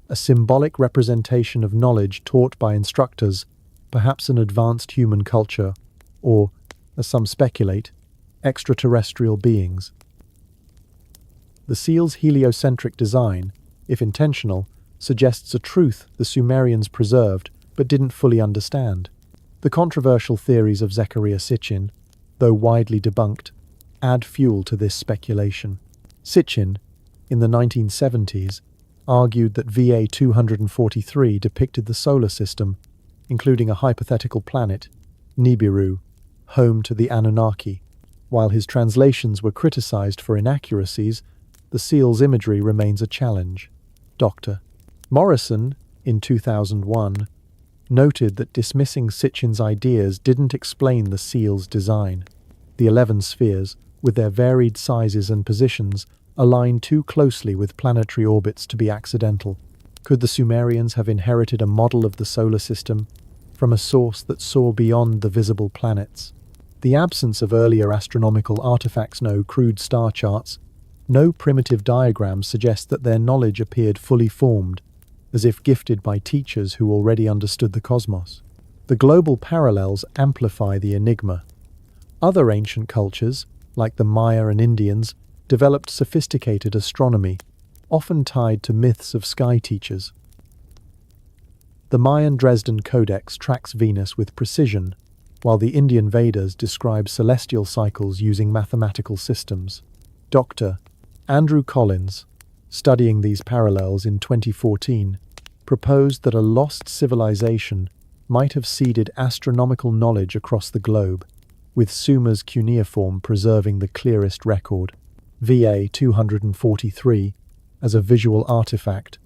a symbolic representation of knowledge taught by instructors, perhaps an advanced human culture, or, as some speculate, extraterrestrial beings. The seal's heliocentric design, if intentional, suggests a truth the Sumerians preserved but didn't fully understand. The controversial theories of Zecharia Sitchin, though widely debunked, add fuel to this speculation. Sitchin, in the 1970s, argued that VA 243 depicted the solar system, including a hypothetical planet, Nibiru, home to the Anunnaki. While his translations were criticized for inaccuracies, the seal's imagery remains a challenge. Dr. Morrison, in 2001, noted that dismissing Sitchin's ideas didn't explain the seal's design. The 11 spheres, with their varied sizes and positions, align too closely with planetary orbits to be accidental. Could the Sumerians have inherited a model of the solar system from a source that saw beyond the visible planets? The absence of earlier astronomical artifacts, no crude star charts, no primitive diagrams suggest that their knowledge appeared fully formed, as if gifted by teachers who already understood the cosmos. The global parallels amplify the enigma. Other ancient cultures, like the Maya and Indians, developed sophisticated astronomy, often tied to myths of sky teachers. The Mayan Dresden Codex tracks Venus with precision, while the Indian Vedas describe celestial cycles using mathematical systems. Dr. Andrew Collins, studying these parallels in 2014, proposed that a lost civilization might have seeded astronomical knowledge across the globe, with Sumer's Cuneiform preserving the clearest record. VA 243, as a visual artifact,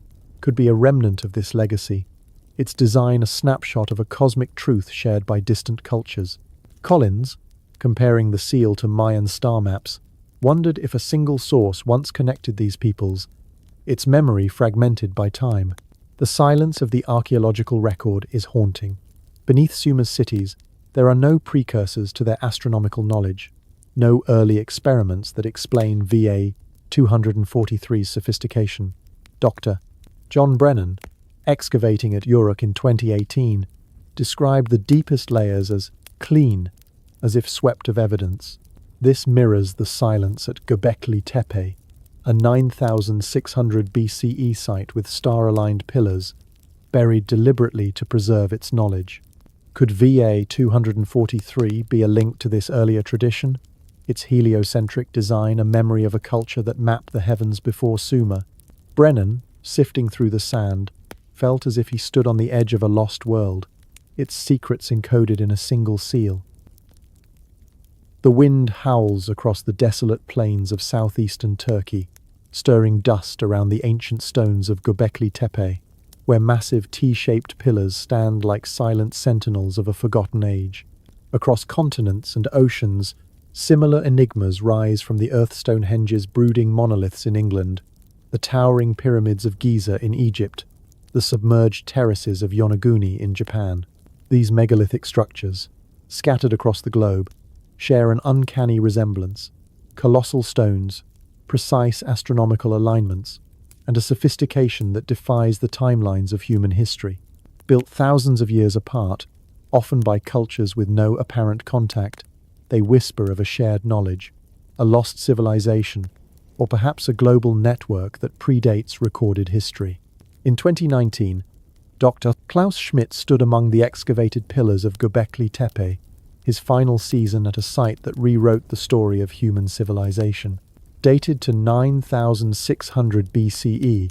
could be a remnant of this legacy, its design a snapshot of a cosmic truth shared by distant cultures. Collins, comparing the seal to Mayan star maps, wondered if a single source once connected these peoples, its memory fragmented by time. The silence of the archaeological record is haunting. Beneath Sumer's cities, there are no precursors to their astronomical knowledge, no early experiments that explain VA 243's sophistication. Dr. John Brennan, excavating at Uruk in 2018, described the deepest layers as clean, as if swept of evidence. This mirrors the silence at Göbekli Tepe, a 9,600 BCE site with star-aligned pillars, buried deliberately to preserve its knowledge. Could VA 243 be a link to this earlier tradition? Its heliocentric design a memory of a culture that mapped the heavens before Sumer? Brennan, sifting through the sand, felt as if he stood on the edge of a lost world, its secrets encoded in a single seal. The wind howls across the desolate plains of southeastern Turkey, stirring dust around the ancient stones of Göbekli Tepe, where massive T-shaped pillars stand like silent sentinels of a forgotten age. Across continents and oceans, similar enigmas rise from the Earth Stonehenge's brooding monoliths in England, the towering pyramids of Giza in Egypt, the submerged terraces of Yonaguni in Japan. These megalithic structures, scattered across the globe, share an uncanny resemblance: colossal stones, precise astronomical alignments, and a sophistication that defies the timelines of human history. Built thousands of years apart, often by cultures with no apparent contact, they whisper of a shared knowledge, a lost civilization, or perhaps a global network that predates recorded history. In 2019, Dr. Klaus Schmidt stood among the excavated pillars of Göbekli Tepe, his final season at a site that rewrote the story of human civilization. Dated to 9,600 BCE,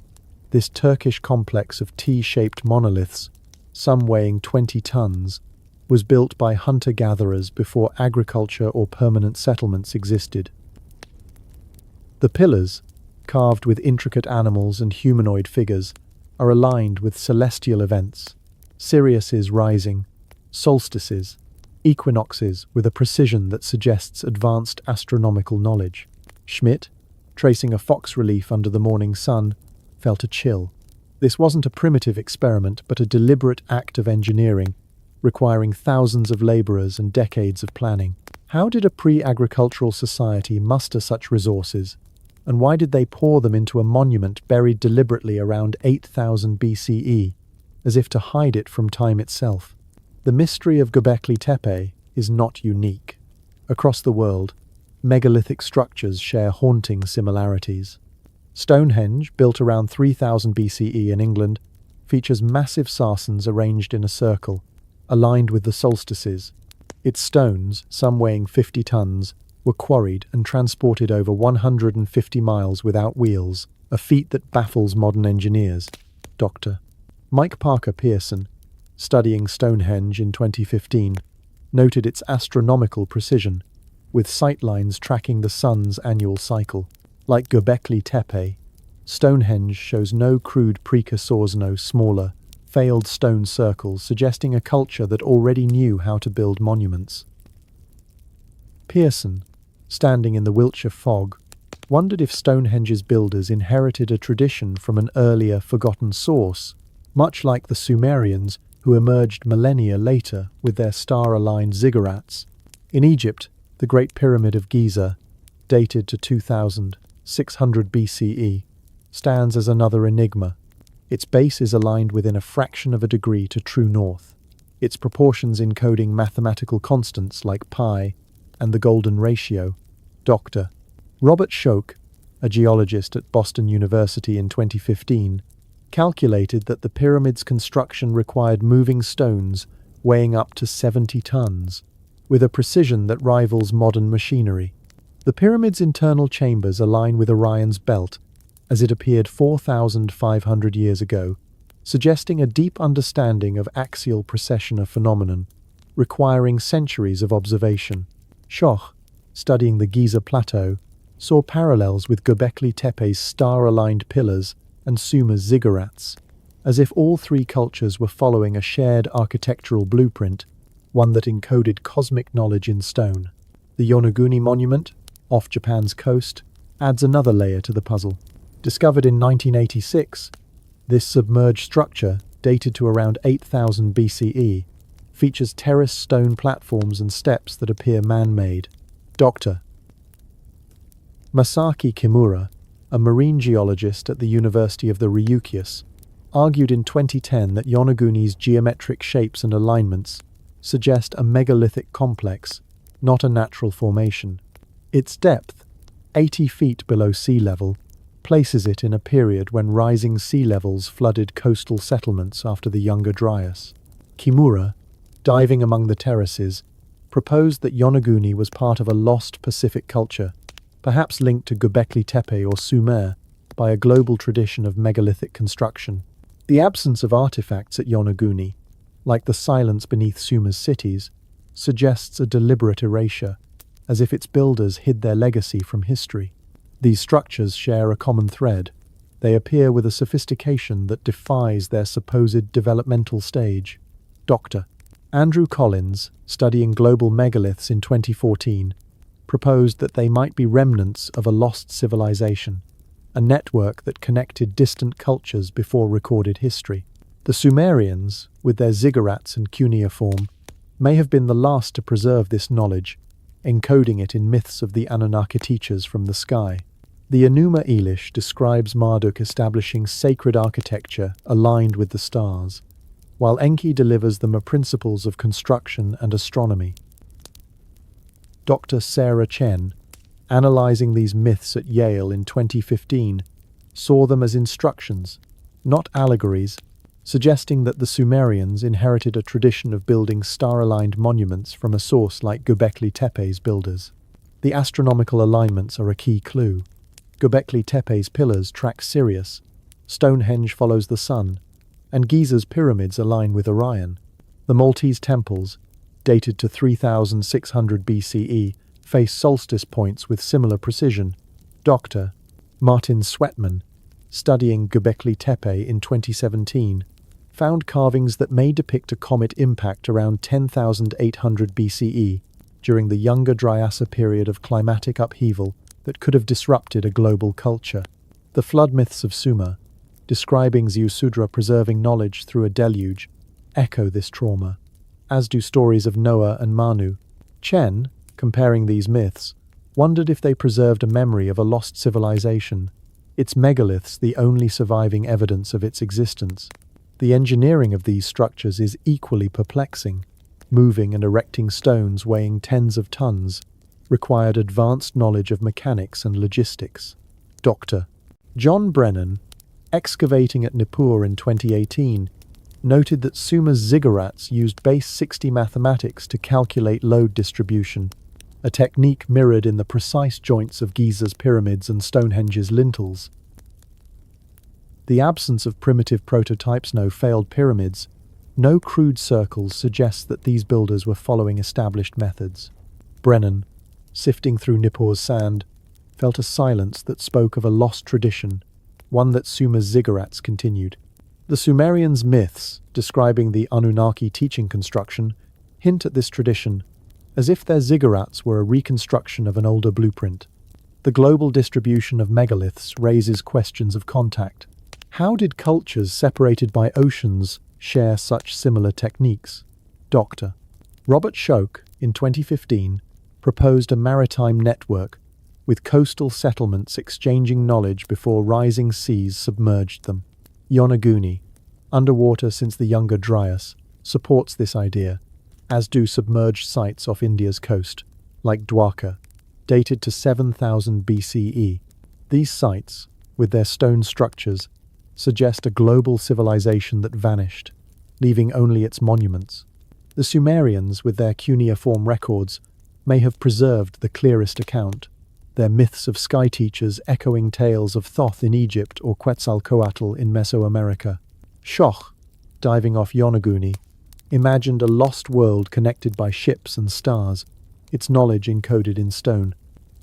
this Turkish complex of T-shaped monoliths some weighing 20 tons, was built by hunter-gatherers before agriculture or permanent settlements existed. The pillars, carved with intricate animals and humanoid figures, are aligned with celestial events, Sirius's rising, solstices, equinoxes with a precision that suggests advanced astronomical knowledge. Schmidt, tracing a fox relief under the morning sun, felt a chill. This wasn't a primitive experiment, but a deliberate act of engineering, requiring thousands of laborers and decades of planning. How did a pre-agricultural society muster such resources, and why did they pour them into a monument buried deliberately around 8000 BCE, as if to hide it from time itself? The mystery of Göbekli Tepe is not unique. Across the world, megalithic structures share haunting similarities. Stonehenge, built around 3000 BCE in England, features massive sarsens arranged in a circle, aligned with the solstices. Its stones, some weighing 50 tons, were quarried and transported over 150 miles without wheels, a feat that baffles modern engineers. Dr. Mike Parker Pearson, studying Stonehenge in 2015, noted its astronomical precision, with sightlines tracking the sun's annual cycle. Like Göbekli Tepe, Stonehenge shows no crude precursors, no smaller, failed stone circles, suggesting a culture that already knew how to build monuments. Pearson, standing in the Wiltshire fog, wondered if Stonehenge's builders inherited a tradition from an earlier, forgotten source, much like the Sumerians who emerged millennia later with their star-aligned ziggurats. In Egypt, the Great Pyramid of Giza, dated to 2600 BCE, stands as another enigma. Its base is aligned within a fraction of a degree to true north, its proportions encoding mathematical constants like pi and the golden ratio. Dr. Robert Schoch, a geologist at Boston University in 2015, calculated that the pyramid's construction required moving stones weighing up to 70 tons, with a precision that rivals modern machinery. The pyramid's internal chambers align with Orion's belt, as it appeared 4,500 years ago, suggesting a deep understanding of axial precession phenomenon, requiring centuries of observation. Schoch, studying the Giza Plateau, saw parallels with Göbekli Tepe's star-aligned pillars and Sumer's ziggurats, as if all three cultures were following a shared architectural blueprint, one that encoded cosmic knowledge in stone. The Yonaguni Monument, off Japan's coast, adds another layer to the puzzle. Discovered in 1986, this submerged structure, dated to around 8000 BCE, features terraced stone platforms and steps that appear man-made. Dr. Masaki Kimura, a marine geologist at the University of the Ryukyus, argued in 2010 that Yonaguni's geometric shapes and alignments suggest a megalithic complex, not a natural formation. Its depth, 80 feet below sea level, places it in a period when rising sea levels flooded coastal settlements after the Younger Dryas. Kimura, diving among the terraces, proposed that Yonaguni was part of a lost Pacific culture, perhaps linked to Göbekli Tepe or Sumer by a global tradition of megalithic construction. The absence of artifacts at Yonaguni, like the silence beneath Sumer's cities, suggests a deliberate erasure, as if its builders hid their legacy from history. These structures share a common thread. They appear with a sophistication that defies their supposed developmental stage. Dr. Andrew Collins, studying global megaliths in 2014, proposed that they might be remnants of a lost civilization, a network that connected distant cultures before recorded history. The Sumerians, with their ziggurats and cuneiform, may have been the last to preserve this knowledge, encoding it in myths of the Anunnaki teachers from the sky. The Enuma Elish describes Marduk establishing sacred architecture aligned with the stars, while Enki delivers them principles of construction and astronomy. Dr. Sarah Chen, analyzing these myths at Yale in 2015, saw them as instructions, not allegories, suggesting that the Sumerians inherited a tradition of building star-aligned monuments from a source like Göbekli Tepe's builders. The astronomical alignments are a key clue. Göbekli Tepe's pillars track Sirius, Stonehenge follows the sun, and Giza's pyramids align with Orion. The Maltese temples, dated to 3600 BCE, face solstice points with similar precision. Dr. Martin Sweatman, studying Göbekli Tepe in 2017, found carvings that may depict a comet impact around 10,800 BCE during the Younger Dryasa period of climatic upheaval that could have disrupted a global culture. The flood myths of Sumer, describing Ziusudra preserving knowledge through a deluge, echo this trauma, as do stories of Noah and Manu. Chen, comparing these myths, wondered if they preserved a memory of a lost civilization, its megaliths the only surviving evidence of its existence. The engineering of these structures is equally perplexing. Moving and erecting stones weighing tens of tons required advanced knowledge of mechanics and logistics. Dr. John Brennan, excavating at Nippur in 2018, noted that Sumer's ziggurats used base 60 mathematics to calculate load distribution, a technique mirrored in the precise joints of Giza's pyramids and Stonehenge's lintels. The absence of primitive prototypes, no failed pyramids, no crude circles suggests that these builders were following established methods. Brennan, sifting through Nippur's sand, felt a silence that spoke of a lost tradition, one that Sumer's ziggurats continued. The Sumerians' myths, describing the Anunnaki teaching construction, hint at this tradition, as if their ziggurats were a reconstruction of an older blueprint. The global distribution of megaliths raises questions of contact. How did cultures separated by oceans share such similar techniques? Dr. Robert Schoch, in 2015, proposed a maritime network, with coastal settlements exchanging knowledge before rising seas submerged them. Yonaguni, underwater since the Younger Dryas, supports this idea, as do submerged sites off India's coast, like Dwarka, dated to 7000 BCE. These sites, with their stone structures, suggest a global civilization that vanished, leaving only its monuments. The Sumerians, with their cuneiform records, may have preserved the clearest account, their myths of sky teachers echoing tales of Thoth in Egypt or Quetzalcoatl in Mesoamerica. Schoch, diving off Yonaguni, imagined a lost world connected by ships and stars, its knowledge encoded in stone.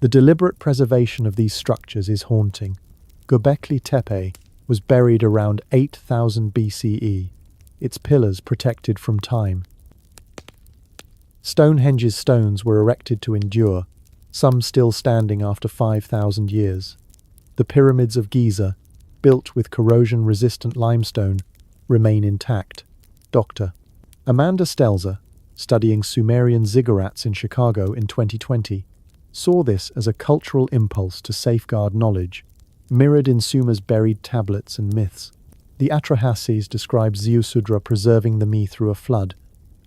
The deliberate preservation of these structures is haunting. Göbekli Tepe was buried around 8000 BCE, its pillars protected from time. Stonehenge's stones were erected to endure, some still standing after 5,000 years. The pyramids of Giza, built with corrosion-resistant limestone, remain intact. Dr. Amanda Stelzer, studying Sumerian ziggurats in Chicago in 2020, saw this as a cultural impulse to safeguard knowledge, mirrored in Sumer's buried tablets and myths. The Atrahasis describe Ziusudra preserving the me through a flood,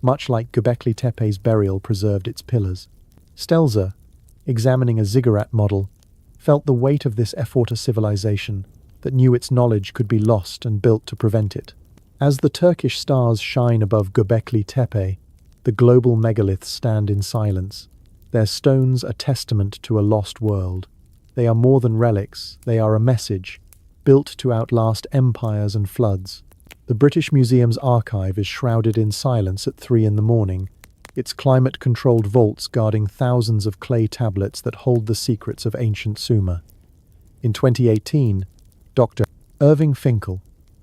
much like Göbekli Tepe's burial preserved its pillars. Stelzer, examining a ziggurat model, felt the weight of this effort a civilization that knew its knowledge could be lost and built to prevent it. As the Turkish stars shine above Göbekli Tepe, the global megaliths stand in silence, their stones a testament to a lost world. They are more than relics, they are a message, built to outlast empires and floods. The British Museum's archive is shrouded in silence at 3 a.m, its climate-controlled vaults guarding thousands of clay tablets that hold the secrets of ancient Sumer. In 2018, Dr. Irving Finkel,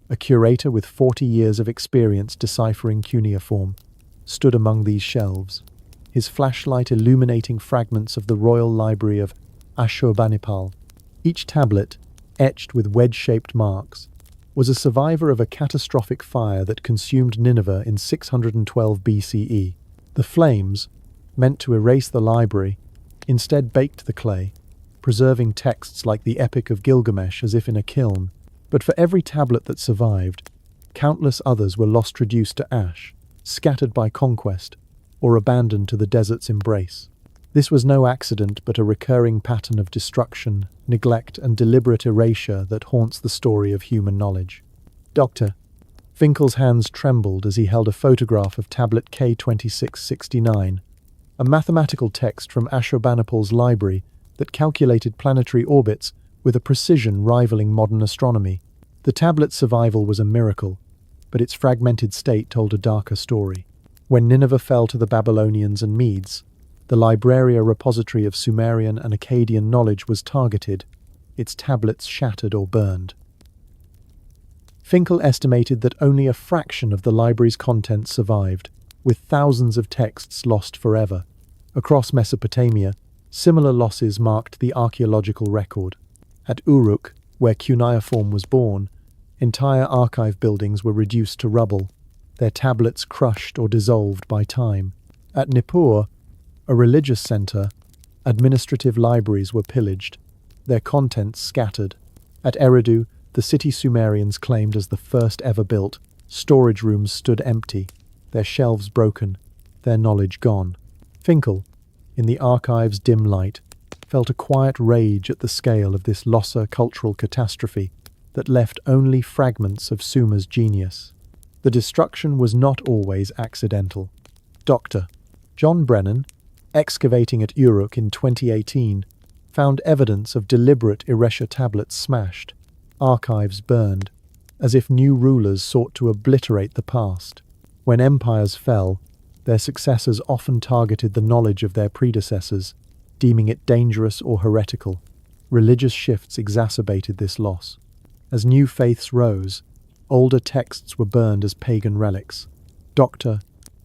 a curator with 40 years of experience deciphering cuneiform, stood among these shelves, his flashlight illuminating fragments of the Royal Library of Ashurbanipal. Each tablet, etched with wedge-shaped marks, was a survivor of a catastrophic fire that consumed Nineveh in 612 BCE. The flames, meant to erase the library, instead baked the clay, preserving texts like the Epic of Gilgamesh as if in a kiln. But for every tablet that survived, countless others were lost, reduced to ash, scattered by conquest, or abandoned to the desert's embrace. This was no accident, but a recurring pattern of destruction, neglect, and deliberate erasure that haunts the story of human knowledge. Dr. Finkel's hands trembled as he held a photograph of tablet K2669, a mathematical text from Ashurbanipal's library that calculated planetary orbits with a precision rivaling modern astronomy. The tablet's survival was a miracle, but its fragmented state told a darker story. When Nineveh fell to the Babylonians and Medes, the Libraria repository of Sumerian and Akkadian knowledge was targeted, its tablets shattered or burned. Finkel estimated that only a fraction of the library's contents survived, with thousands of texts lost forever. Across Mesopotamia, similar losses marked the archaeological record. At Uruk, where Cuneiform was born, entire archive buildings were reduced to rubble, their tablets crushed or dissolved by time. At Nippur, a religious center, administrative libraries were pillaged, their contents scattered. At Eridu, the city Sumerians claimed as the first ever built, storage rooms stood empty, their shelves broken, their knowledge gone. Finkel, in the archive's dim light, felt a quiet rage at the scale of this Lhasa cultural catastrophe that left only fragments of Sumer's genius. The destruction was not always accidental. Dr. John Brennan, excavating at Uruk in 2018, found evidence of deliberate Eresha tablets smashed, archives burned, as if new rulers sought to obliterate the past. When empires fell, their successors often targeted the knowledge of their predecessors, deeming it dangerous or heretical. Religious shifts exacerbated this loss. As new faiths rose, older texts were burned as pagan relics. Dr.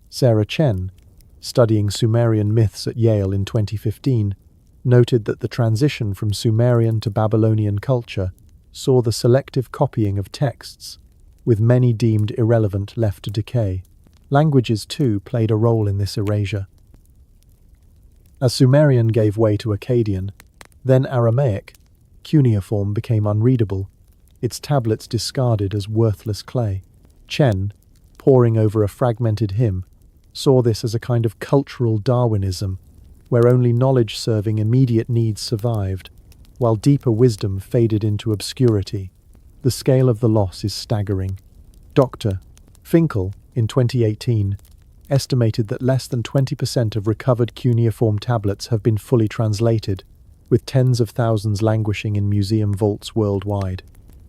Sarah Chen, studying Sumerian myths at Yale in 2015, noted that the transition from Sumerian to Babylonian culture saw the selective copying of texts, with many deemed irrelevant left to decay. Languages, too, played a role in this erasure. As Sumerian gave way to Akkadian, then Aramaic, Cuneiform became unreadable, its tablets discarded as worthless clay. Chen, poring over a fragmented hymn, saw this as a kind of cultural Darwinism, where only knowledge serving immediate needs survived, while deeper wisdom faded into obscurity. The scale of the loss is staggering. Dr. Finkel, in 2018, estimated that less than 20% of recovered cuneiform tablets have been fully translated, with tens of thousands languishing in museum vaults worldwide.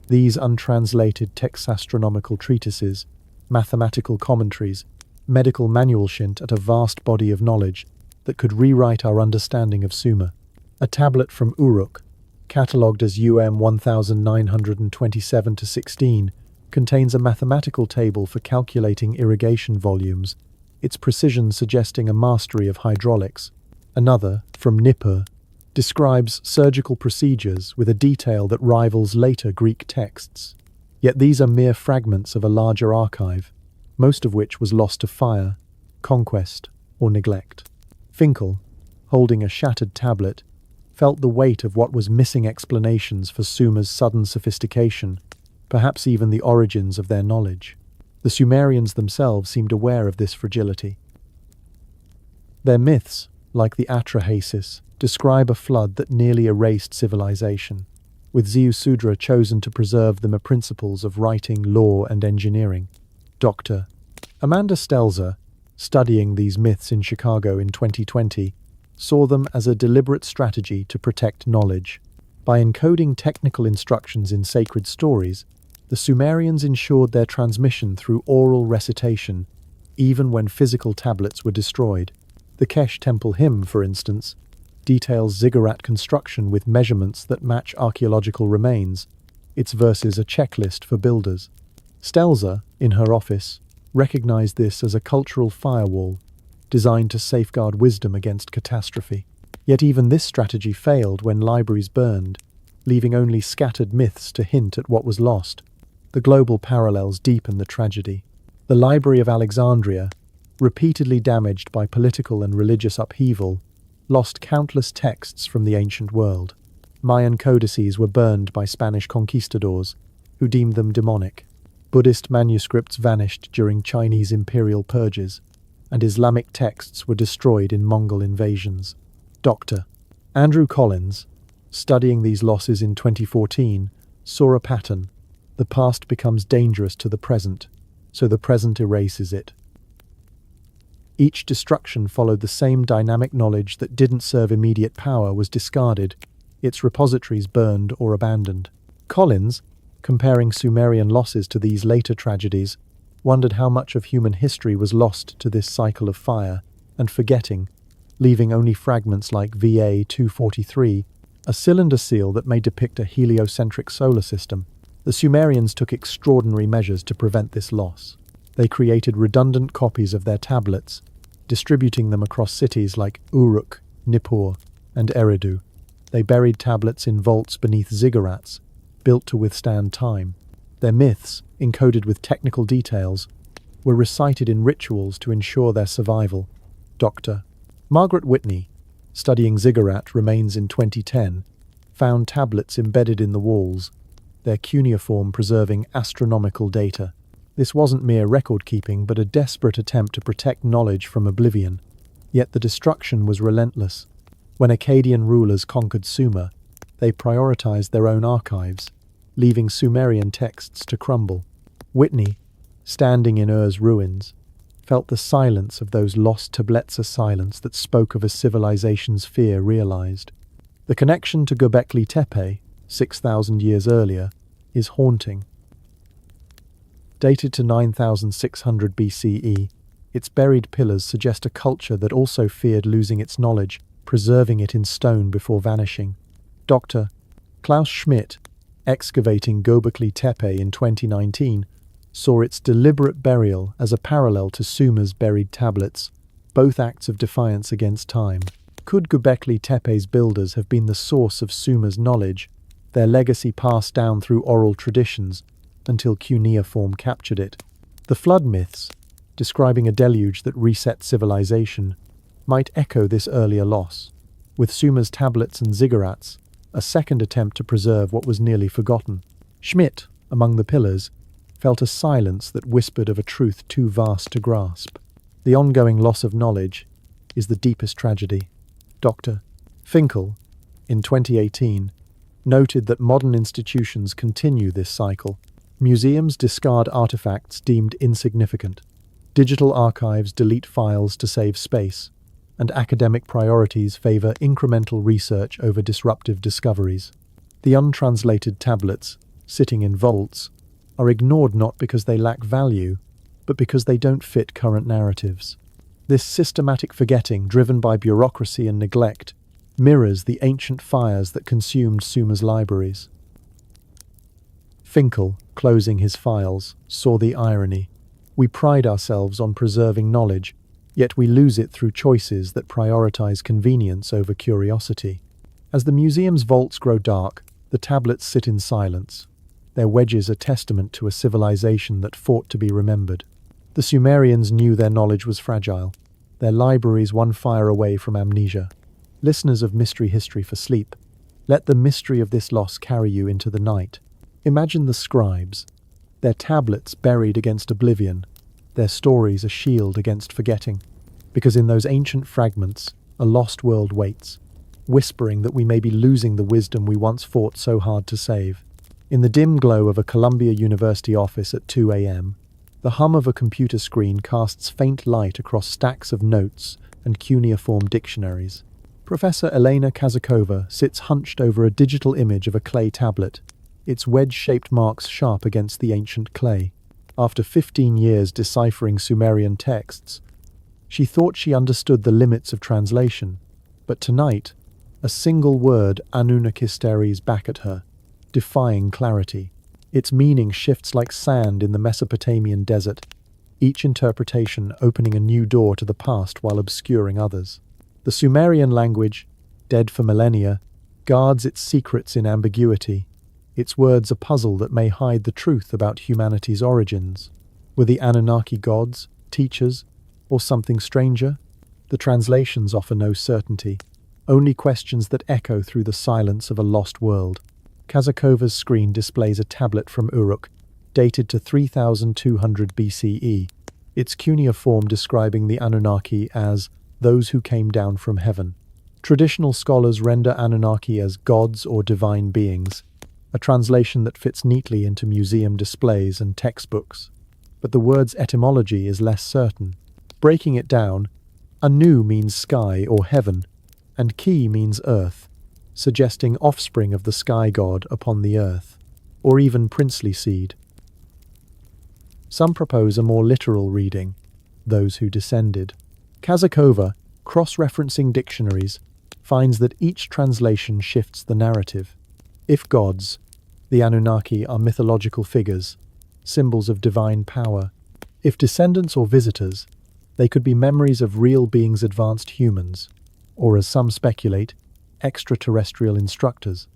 These untranslated textastronomical treatises, mathematical commentaries, medical manuals hint at a vast body of knowledge that could rewrite our understanding of Sumer. A tablet from Uruk, catalogued as UM 1927-16, contains a mathematical table for calculating irrigation volumes, its precision suggesting a mastery of hydraulics. Another, from Nippur, describes surgical procedures with a detail that rivals later Greek texts. Yet these are mere fragments of a larger archive, most of which was lost to fire, conquest, or neglect. Finkel, holding a shattered tablet, felt the weight of what was missing explanations for Sumer's sudden sophistication, perhaps even the origins of their knowledge. The Sumerians themselves seemed aware of this fragility. Their myths, like the Atrahasis, describe a flood that nearly erased civilization, with Ziusudra chosen to preserve the principles of writing, law, and engineering. Dr. Amanda Stelzer, studying these myths in Chicago in 2020, saw them as a deliberate strategy to protect knowledge. By encoding technical instructions in sacred stories, the Sumerians ensured their transmission through oral recitation, even when physical tablets were destroyed. The Kesh Temple hymn, for instance, details ziggurat construction with measurements that match archaeological remains, its verses a checklist for builders. Stelzer, in her office, recognized this as a cultural firewall, designed to safeguard wisdom against catastrophe. Yet even this strategy failed when libraries burned, leaving only scattered myths to hint at what was lost. The global parallels deepen the tragedy. The Library of Alexandria, repeatedly damaged by political and religious upheaval, lost countless texts from the ancient world. Mayan codices were burned by Spanish conquistadors, who deemed them demonic. Buddhist manuscripts vanished during Chinese imperial purges, and Islamic texts were destroyed in Mongol invasions. Dr. Andrew Collins, studying these losses in 2014, saw a pattern. The past becomes dangerous to the present, so the present erases it. Each destruction followed the same dynamic. Knowledge that didn't serve immediate power was discarded, its repositories burned or abandoned. Collins, comparing Sumerian losses to these later tragedies, wondered how much of human history was lost to this cycle of fire and forgetting, leaving only fragments like VA 243, a cylinder seal that may depict a heliocentric solar system. The Sumerians took extraordinary measures to prevent this loss. They created redundant copies of their tablets, distributing them across cities like Uruk, Nippur, and Eridu. They buried tablets in vaults beneath ziggurats, built to withstand time. Their myths, encoded with technical details, were recited in rituals to ensure their survival. Dr. Margaret Whitney, studying ziggurat remains in 2010, found tablets embedded in the walls, their cuneiform preserving astronomical data. This wasn't mere record-keeping, but a desperate attempt to protect knowledge from oblivion. Yet the destruction was relentless. When Akkadian rulers conquered Sumer, they prioritized their own archives, leaving Sumerian texts to crumble. Whitney, standing in Ur's ruins, felt the silence of those lost tablets, a silence that spoke of a civilization's fear realized. The connection to Göbekli Tepe, 6,000 years earlier, is haunting. Dated to 9,600 BCE, its buried pillars suggest a culture that also feared losing its knowledge, preserving it in stone before vanishing. Dr. Klaus Schmidt, excavating Göbekli Tepe in 2019, saw its deliberate burial as a parallel to Sumer's buried tablets, both acts of defiance against time. Could Göbekli Tepe's builders have been the source of Sumer's knowledge, their legacy passed down through oral traditions until cuneiform captured it? The flood myths, describing a deluge that reset civilization, might echo this earlier loss, with Sumer's tablets and ziggurats, a second attempt to preserve what was nearly forgotten. Schmidt, among the pillars, felt a silence that whispered of a truth too vast to grasp. The ongoing loss of knowledge is the deepest tragedy. Dr. Finkel, in 2018, noted that modern institutions continue this cycle. Museums discard artifacts deemed insignificant. Digital archives delete files to save space, and academic priorities favor incremental research over disruptive discoveries. The untranslated tablets, sitting in vaults, are ignored not because they lack value, but because they don't fit current narratives. This systematic forgetting, driven by bureaucracy and neglect, mirrors the ancient fires that consumed Sumer's libraries. Finkel, closing his files, saw the irony. We pride ourselves on preserving knowledge, yet we lose it through choices that prioritize convenience over curiosity. As the museum's vaults grow dark, the tablets sit in silence, their wedges a testament to a civilization that fought to be remembered. The Sumerians knew their knowledge was fragile, their libraries one fire away from amnesia. Listeners of Mystery History for Sleep, let the mystery of this loss carry you into the night. Imagine the scribes, their tablets buried against oblivion, their stories a shield against forgetting, because in those ancient fragments, a lost world waits, whispering that we may be losing the wisdom we once fought so hard to save. In the dim glow of a Columbia University office at 2 a.m., the hum of a computer screen casts faint light across stacks of notes and cuneiform dictionaries. Professor Elena Kazakova sits hunched over a digital image of a clay tablet, its wedge-shaped marks sharp against the ancient clay. After 15 years deciphering Sumerian texts, she thought she understood the limits of translation, but tonight, a single word Anunnaki stares back at her, defying clarity. Its meaning shifts like sand in the Mesopotamian desert, each interpretation opening a new door to the past while obscuring others. The Sumerian language, dead for millennia, guards its secrets in ambiguity, its words a puzzle that may hide the truth about humanity's origins. Were the Anunnaki gods, teachers, or something stranger? The translations offer no certainty, only questions that echo through the silence of a lost world. Kazakova's screen displays a tablet from Uruk, dated to 3200 BCE, its cuneiform describing the Anunnaki as those who came down from heaven. Traditional scholars render Anunnaki as gods or divine beings, a translation that fits neatly into museum displays and textbooks. But the word's etymology is less certain. Breaking it down, Anu means sky or heaven, and Ki means earth, suggesting offspring of the sky god upon the earth, or even princely seed. Some propose a more literal reading, those who descended. Kazakova, cross-referencing dictionaries, finds that each translation shifts the narrative. If gods, the Anunnaki are mythological figures, symbols of divine power. If descendants or visitors, they could be memories of real beings, advanced humans, or as some speculate, extraterrestrial instructors.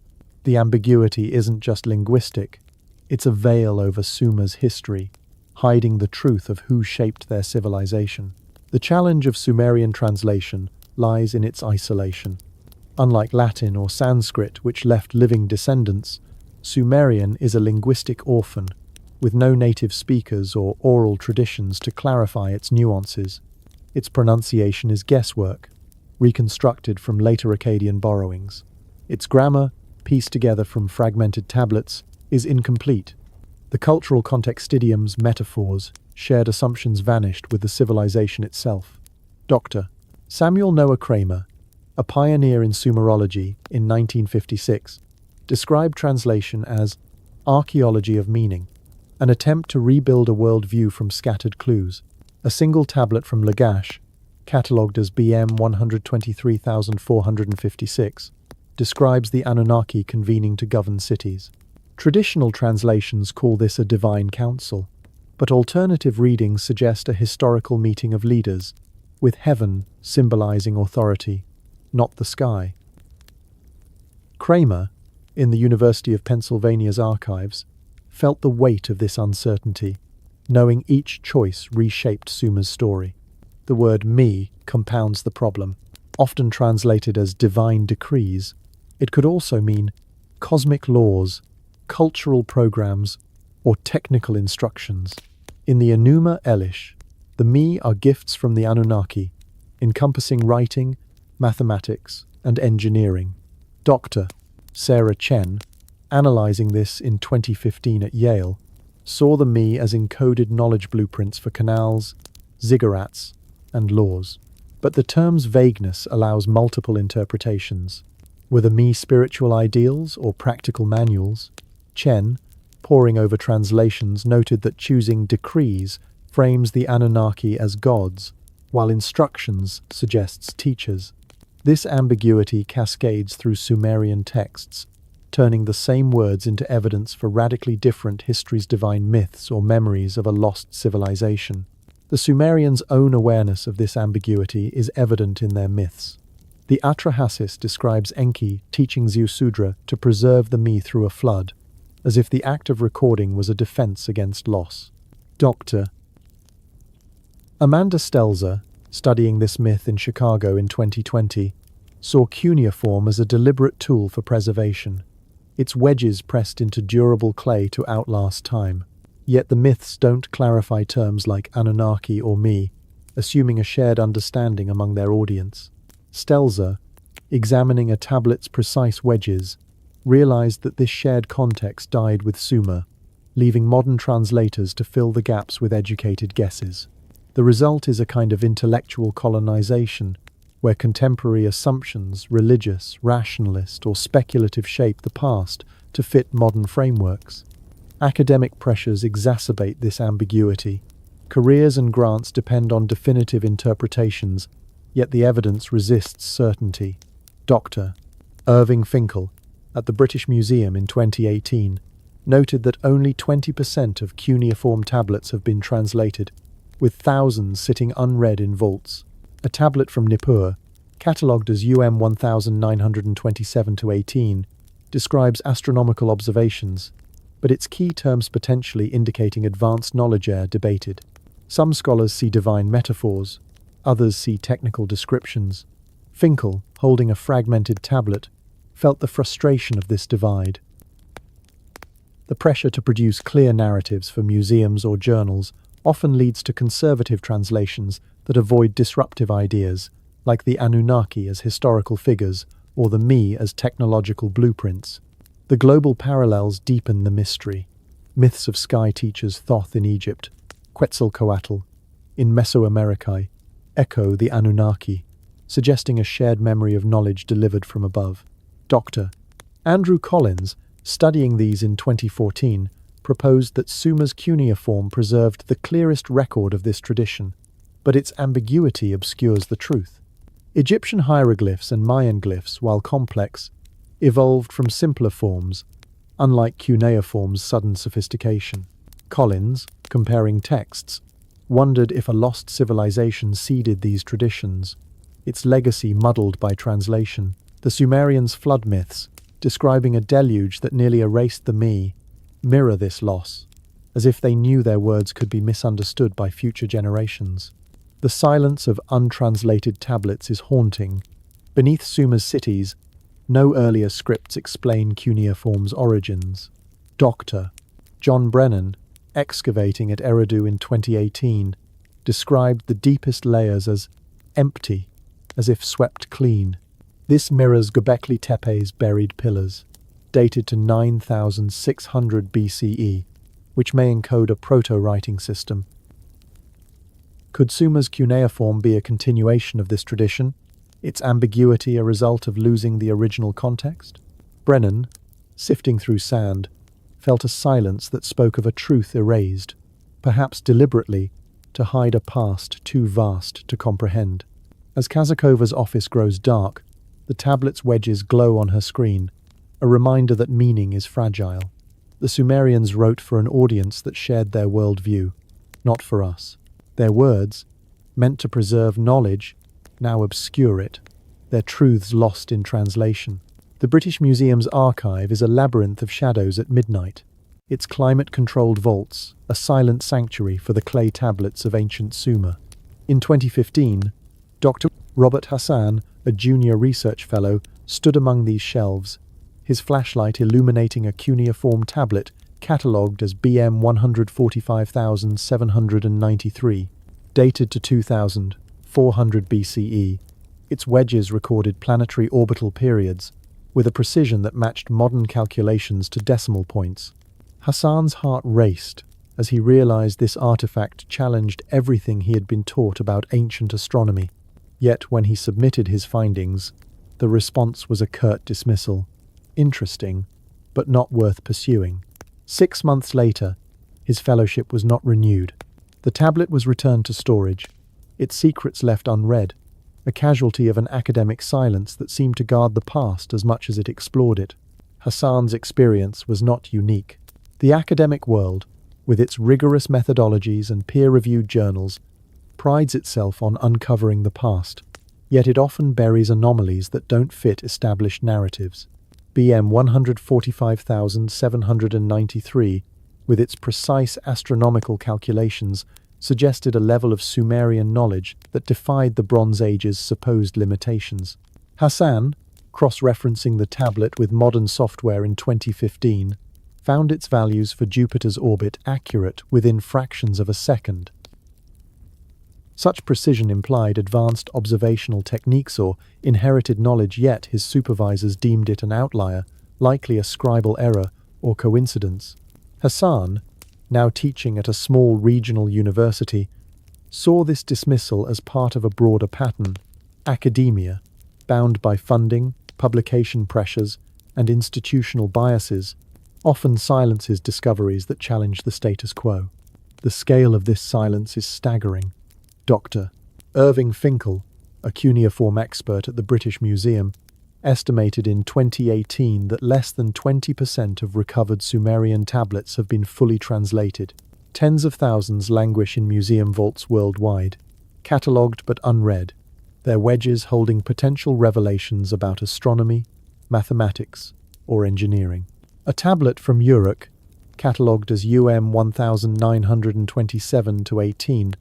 The ambiguity isn't just linguistic, it's a veil over Sumer's history, hiding the truth of who shaped their civilization. The challenge of Sumerian translation lies in its isolation. Unlike Latin or Sanskrit, which left living descendants, Sumerian is a linguistic orphan, with no native speakers or oral traditions to clarify its nuances. Its pronunciation is guesswork, reconstructed from later Akkadian borrowings. Its grammar, pieced together from fragmented tablets, is incomplete. The cultural context, idioms, metaphors, shared assumptions vanished with the civilization itself. Dr. Samuel Noah Kramer, a pioneer in Sumerology in 1956, described translation as archaeology of meaning, an attempt to rebuild a worldview from scattered clues. A single tablet from Lagash, catalogued as BM 123,456, describes the Anunnaki convening to govern cities. Traditional translations call this a divine council, but alternative readings suggest a historical meeting of leaders, with heaven symbolizing authority, not the sky. Kramer, in the University of Pennsylvania's archives, felt the weight of this uncertainty, knowing each choice reshaped Sumer's story. The word me compounds the problem. Often translated as divine decrees, it could also mean cosmic laws, cultural programs, or technical instructions. In the Enuma Elish, the me are gifts from the Anunnaki, encompassing writing, mathematics, and engineering. Dr. Sarah Chen, analyzing this in 2015 at Yale, saw the me as encoded knowledge blueprints for canals, ziggurats, and laws. But the term's vagueness allows multiple interpretations. Were the me spiritual ideals or practical manuals? Chen, poring over translations, noted that choosing decrees frames the Anunnaki as gods, while instructions suggests teachers. This ambiguity cascades through Sumerian texts, turning the same words into evidence for radically different histories, divine myths, or memories of a lost civilization. The Sumerians' own awareness of this ambiguity is evident in their myths. The Atrahasis describes Enki teaching Ziusudra to preserve the me through a flood, as if the act of recording was a defense against loss. Dr. Amanda Stelzer, studying this myth in Chicago in 2020, saw cuneiform as a deliberate tool for preservation, its wedges pressed into durable clay to outlast time. Yet the myths don't clarify terms like Anunnaki or me, assuming a shared understanding among their audience. Stelzer, examining a tablet's precise wedges, realized that this shared context died with Sumer, leaving modern translators to fill the gaps with educated guesses. The result is a kind of intellectual colonization, where contemporary assumptions, religious, rationalist, or speculative, shape the past to fit modern frameworks. Academic pressures exacerbate this ambiguity. Careers and grants depend on definitive interpretations, yet the evidence resists certainty. Dr. Irving Finkel, at the British Museum in 2018, noted that only 20% of cuneiform tablets have been translated, with thousands sitting unread in vaults. A tablet from Nippur, catalogued as UM 1927-18, describes astronomical observations, but its key terms potentially indicating advanced knowledge are debated. Some scholars see divine metaphors, others see technical descriptions. Finkel, holding a fragmented tablet, felt the frustration of this divide. The pressure to produce clear narratives for museums or journals often leads to conservative translations that avoid disruptive ideas, like the Anunnaki as historical figures or the me as technological blueprints. The global parallels deepen the mystery. Myths of sky teachers Thoth in Egypt, Quetzalcoatl in Mesoamericae, echo the Anunnaki, suggesting a shared memory of knowledge delivered from above. Dr. Andrew Collins, studying these in 2014, proposed that Sumer's cuneiform preserved the clearest record of this tradition, but its ambiguity obscures the truth. Egyptian hieroglyphs and Mayan glyphs, while complex, evolved from simpler forms, unlike cuneiform's sudden sophistication. Collins, comparing texts, wondered if a lost civilization seeded these traditions, its legacy muddled by translation. The Sumerians' flood myths, describing a deluge that nearly erased the me, mirror this loss, as if they knew their words could be misunderstood by future generations. The silence of untranslated tablets is haunting. Beneath Sumer's cities, no earlier scripts explain cuneiform's origins. Dr. John Brennan, excavating at Eridu in 2018, described the deepest layers as empty, as if swept clean. This mirrors Göbekli Tepe's buried pillars, dated to 9600 BCE, which may encode a proto-writing system. Could Sumer's cuneiform be a continuation of this tradition, its ambiguity a result of losing the original context? Brennan, sifting through sand, felt a silence that spoke of a truth erased, perhaps deliberately, to hide a past too vast to comprehend. As Kazakova's office grows dark, the tablet's wedges glow on her screen, a reminder that meaning is fragile. The Sumerians wrote for an audience that shared their worldview, not for us. Their words, meant to preserve knowledge, now obscure it, their truths lost in translation. The British Museum's archive is a labyrinth of shadows at midnight, its climate-controlled vaults a silent sanctuary for the clay tablets of ancient Sumer. In 2015, Dr. Robert Hassan, a junior research fellow, stood among these shelves, his flashlight illuminating a cuneiform tablet catalogued as BM 145,793, dated to 2400 BCE. Its wedges recorded planetary orbital periods, with a precision that matched modern calculations to decimal points. Hassan's heart raced as he realized this artifact challenged everything he had been taught about ancient astronomy. Yet when he submitted his findings, the response was a curt dismissal. Interesting, but not worth pursuing. 6 months later, his fellowship was not renewed. The tablet was returned to storage, its secrets left unread, a casualty of an academic silence that seemed to guard the past as much as it explored it. Hassan's experience was not unique. The academic world, with its rigorous methodologies and peer-reviewed journals, prides itself on uncovering the past, yet it often buries anomalies that don't fit established narratives. BM 145,793, with its precise astronomical calculations, suggested a level of Sumerian knowledge that defied the Bronze Age's supposed limitations. Hassan, cross-referencing the tablet with modern software in 2015, found its values for Jupiter's orbit accurate within fractions of a second. Such precision implied advanced observational techniques or inherited knowledge, yet his supervisors deemed it an outlier, likely a scribal error or coincidence. Hassan, now teaching at a small regional university, saw this dismissal as part of a broader pattern. Academia, bound by funding, publication pressures, and institutional biases, often silences discoveries that challenge the status quo. The scale of this silence is staggering. Dr. Irving Finkel, a cuneiform expert at the British Museum, estimated in 2018 that less than 20% of recovered Sumerian tablets have been fully translated. Tens of thousands languish in museum vaults worldwide, catalogued but unread, their wedges holding potential revelations about astronomy, mathematics, or engineering. A tablet from Uruk, catalogued as UM 1927-18,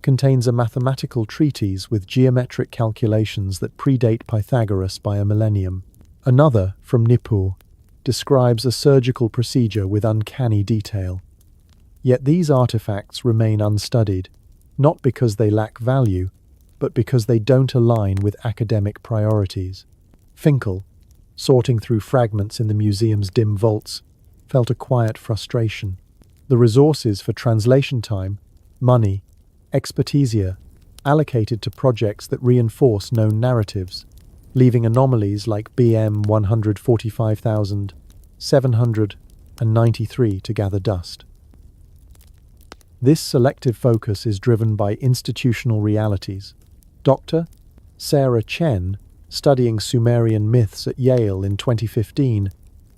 contains a mathematical treatise with geometric calculations that predate Pythagoras by a millennium. Another, from Nippur, describes a surgical procedure with uncanny detail. Yet these artifacts remain unstudied, not because they lack value, but because they don't align with academic priorities. Finkel, sorting through fragments in the museum's dim vaults, felt a quiet frustration. The resources for translation time, money, expertisia, allocated to projects that reinforce known narratives, leaving anomalies like BM 145,700 and 93 to gather dust. This selective focus is driven by institutional realities. Dr. Sarah Chen, studying Sumerian myths at Yale in 2015,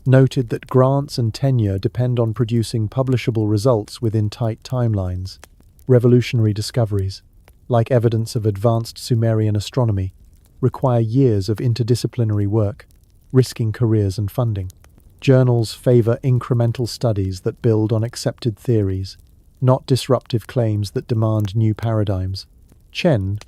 noted that grants and tenure depend on producing publishable results within tight timelines. Revolutionary discoveries, like evidence of advanced Sumerian astronomy, require years of interdisciplinary work, risking careers and funding. Journals favor incremental studies that build on accepted theories, not disruptive claims that demand new paradigms. Chen,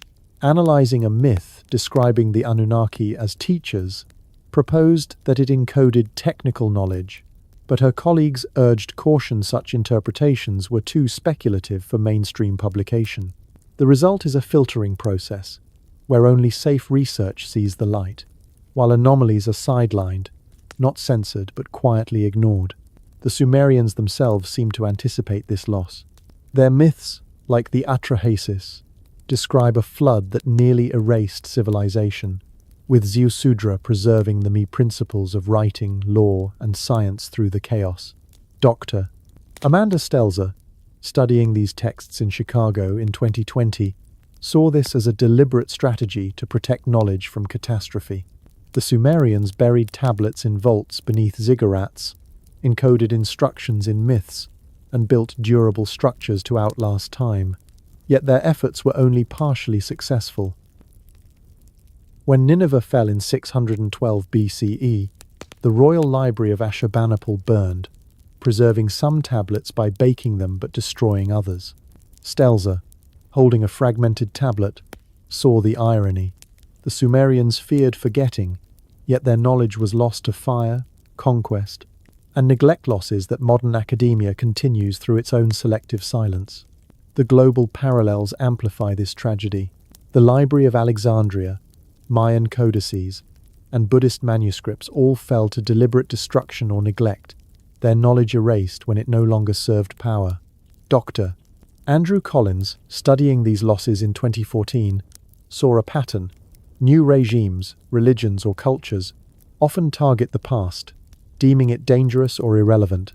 analyzing a myth describing the Anunnaki as teachers, proposed that it encoded technical knowledge, but her colleagues urged caution such interpretations were too speculative for mainstream publication. The result is a filtering process, where only safe research sees the light, while anomalies are sidelined, not censored but quietly ignored. The Sumerians themselves seem to anticipate this loss. Their myths, like the Atrahasis, describe a flood that nearly erased civilization, with Ziusudra preserving the principles of writing, law, and science through the chaos. Dr. Amanda Stelzer, studying these texts in Chicago in 2020, saw this as a deliberate strategy to protect knowledge from catastrophe. The Sumerians buried tablets in vaults beneath ziggurats, encoded instructions in myths, and built durable structures to outlast time. Yet their efforts were only partially successful. When Nineveh fell in 612 BCE, the royal library of Ashurbanipal burned, preserving some tablets by baking them but destroying others. Stelzer, holding a fragmented tablet, saw the irony. The Sumerians feared forgetting, yet their knowledge was lost to fire, conquest, and neglect, losses that modern academia continues through its own selective silence. The global parallels amplify this tragedy. The Library of Alexandria, Mayan codices, and Buddhist manuscripts all fell to deliberate destruction or neglect, their knowledge erased when it no longer served power. Dr. Andrew Collins, studying these losses in 2014, saw a pattern. New regimes, religions, or cultures often target the past, deeming it dangerous or irrelevant.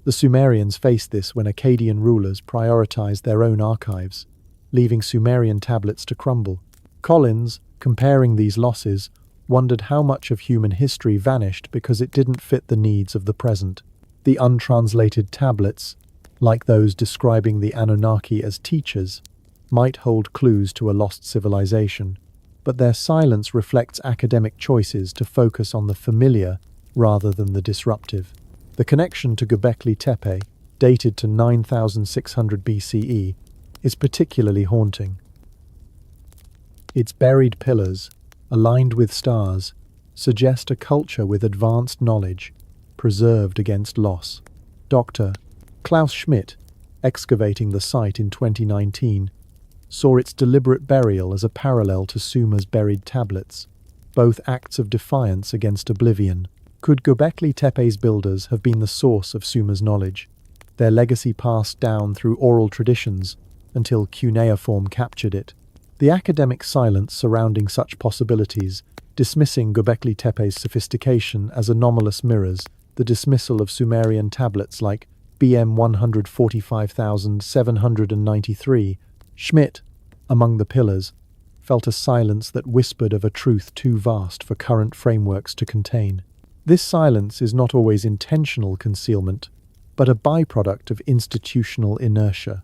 The Sumerians faced this when Akkadian rulers prioritized their own archives, leaving Sumerian tablets to crumble. Collins, comparing these losses, wondered how much of human history vanished because it didn't fit the needs of the present. The untranslated tablets, like those describing the Anunnaki as teachers, might hold clues to a lost civilization, but their silence reflects academic choices to focus on the familiar rather than the disruptive. The connection to Göbekli Tepe, dated to 9600 BCE, is particularly haunting. Its buried pillars, aligned with stars, suggest a culture with advanced knowledge, preserved against loss. Dr. Klaus Schmidt, excavating the site in 2019, saw its deliberate burial as a parallel to Sumer's buried tablets, both acts of defiance against oblivion. Could Göbekli Tepe's builders have been the source of Sumer's knowledge, their legacy passed down through oral traditions until Cuneiform captured it? The academic silence surrounding such possibilities, dismissing Göbekli Tepe's sophistication as anomalous mirrors the dismissal of Sumerian tablets like BM 145,793, Schmidt, among the pillars, felt a silence that whispered of a truth too vast for current frameworks to contain. This silence is not always intentional concealment, but a byproduct of institutional inertia.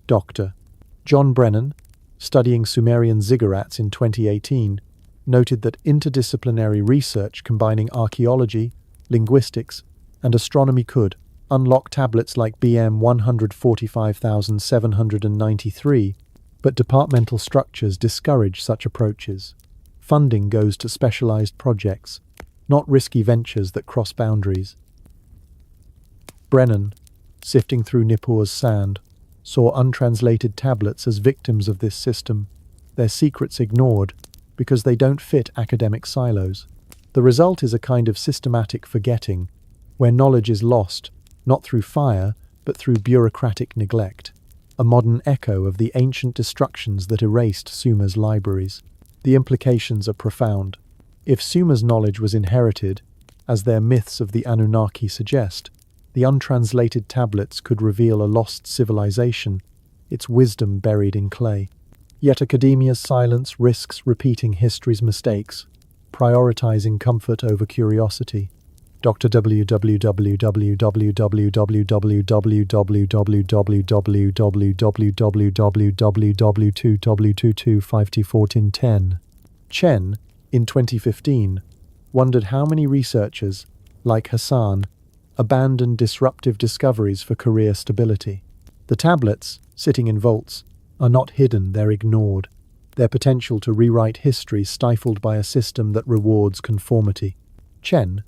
Dr. John Brennan, studying Sumerian ziggurats in 2018, noted that interdisciplinary research combining archaeology, linguistics, and astronomy could unlock tablets like BM 145,793, but departmental structures discourage such approaches. Funding goes to specialized projects, not risky ventures that cross boundaries. Brennan, sifting through Nippur's sand, saw untranslated tablets as victims of this system, their secrets ignored because they don't fit academic silos. The result is a kind of systematic forgetting, where knowledge is lost, not through fire, but through bureaucratic neglect, a modern echo of the ancient destructions that erased Sumer's libraries. The implications are profound. If Sumer's knowledge was inherited, as their myths of the Anunnaki suggest, The untranslated tablets could reveal a lost civilization, its wisdom buried in clay. Yet academia's silence risks repeating history's mistakes, prioritizing comfort over curiosity. Dr. www.www.2w222521410. Chen, in 2015, wondered how many researchers, like Hassan, abandoned disruptive discoveries for career stability. The tablets, sitting in vaults, are not hidden, they're ignored, their potential to rewrite history stifled by a system that rewards conformity. Chen,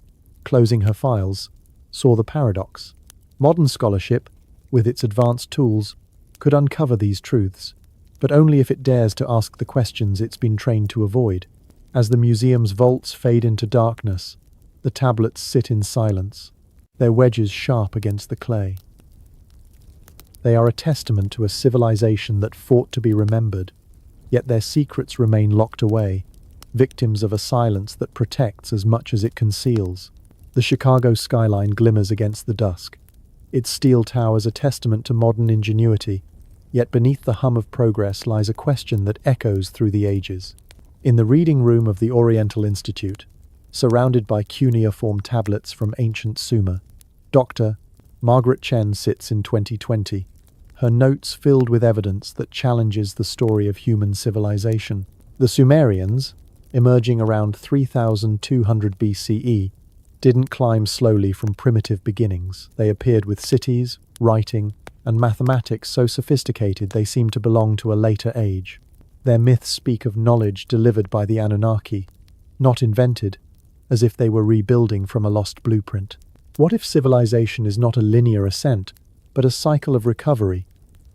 closing her files, saw the paradox. Modern scholarship, with its advanced tools, could uncover these truths, but only if it dares to ask the questions it's been trained to avoid. As the museum's vaults fade into darkness, the tablets sit in silence, their wedges sharp against the clay. They are a testament to a civilization that fought to be remembered, yet their secrets remain locked away, victims of a silence that protects as much as it conceals. The Chicago skyline glimmers against the dusk, its steel towers a testament to modern ingenuity, yet beneath the hum of progress lies a question that echoes through the ages. In the reading room of the Oriental Institute, surrounded by cuneiform tablets from ancient Sumer, Dr. Margaret Chen sits in 2020, her notes filled with evidence that challenges the story of human civilization. The Sumerians, emerging around 3200 BCE, didn't climb slowly from primitive beginnings. They appeared with cities, writing, and mathematics so sophisticated they seemed to belong to a later age. Their myths speak of knowledge delivered by the Anunnaki, not invented, as if they were rebuilding from a lost blueprint. What if civilization is not a linear ascent, but a cycle of recovery,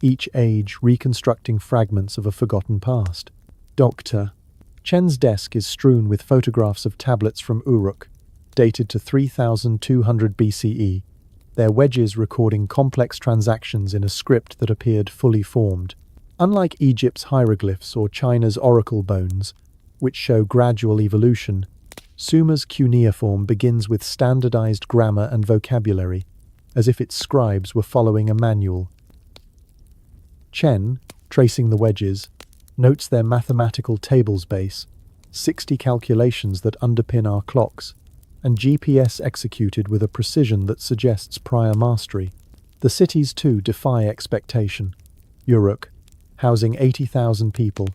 each age reconstructing fragments of a forgotten past? Dr. Chen's desk is strewn with photographs of tablets from Uruk, dated to 3200 BCE, their wedges recording complex transactions in a script that appeared fully formed. Unlike Egypt's hieroglyphs or China's oracle bones, which show gradual evolution, Sumer's cuneiform begins with standardized grammar and vocabulary, as if its scribes were following a manual. Chen, tracing the wedges, notes their mathematical tables base, 60 calculations that underpin our clocks, and GPS executed with a precision that suggests prior mastery. The cities, too, defy expectation. Uruk, housing 80,000 people,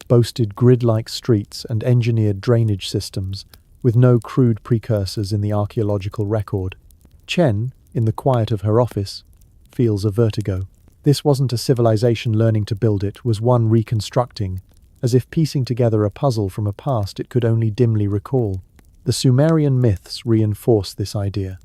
boasted grid-like streets and engineered drainage systems, with no crude precursors in the archaeological record. Chen, in the quiet of her office, feels a vertigo. This wasn't a civilization learning to build, it was one reconstructing, as if piecing together a puzzle from a past it could only dimly recall. The Sumerian myths reinforce this idea.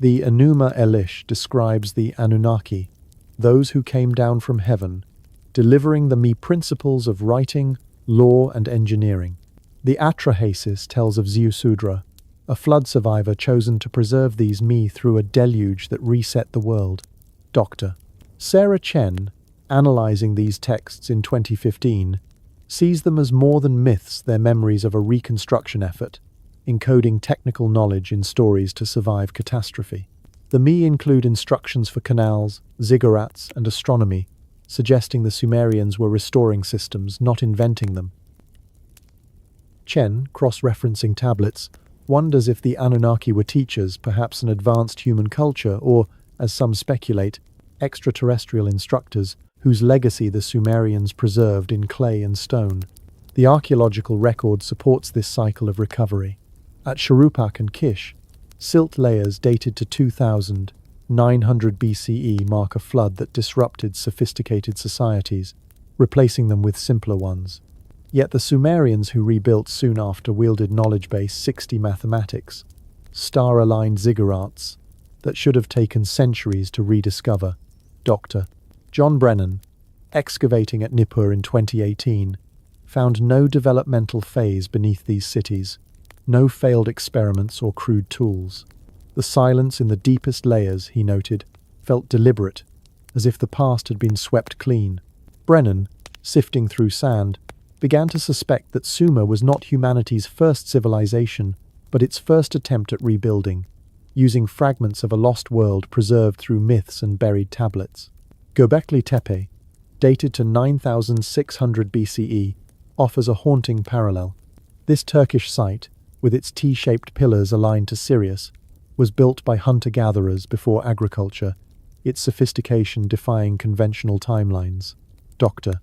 The Enuma Elish describes the Anunnaki, those who came down from heaven, delivering the me principles of writing, law, and engineering. The Atrahasis tells of Ziusudra, a flood survivor chosen to preserve these me through a deluge that reset the world. Dr. Sarah Chen, analyzing these texts in 2015, sees them as more than myths, they're memories of a reconstruction effort, encoding technical knowledge in stories to survive catastrophe. The me include instructions for canals, ziggurats, and astronomy, suggesting the Sumerians were restoring systems, not inventing them. Chen, cross-referencing tablets, wonders if the Anunnaki were teachers, perhaps an advanced human culture, or, as some speculate, extraterrestrial instructors whose legacy the Sumerians preserved in clay and stone. The archaeological record supports this cycle of recovery. At Shuruppak and Kish, silt layers dated to 2900 BCE mark a flood that disrupted sophisticated societies, replacing them with simpler ones. Yet the Sumerians who rebuilt soon after wielded knowledge-base 60 mathematics, star-aligned ziggurats that should have taken centuries to rediscover. Dr. John Brennan, excavating at Nippur in 2018, found no developmental phase beneath these cities, no failed experiments or crude tools. The silence in the deepest layers, he noted, felt deliberate, as if the past had been swept clean. Brennan, sifting through sand, began to suspect that Sumer was not humanity's first civilization, but its first attempt at rebuilding. using fragments of a lost world preserved through myths and buried tablets. Göbekli Tepe, dated to 9600 BCE, offers a haunting parallel. This Turkish site, with its T-shaped pillars aligned to Sirius, was built by hunter-gatherers before agriculture, its sophistication defying conventional timelines. Dr.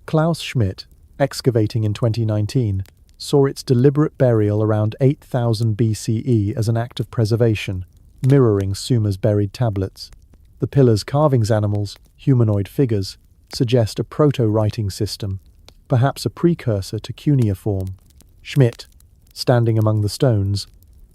Klaus Schmidt, excavating in 2019, saw its deliberate burial around 8000 BCE as an act of preservation, mirroring Sumer's buried tablets. The pillars' carvings animals, humanoid figures, suggest a proto-writing system, perhaps a precursor to cuneiform. Schmidt, standing among the stones,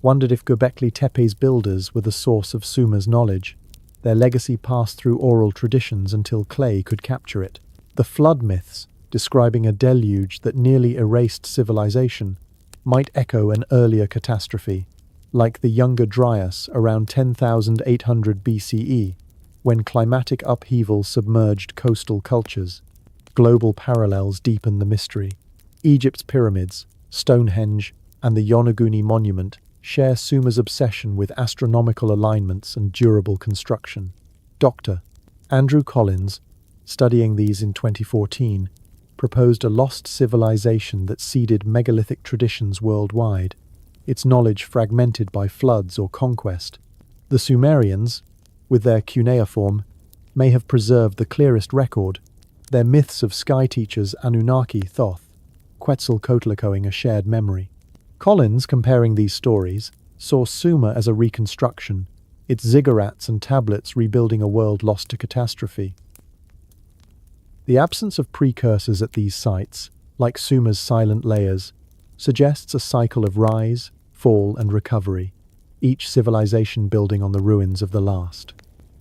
wondered if Göbekli Tepe's builders were the source of Sumer's knowledge. Their legacy passed through oral traditions until clay could capture it. The flood myths, describing a deluge that nearly erased civilization, might echo an earlier catastrophe, like the Younger Dryas around 10,800 BCE, when climatic upheaval submerged coastal cultures. Global parallels deepen the mystery. Egypt's pyramids, Stonehenge, and the Yonaguni Monument share Sumer's obsession with astronomical alignments and durable construction. Dr. Andrew Collins, studying these in 2014, proposed a lost civilization that seeded megalithic traditions worldwide, its knowledge fragmented by floods or conquest. The Sumerians, with their cuneiform, may have preserved the clearest record, their myths of sky teachers Anunnaki, Thoth, Quetzalcoatl a shared memory. Collins, comparing these stories, saw Sumer as a reconstruction, its ziggurats and tablets rebuilding a world lost to catastrophe. The absence of precursors at these sites, like Sumer's silent layers, suggests a cycle of rise, fall, and recovery, each civilization building on the ruins of the last.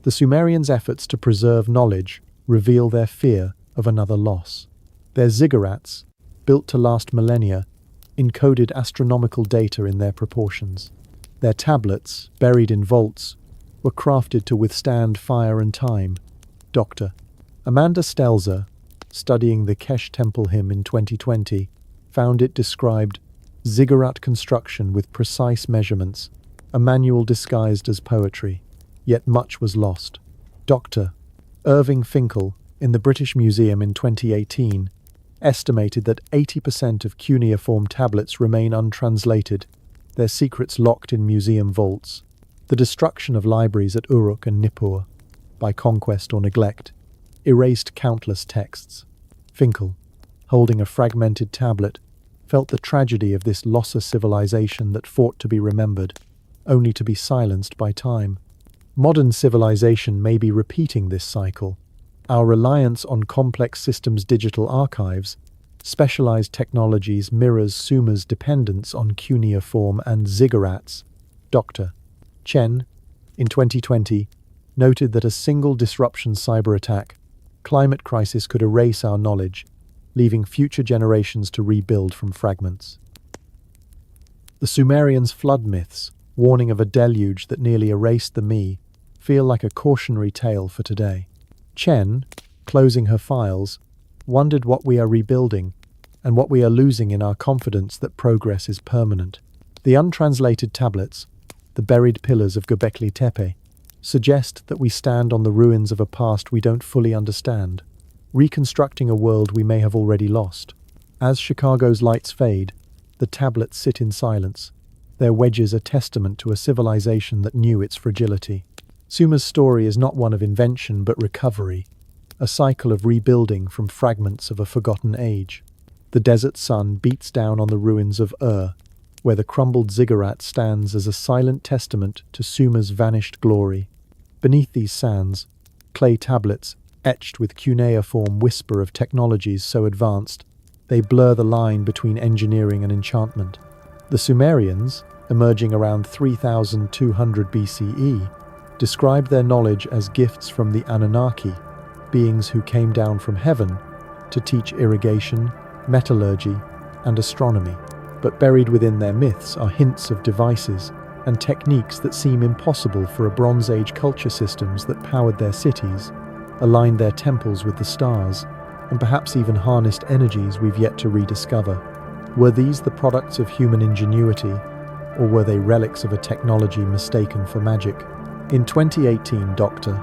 The Sumerians' efforts to preserve knowledge reveal their fear of another loss. Their ziggurats, built to last millennia, encoded astronomical data in their proportions. Their tablets, buried in vaults, were crafted to withstand fire and time. Dr. Amanda Stelzer, studying the Kesh Temple hymn in 2020, found it described ziggurat construction with precise measurements, a manual disguised as poetry, yet much was lost. Dr. Irving Finkel, in the British Museum in 2018, estimated that 80% of cuneiform tablets remain untranslated, their secrets locked in museum vaults. The destruction of libraries at Uruk and Nippur, by conquest or neglect, erased countless texts. Finkel, holding a fragmented tablet, felt the tragedy of this loss of civilization that fought to be remembered, only to be silenced by time. Modern civilization may be repeating this cycle. Our reliance on complex systems' digital archives, specialized technologies mirrors Sumer's dependence on cuneiform and ziggurats. Dr. Chen, in 2020, noted that a single disruption cyber attack, climate crisis could erase our knowledge, leaving future generations to rebuild from fragments. The Sumerians' flood myths, warning of a deluge that nearly erased the me, feel like a cautionary tale for today. Chen, closing her files, wondered what we are rebuilding and what we are losing in our confidence that progress is permanent. The untranslated tablets, the buried pillars of Göbekli Tepe, suggest that we stand on the ruins of a past we don't fully understand, reconstructing a world we may have already lost. As Chicago's lights fade, the tablets sit in silence, their wedges a testament to a civilization that knew its fragility. Sumer's story is not one of invention but recovery, a cycle of rebuilding from fragments of a forgotten age. The desert sun beats down on the ruins of Ur, where the crumbled ziggurat stands as a silent testament to Sumer's vanished glory. Beneath these sands, clay tablets, etched with cuneiform whisper of technologies so advanced, they blur the line between engineering and enchantment. The Sumerians, emerging around 3200 BCE, described their knowledge as gifts from the Anunnaki, beings who came down from heaven to teach irrigation, metallurgy, and astronomy. But buried within their myths are hints of devices and techniques that seem impossible for a Bronze Age culture systems that powered their cities, aligned their temples with the stars, and perhaps even harnessed energies we've yet to rediscover. Were these the products of human ingenuity, or were they relics of a technology mistaken for magic? In 2018, Dr.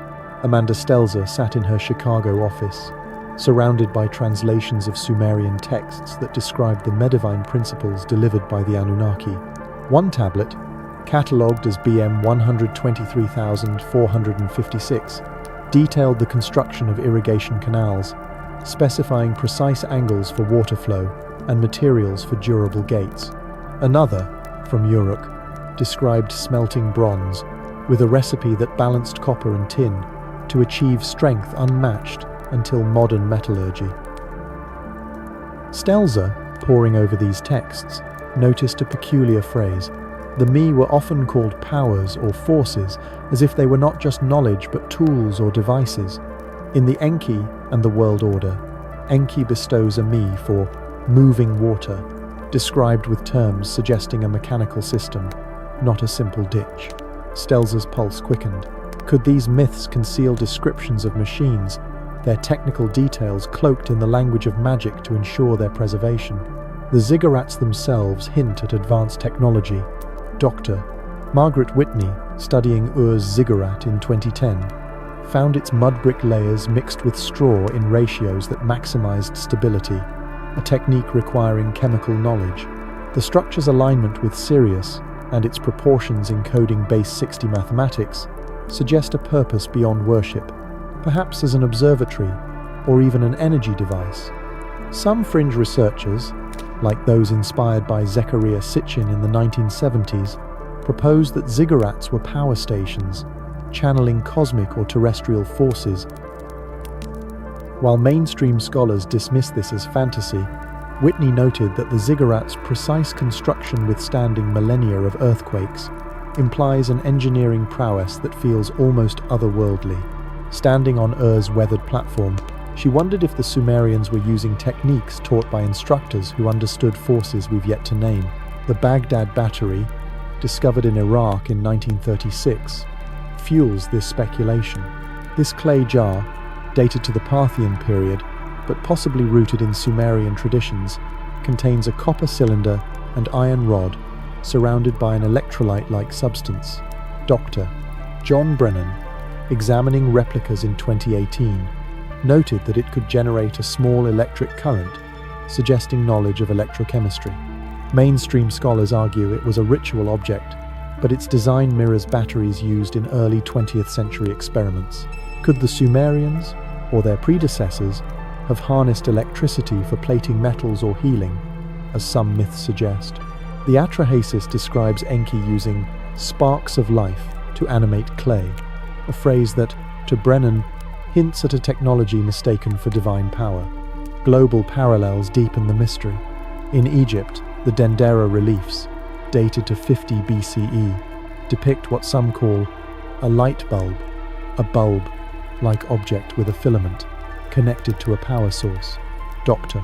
Amanda Stelzer sat in her Chicago office, surrounded by translations of Sumerian texts that described the Medivine principles delivered by the Anunnaki. One tablet, catalogued as BM 123456, detailed the construction of irrigation canals, specifying precise angles for water flow and materials for durable gates. Another, from Uruk, described smelting bronze with a recipe that balanced copper and tin to achieve strength unmatched until modern metallurgy. Stelzer, poring over these texts, noticed a peculiar phrase. The Mi were often called powers or forces, as if they were not just knowledge but tools or devices. In the Enki and the world order, Enki bestows a Mi for moving water, described with terms suggesting a mechanical system, not a simple ditch. Stelzer's pulse quickened. Could these myths conceal descriptions of machines, their technical details cloaked in the language of magic to ensure their preservation? The ziggurats themselves hint at advanced technology. Dr. Margaret Whitney, studying Ur's ziggurat in 2010, found its mud brick layers mixed with straw in ratios that maximized stability, a technique requiring chemical knowledge. The structure's alignment with Sirius and its proportions encoding base 60 mathematics suggest a purpose beyond worship, perhaps as an observatory or even an energy device. Some fringe researchers, like those inspired by Zecharia Sitchin in the 1970s, proposed that ziggurats were power stations, channeling cosmic or terrestrial forces. While mainstream scholars dismiss this as fantasy, Whitney noted that the ziggurat's precise construction withstanding millennia of earthquakes implies an engineering prowess that feels almost otherworldly. Standing on Ur's weathered platform, she wondered if the Sumerians were using techniques taught by instructors who understood forces we've yet to name. The Baghdad Battery, discovered in Iraq in 1936, fuels this speculation. This clay jar, dated to the Parthian period, but possibly rooted in Sumerian traditions, contains a copper cylinder and iron rod surrounded by an electrolyte-like substance. Dr. John Brennan, examining replicas in 2018, noted that it could generate a small electric current, suggesting knowledge of electrochemistry. Mainstream scholars argue it was a ritual object, but its design mirrors batteries used in early 20th century experiments. Could the Sumerians, or their predecessors, have harnessed electricity for plating metals or healing, as some myths suggest? The Atrahasis describes Enki using sparks of life to animate clay, a phrase that, to Brennan, hints at a technology mistaken for divine power. Global parallels deepen the mystery. In Egypt, the Dendera reliefs, dated to 50 BCE, depict what some call a light bulb, a bulb-like object with a filament connected to a power source. Dr.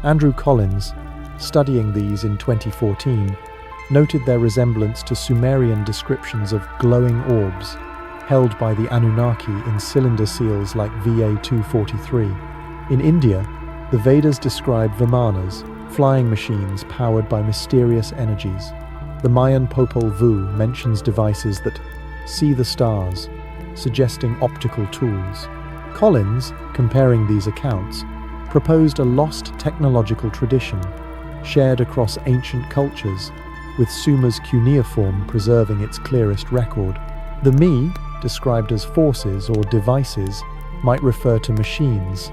Andrew Collins, studying these in 2014, noted their resemblance to Sumerian descriptions of glowing orbs held by the Anunnaki in cylinder seals like VA-243. In India, the Vedas describe Vimanas, flying machines powered by mysterious energies. The Mayan Popol Vuh mentions devices that see the stars, suggesting optical tools. Collins, comparing these accounts, proposed a lost technological tradition shared across ancient cultures, with Sumer's cuneiform preserving its clearest record. The Mi, described as forces or devices, might refer to machines,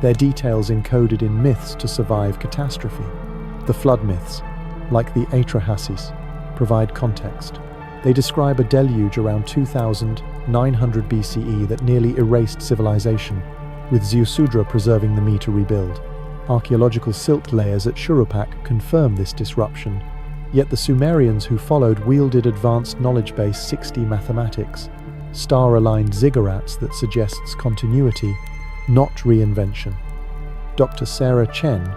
their details encoded in myths to survive catastrophe. The flood myths, like the Atrahasis, provide context. They describe a deluge around 2900 BCE that nearly erased civilization, with Ziusudra preserving the Mi to rebuild. Archaeological silt layers at Shurupak confirm this disruption, yet the Sumerians who followed wielded advanced knowledge-based 60 mathematics, star-aligned ziggurats that suggests continuity, not reinvention. Dr. Sarah Chen,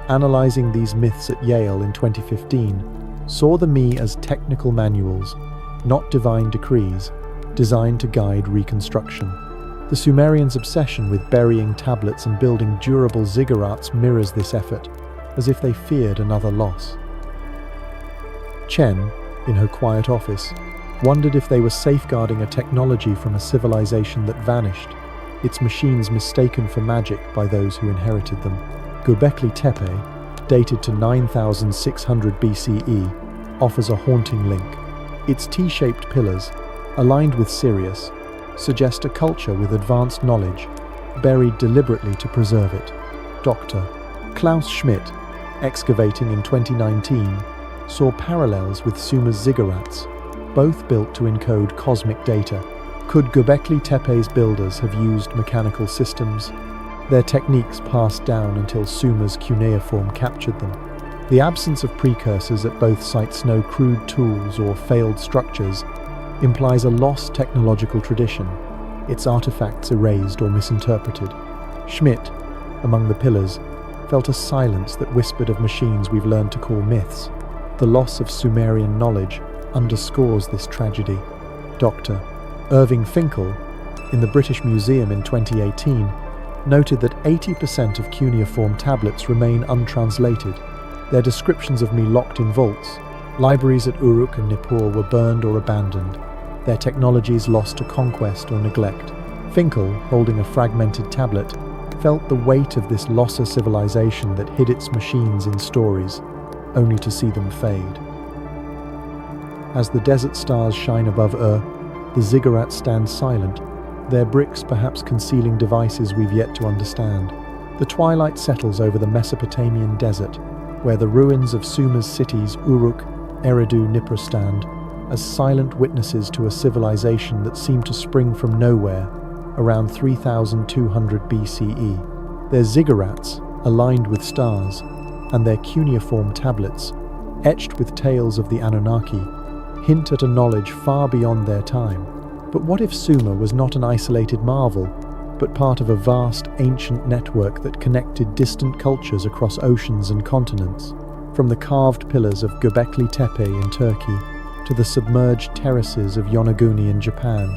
analyzing these myths at Yale in 2015, saw the Mi as technical manuals, not divine decrees, designed to guide reconstruction. The Sumerians' obsession with burying tablets and building durable ziggurats mirrors this effort, as if they feared another loss. Chen, in her quiet office, wondered if they were safeguarding a technology from a civilization that vanished, its machines mistaken for magic by those who inherited them. Göbekli Tepe, dated to 9600 BCE, offers a haunting link. Its T-shaped pillars, aligned with Sirius, suggest a culture with advanced knowledge, buried deliberately to preserve it. Dr. Klaus Schmidt, excavating in 2019, saw parallels with Sumer's ziggurats, both built to encode cosmic data. Could Göbekli Tepe's builders have used mechanical systems? Their techniques passed down until Sumer's cuneiform captured them. The absence of precursors at both sites, no crude tools or failed structures, implies a lost technological tradition, its artifacts erased or misinterpreted. Schmidt, among the pillars, felt a silence that whispered of machines we've learned to call myths. The loss of Sumerian knowledge underscores this tragedy. Dr. Irving Finkel, in the British Museum in 2018, noted that 80% of cuneiform tablets remain untranslated. Their descriptions of me locked in vaults. Libraries at Uruk and Nippur were burned or abandoned, their technologies lost to conquest or neglect. Finkel, holding a fragmented tablet, felt the weight of this loss of civilization that hid its machines in stories, only to see them fade. As the desert stars shine above Ur, the ziggurats stand silent, their bricks perhaps concealing devices we've yet to understand. The twilight settles over the Mesopotamian desert, where the ruins of Sumer's cities Uruk, Eridu, Nippur stand, as silent witnesses to a civilization that seemed to spring from nowhere around 3200 BCE. Their ziggurats, aligned with stars, and their cuneiform tablets, etched with tales of the Anunnaki, hint at a knowledge far beyond their time. But what if Sumer was not an isolated marvel, but part of a vast, ancient network that connected distant cultures across oceans and continents? From the carved pillars of Göbekli Tepe in Turkey to the submerged terraces of Yonaguni in Japan,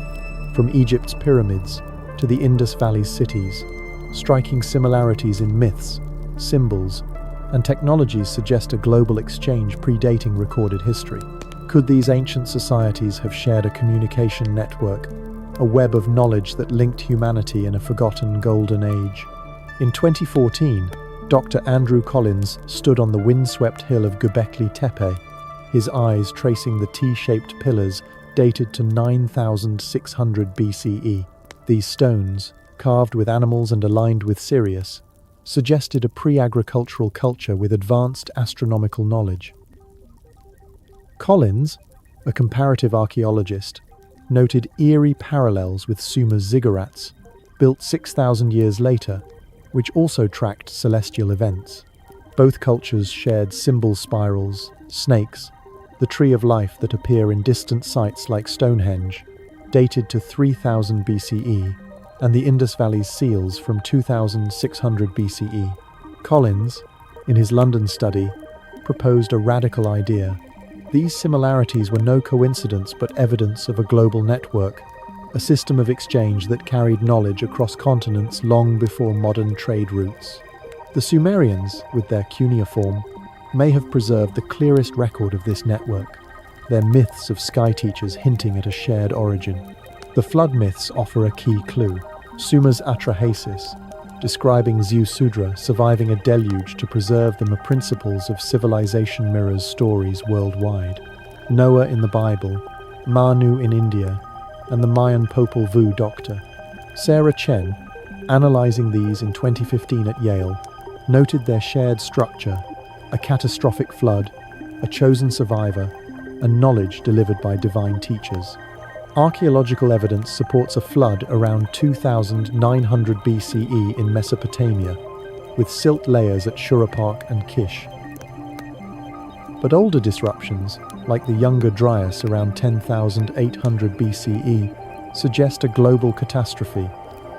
from Egypt's pyramids to the Indus Valley's cities, striking similarities in myths, symbols, and technologies suggest a global exchange predating recorded history. Could these ancient societies have shared a communication network, a web of knowledge that linked humanity in a forgotten golden age? In 2014, Dr. Andrew Collins stood on the windswept hill of Göbekli Tepe, his eyes tracing the T-shaped pillars dated to 9600 BCE. These stones, carved with animals and aligned with Sirius, suggested a pre-agricultural culture with advanced astronomical knowledge. Collins, a comparative archaeologist, noted eerie parallels with Sumer's ziggurats, built 6,000 years later, which also tracked celestial events. Both cultures shared symbol spirals, snakes, the tree of life that appear in distant sites like Stonehenge, dated to 3000 BCE, and the Indus Valley's seals from 2600 BCE. Collins, in his London study, proposed a radical idea. These similarities were no coincidence but evidence of a global network, a system of exchange that carried knowledge across continents long before modern trade routes. The Sumerians, with their cuneiform, may have preserved the clearest record of this network, their myths of sky teachers hinting at a shared origin. The flood myths offer a key clue. Sumer's Atrahasis, describing Ziusudra surviving a deluge to preserve the principles of civilization mirrors stories worldwide. Noah in the Bible, Manu in India, and the Mayan Popol Vuh doctor. Sarah Chen, analyzing these in 2015 at Yale, noted their shared structure, a catastrophic flood, a chosen survivor, and knowledge delivered by divine teachers. Archaeological evidence supports a flood around 2900 BCE in Mesopotamia, with silt layers at Shuruppak and Kish. But older disruptions, like the Younger Dryas around 10,800 BCE, suggest a global catastrophe,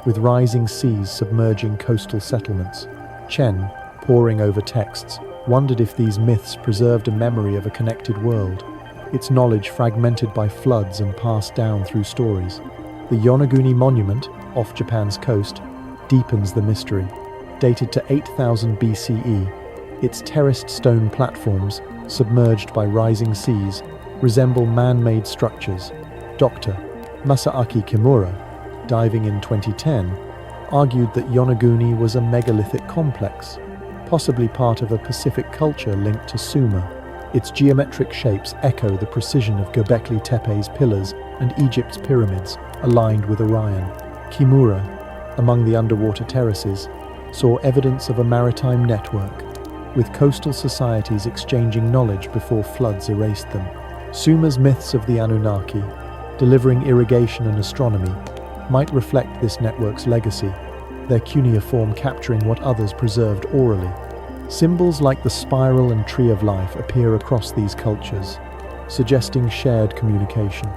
with rising seas submerging coastal settlements. Chen, poring over texts, wondered if these myths preserved a memory of a connected world, its knowledge fragmented by floods and passed down through stories. The Yonaguni Monument, off Japan's coast, deepens the mystery. Dated to 8000 BCE, its terraced stone platforms, submerged by rising seas, resemble man-made structures. Dr. Masaaki Kimura, diving in 2010, argued that Yonaguni was a megalithic complex, possibly part of a Pacific culture linked to Sumer. Its geometric shapes echo the precision of Göbekli Tepe's pillars and Egypt's pyramids, aligned with Orion. Kimura, among the underwater terraces, saw evidence of a maritime network, with coastal societies exchanging knowledge before floods erased them. Sumer's myths of the Anunnaki, delivering irrigation and astronomy, might reflect this network's legacy, their cuneiform capturing what others preserved orally. Symbols like the spiral and tree of life appear across these cultures, suggesting shared communication.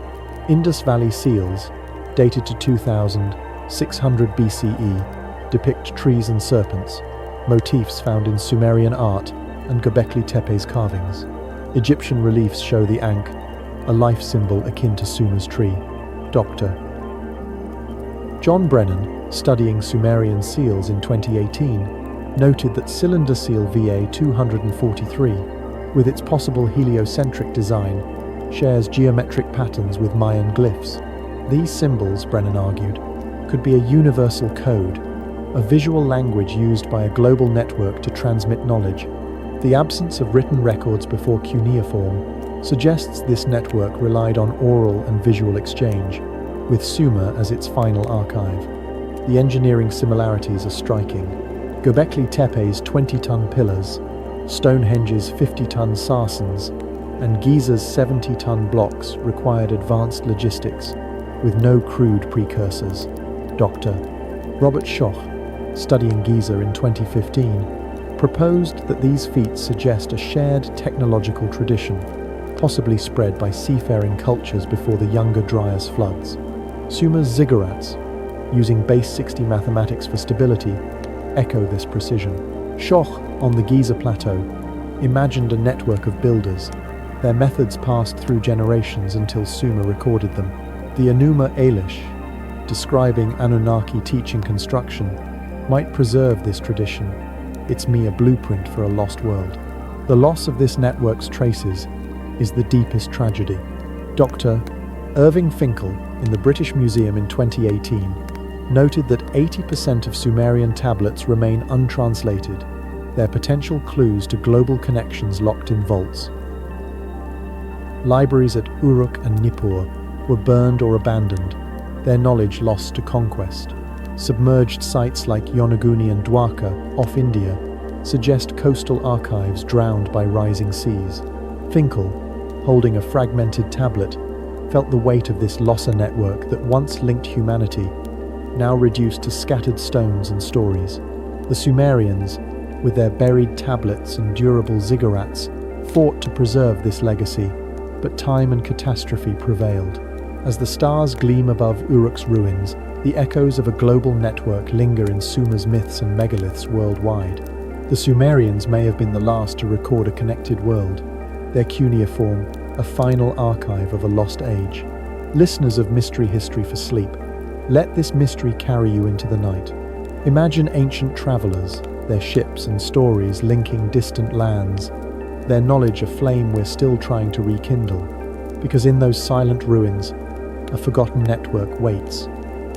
Indus Valley seals, dated to 2600 BCE, depict trees and serpents, motifs found in Sumerian art and Göbekli Tepe's carvings. Egyptian reliefs show the Ankh, a life symbol akin to Sumer's tree. Dr. John Brennan, studying Sumerian seals in 2018, noted that cylinder seal VA-243, with its possible heliocentric design, shares geometric patterns with Mayan glyphs. These symbols, Brennan argued, could be a universal code, a visual language used by a global network to transmit knowledge. The absence of written records before cuneiform suggests this network relied on oral and visual exchange, with Sumer as its final archive. The engineering similarities are striking. Göbekli Tepe's 20-ton pillars, Stonehenge's 50-ton sarsens, and Giza's 70-ton blocks required advanced logistics, with no crude precursors. Dr. Robert Schoch, studying Giza in 2015, proposed that these feats suggest a shared technological tradition, possibly spread by seafaring cultures before the Younger Dryas floods. Sumer's ziggurats, using base 60 mathematics for stability, echo this precision. Schoch, on the Giza Plateau, imagined a network of builders. Their methods passed through generations until Sumer recorded them. The Enuma Elish, describing Anunnaki teaching construction, might preserve this tradition. It's mere blueprint for a lost world. The loss of this network's traces is the deepest tragedy. Dr. Irving Finkel, in the British Museum in 2018, noted that 80% of Sumerian tablets remain untranslated, their potential clues to global connections locked in vaults. Libraries at Uruk and Nippur were burned or abandoned, their knowledge lost to conquest. Submerged sites like Yonaguni and Dwarka, off India, suggest coastal archives drowned by rising seas. Finkel, holding a fragmented tablet, felt the weight of this losser network that once linked humanity, now reduced to scattered stones and stories. The Sumerians, with their buried tablets and durable ziggurats, fought to preserve this legacy, but time and catastrophe prevailed. As the stars gleam above Uruk's ruins, the echoes of a global network linger in Sumer's myths and megaliths worldwide. The Sumerians may have been the last to record a connected world, their cuneiform a final archive of a lost age. Listeners of Mystery History for Sleep, let this mystery carry you into the night. Imagine ancient travelers, their ships and stories linking distant lands, their knowledge a flame we're still trying to rekindle, because in those silent ruins, a forgotten network waits,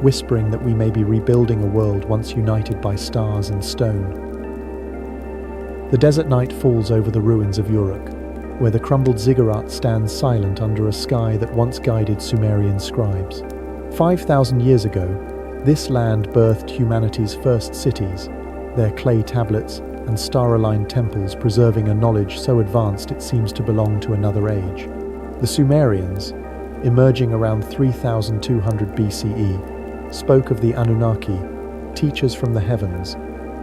whispering that we may be rebuilding a world once united by stars and stone. The desert night falls over the ruins of Uruk, where the crumbled ziggurat stands silent under a sky that once guided Sumerian scribes. 5,000 years ago, this land birthed humanity's first cities, their clay tablets and star-aligned temples preserving a knowledge so advanced it seems to belong to another age. The Sumerians, emerging around 3200 BCE, spoke of the Anunnaki, teachers from the heavens,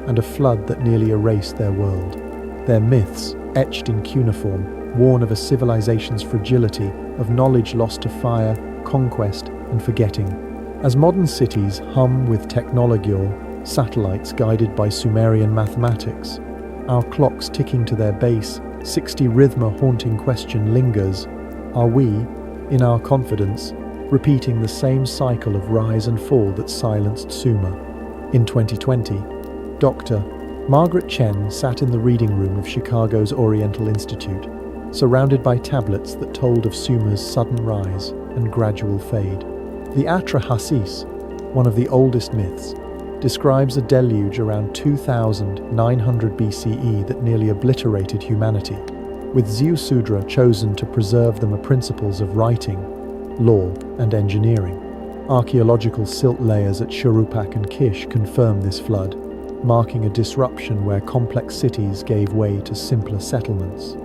and a flood that nearly erased their world. Their myths, etched in cuneiform, warn of a civilization's fragility, of knowledge lost to fire, conquest, and forgetting. As modern cities hum with technology, satellites guided by Sumerian mathematics, our clocks ticking to their base, 60 rhythma haunting question lingers. Are we, in our confidence, repeating the same cycle of rise and fall that silenced Sumer? In 2020, Dr. Margaret Chen sat in the reading room of Chicago's Oriental Institute, surrounded by tablets that told of Sumer's sudden rise and gradual fade. The Atra Hasis, one of the oldest myths, describes a deluge around 2900 BCE that nearly obliterated humanity, with Ziusudra chosen to preserve the principles of writing, law, and engineering. Archaeological silt layers at Shuruppak and Kish confirm this flood, marking a disruption where complex cities gave way to simpler settlements.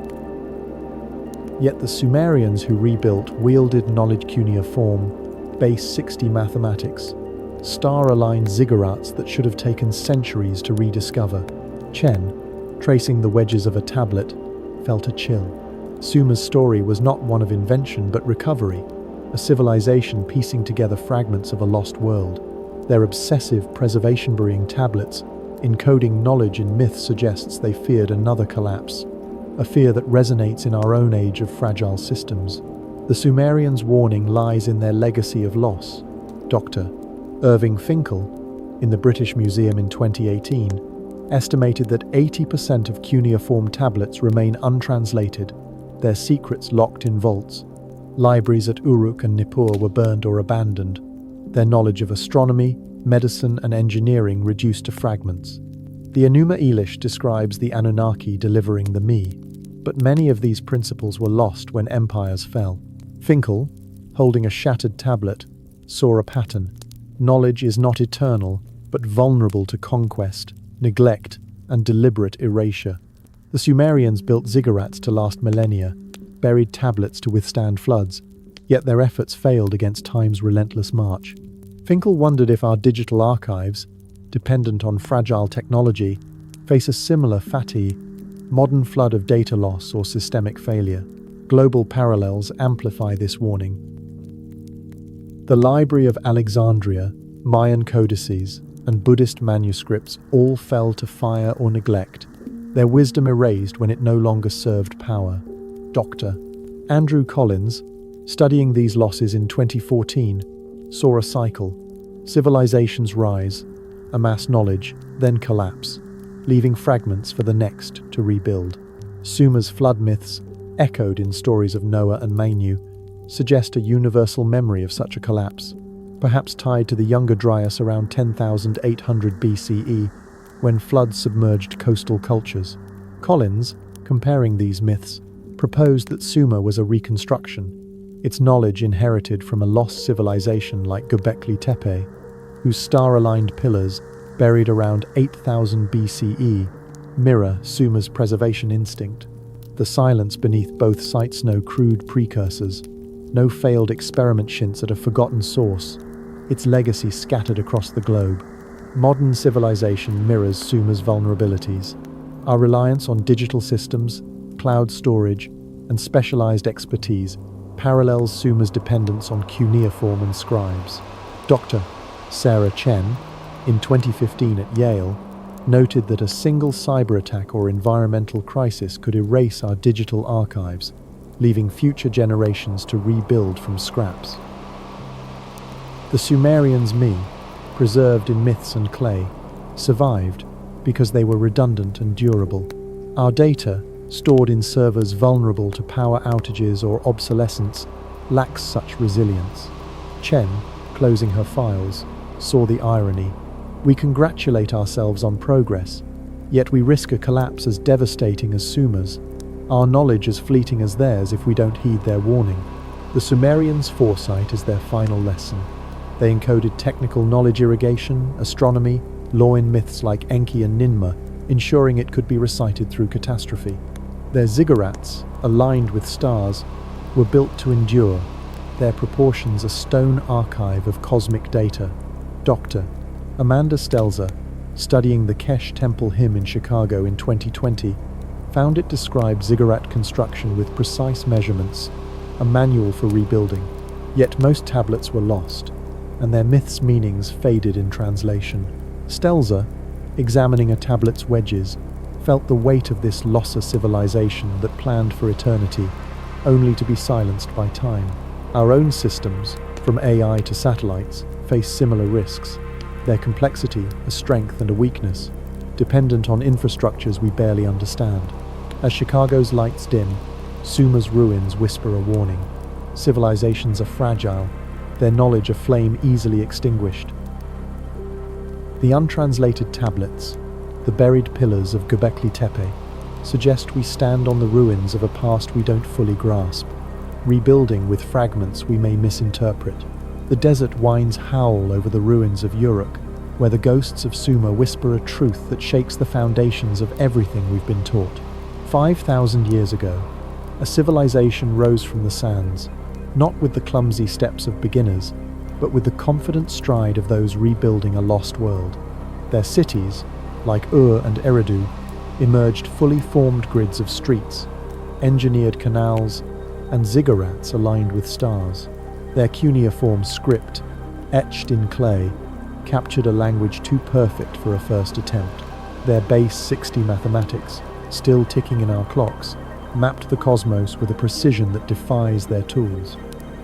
Yet the Sumerians who rebuilt wielded knowledge cuneiform, base 60 mathematics, star-aligned ziggurats that should have taken centuries to rediscover. Chen, tracing the wedges of a tablet, felt a chill. Sumer's story was not one of invention but recovery, a civilization piecing together fragments of a lost world. Their obsessive preservation burying tablets, encoding knowledge in myth suggests they feared another collapse, a fear that resonates in our own age of fragile systems. The Sumerians' warning lies in their legacy of loss. Dr. Irving Finkel, in the British Museum in 2018, estimated that 80% of cuneiform tablets remain untranslated, their secrets locked in vaults. Libraries at Uruk and Nippur were burned or abandoned, their knowledge of astronomy, medicine, and engineering reduced to fragments. The Enuma Elish describes the Anunnaki delivering the me, but many of these principles were lost when empires fell. Finkel, holding a shattered tablet, saw a pattern. Knowledge is not eternal, but vulnerable to conquest, neglect, and deliberate erasure. The Sumerians built ziggurats to last millennia, buried tablets to withstand floods, yet their efforts failed against time's relentless march. Finkel wondered if our digital archives, dependent on fragile technology, face a similar fatigue, modern flood of data loss or systemic failure. Global parallels amplify this warning. The Library of Alexandria, Mayan codices, and Buddhist manuscripts all fell to fire or neglect, their wisdom erased when it no longer served power. Dr. Andrew Collins, studying these losses in 2014, saw a cycle. Civilizations rise, amass knowledge, then collapse, leaving fragments for the next to rebuild. Sumer's flood myths, echoed in stories of Noah and Manu, suggest a universal memory of such a collapse, perhaps tied to the Younger Dryas around 10,800 BCE, when floods submerged coastal cultures. Collins, comparing these myths, proposed that Sumer was a reconstruction, its knowledge inherited from a lost civilization like Göbekli Tepe, whose star-aligned pillars, buried around 8000 BCE, mirror Sumer's preservation instinct. The silence beneath both sites no crude precursors, no failed experiment shints at a forgotten source, its legacy scattered across the globe. Modern civilization mirrors Sumer's vulnerabilities. Our reliance on digital systems, cloud storage, and specialized expertise parallels Sumer's dependence on cuneiform and scribes. Dr. Sarah Chen, in 2015 at Yale, noted that a single cyber attack or environmental crisis could erase our digital archives, leaving future generations to rebuild from scraps. The Sumerians' me, preserved in myths and clay, survived because they were redundant and durable. Our data, stored in servers vulnerable to power outages or obsolescence, lacks such resilience. Chen, closing her files, saw the irony. We congratulate ourselves on progress, yet we risk a collapse as devastating as Sumer's, our knowledge as fleeting as theirs if we don't heed their warning. The Sumerians' foresight is their final lesson. They encoded technical knowledge irrigation, astronomy, law in myths like Enki and Ninmah, ensuring it could be recited through Catastrophe. Their ziggurats, aligned with stars, were built to endure, their proportions a stone archive of cosmic data. Dr. Amanda Stelzer, studying the Kesh Temple hymn in Chicago in 2020, found it described ziggurat construction with precise measurements, a manual for rebuilding. Yet most tablets were lost, and their myths' meanings faded in translation. Stelzer, examining a tablet's wedges, felt the weight of this losser civilization that planned for eternity, only to be silenced by time. Our own systems, from AI to satellites, face similar risks. Their complexity, a strength and a weakness, dependent on infrastructures we barely understand. As Chicago's lights dim, Sumer's ruins whisper a warning. Civilizations are fragile, their knowledge a flame easily extinguished. The untranslated tablets, the buried pillars of Göbekli Tepe, suggest we stand on the ruins of a past we don't fully grasp, rebuilding with fragments we may misinterpret. The desert winds howl over the ruins of Uruk, where the ghosts of Sumer whisper a truth that shakes the foundations of everything we've been taught. 5,000 years ago, a civilization rose from the sands, not with the clumsy steps of beginners, but with the confident stride of those rebuilding a lost world. Their cities, like Ur and Eridu, emerged fully formed grids of streets, engineered canals, and ziggurats aligned with stars. Their cuneiform script, etched in clay, captured a language too perfect for a first attempt. Their base 60 mathematics, still ticking in our clocks, mapped the cosmos with a precision that defies their tools.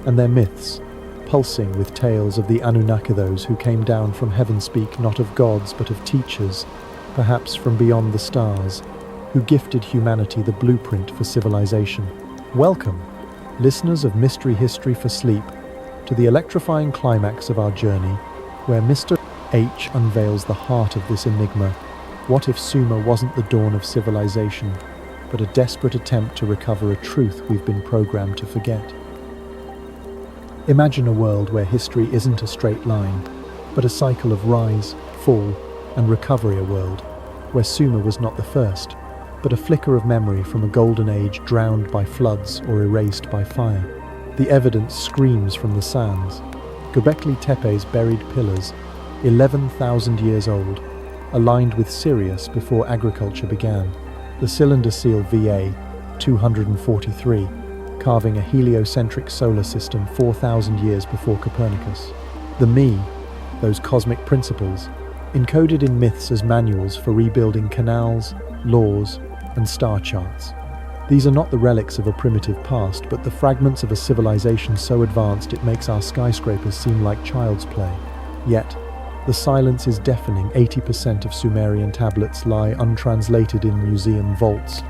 And their myths, pulsing with tales of the Anunnaki, those who came down from heaven, speak not of gods but of teachers, perhaps from beyond the stars, who gifted humanity the blueprint for civilization. Welcome, listeners of Mystery History for Sleep, to the electrifying climax of our journey, where Mr. H unveils the heart of this enigma. What if Sumer wasn't the dawn of civilization, but a desperate attempt to recover a truth we've been programmed to forget? Imagine a world where history isn't a straight line, but a cycle of rise, fall, and recovery. A world where Sumer was not the first, but a flicker of memory from a golden age drowned by floods or erased by fire. The evidence screams from the sands. Göbekli Tepe's buried pillars, 11,000 years old, aligned with Sirius before agriculture began. The cylinder seal VA 243, carving a heliocentric solar system 4,000 years before Copernicus. The Me, those cosmic principles, encoded in myths as manuals for rebuilding canals, laws, and star charts. These are not the relics of a primitive past, but the fragments of a civilization so advanced it makes our skyscrapers seem like child's play. Yet, the silence is deafening. 80% of Sumerian tablets lie untranslated in museum vaults,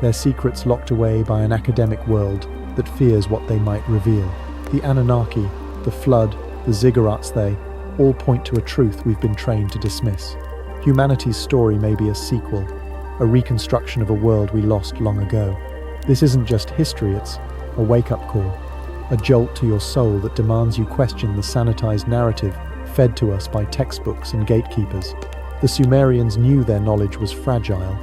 their secrets locked away by an academic world that fears what they might reveal. The Anunnaki, the flood, the ziggurats, they all point to a truth we've been trained to dismiss. Humanity's story may be a sequel, a reconstruction of a world we lost long ago. This isn't just history, it's a wake-up call, a jolt to your soul that demands you question the sanitized narrative fed to us by textbooks and gatekeepers. The Sumerians knew their knowledge was fragile,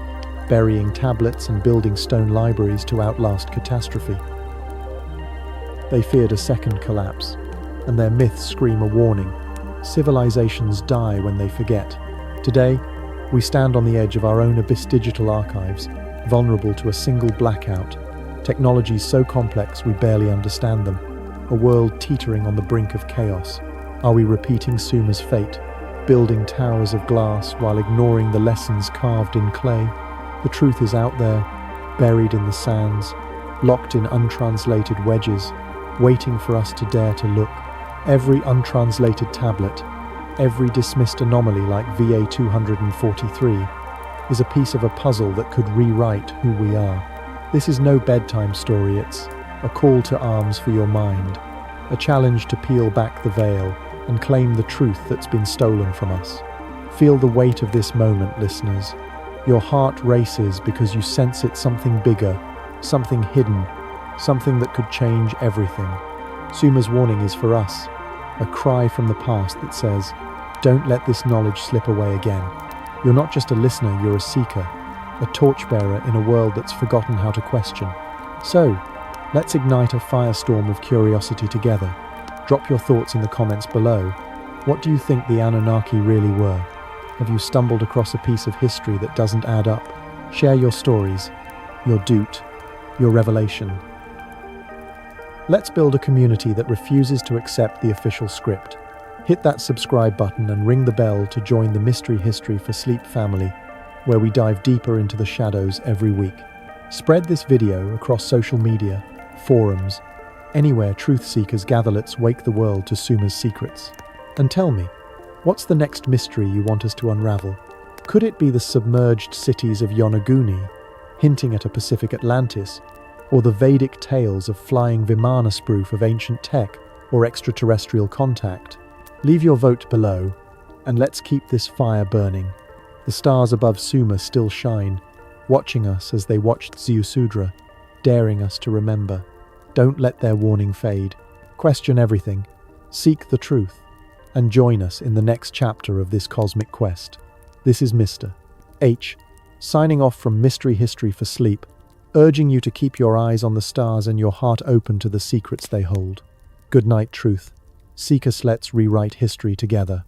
burying tablets and building stone libraries to outlast catastrophe. They feared a second collapse, and their myths scream a warning. Civilizations die when they forget. Today, we stand on the edge of our own abyss, digital archives, vulnerable to a single blackout, technologies so complex we barely understand them, a world teetering on the brink of chaos. Are we repeating Sumer's fate, building towers of glass while ignoring the lessons carved in clay? The truth is out there, buried in the sands, locked in untranslated wedges, waiting for us to dare to look. Every untranslated tablet, every dismissed anomaly like VA 243, is a piece of a puzzle that could rewrite who we are. This is no bedtime story, it's a call to arms for your mind, a challenge to peel back the veil and claim the truth that's been stolen from us. Feel the weight of this moment, listeners. Your heart races because you sense it's something bigger, something hidden, something that could change everything. Sumer's warning is for us, a cry from the past that says, don't let this knowledge slip away again. You're not just a listener, you're a seeker, a torchbearer in a world that's forgotten how to question. So, let's ignite a firestorm of curiosity together. Drop your thoughts in the comments below. What do you think the Anunnaki really were? Have you stumbled across a piece of history that doesn't add up? Share your stories, your doot, your revelation. Let's build a community that refuses to accept the official script. Hit that subscribe button and ring the bell to join the Mystery History for Sleep family, where we dive deeper into the shadows every week. Spread this video across social media, forums, anywhere truth seekers gather. Let's wake the world to Sumer's secrets. And tell me, what's the next mystery you want us to unravel? Could it be the submerged cities of Yonaguni, hinting at a Pacific Atlantis? or the Vedic tales of flying Vimana spoof of ancient tech or extraterrestrial contact? Leave your vote below, and let's keep this fire burning. The stars above Sumer still shine, watching us as they watched Ziusudra, daring us to remember. Don't let their warning fade. Question everything, seek the truth, and join us in the next chapter of this cosmic quest. This is Mr. H, signing off from Mystery History for Sleep, urging you to keep your eyes on the stars and your heart open to the secrets they hold. Good night, truth. Seek us, let's rewrite history together.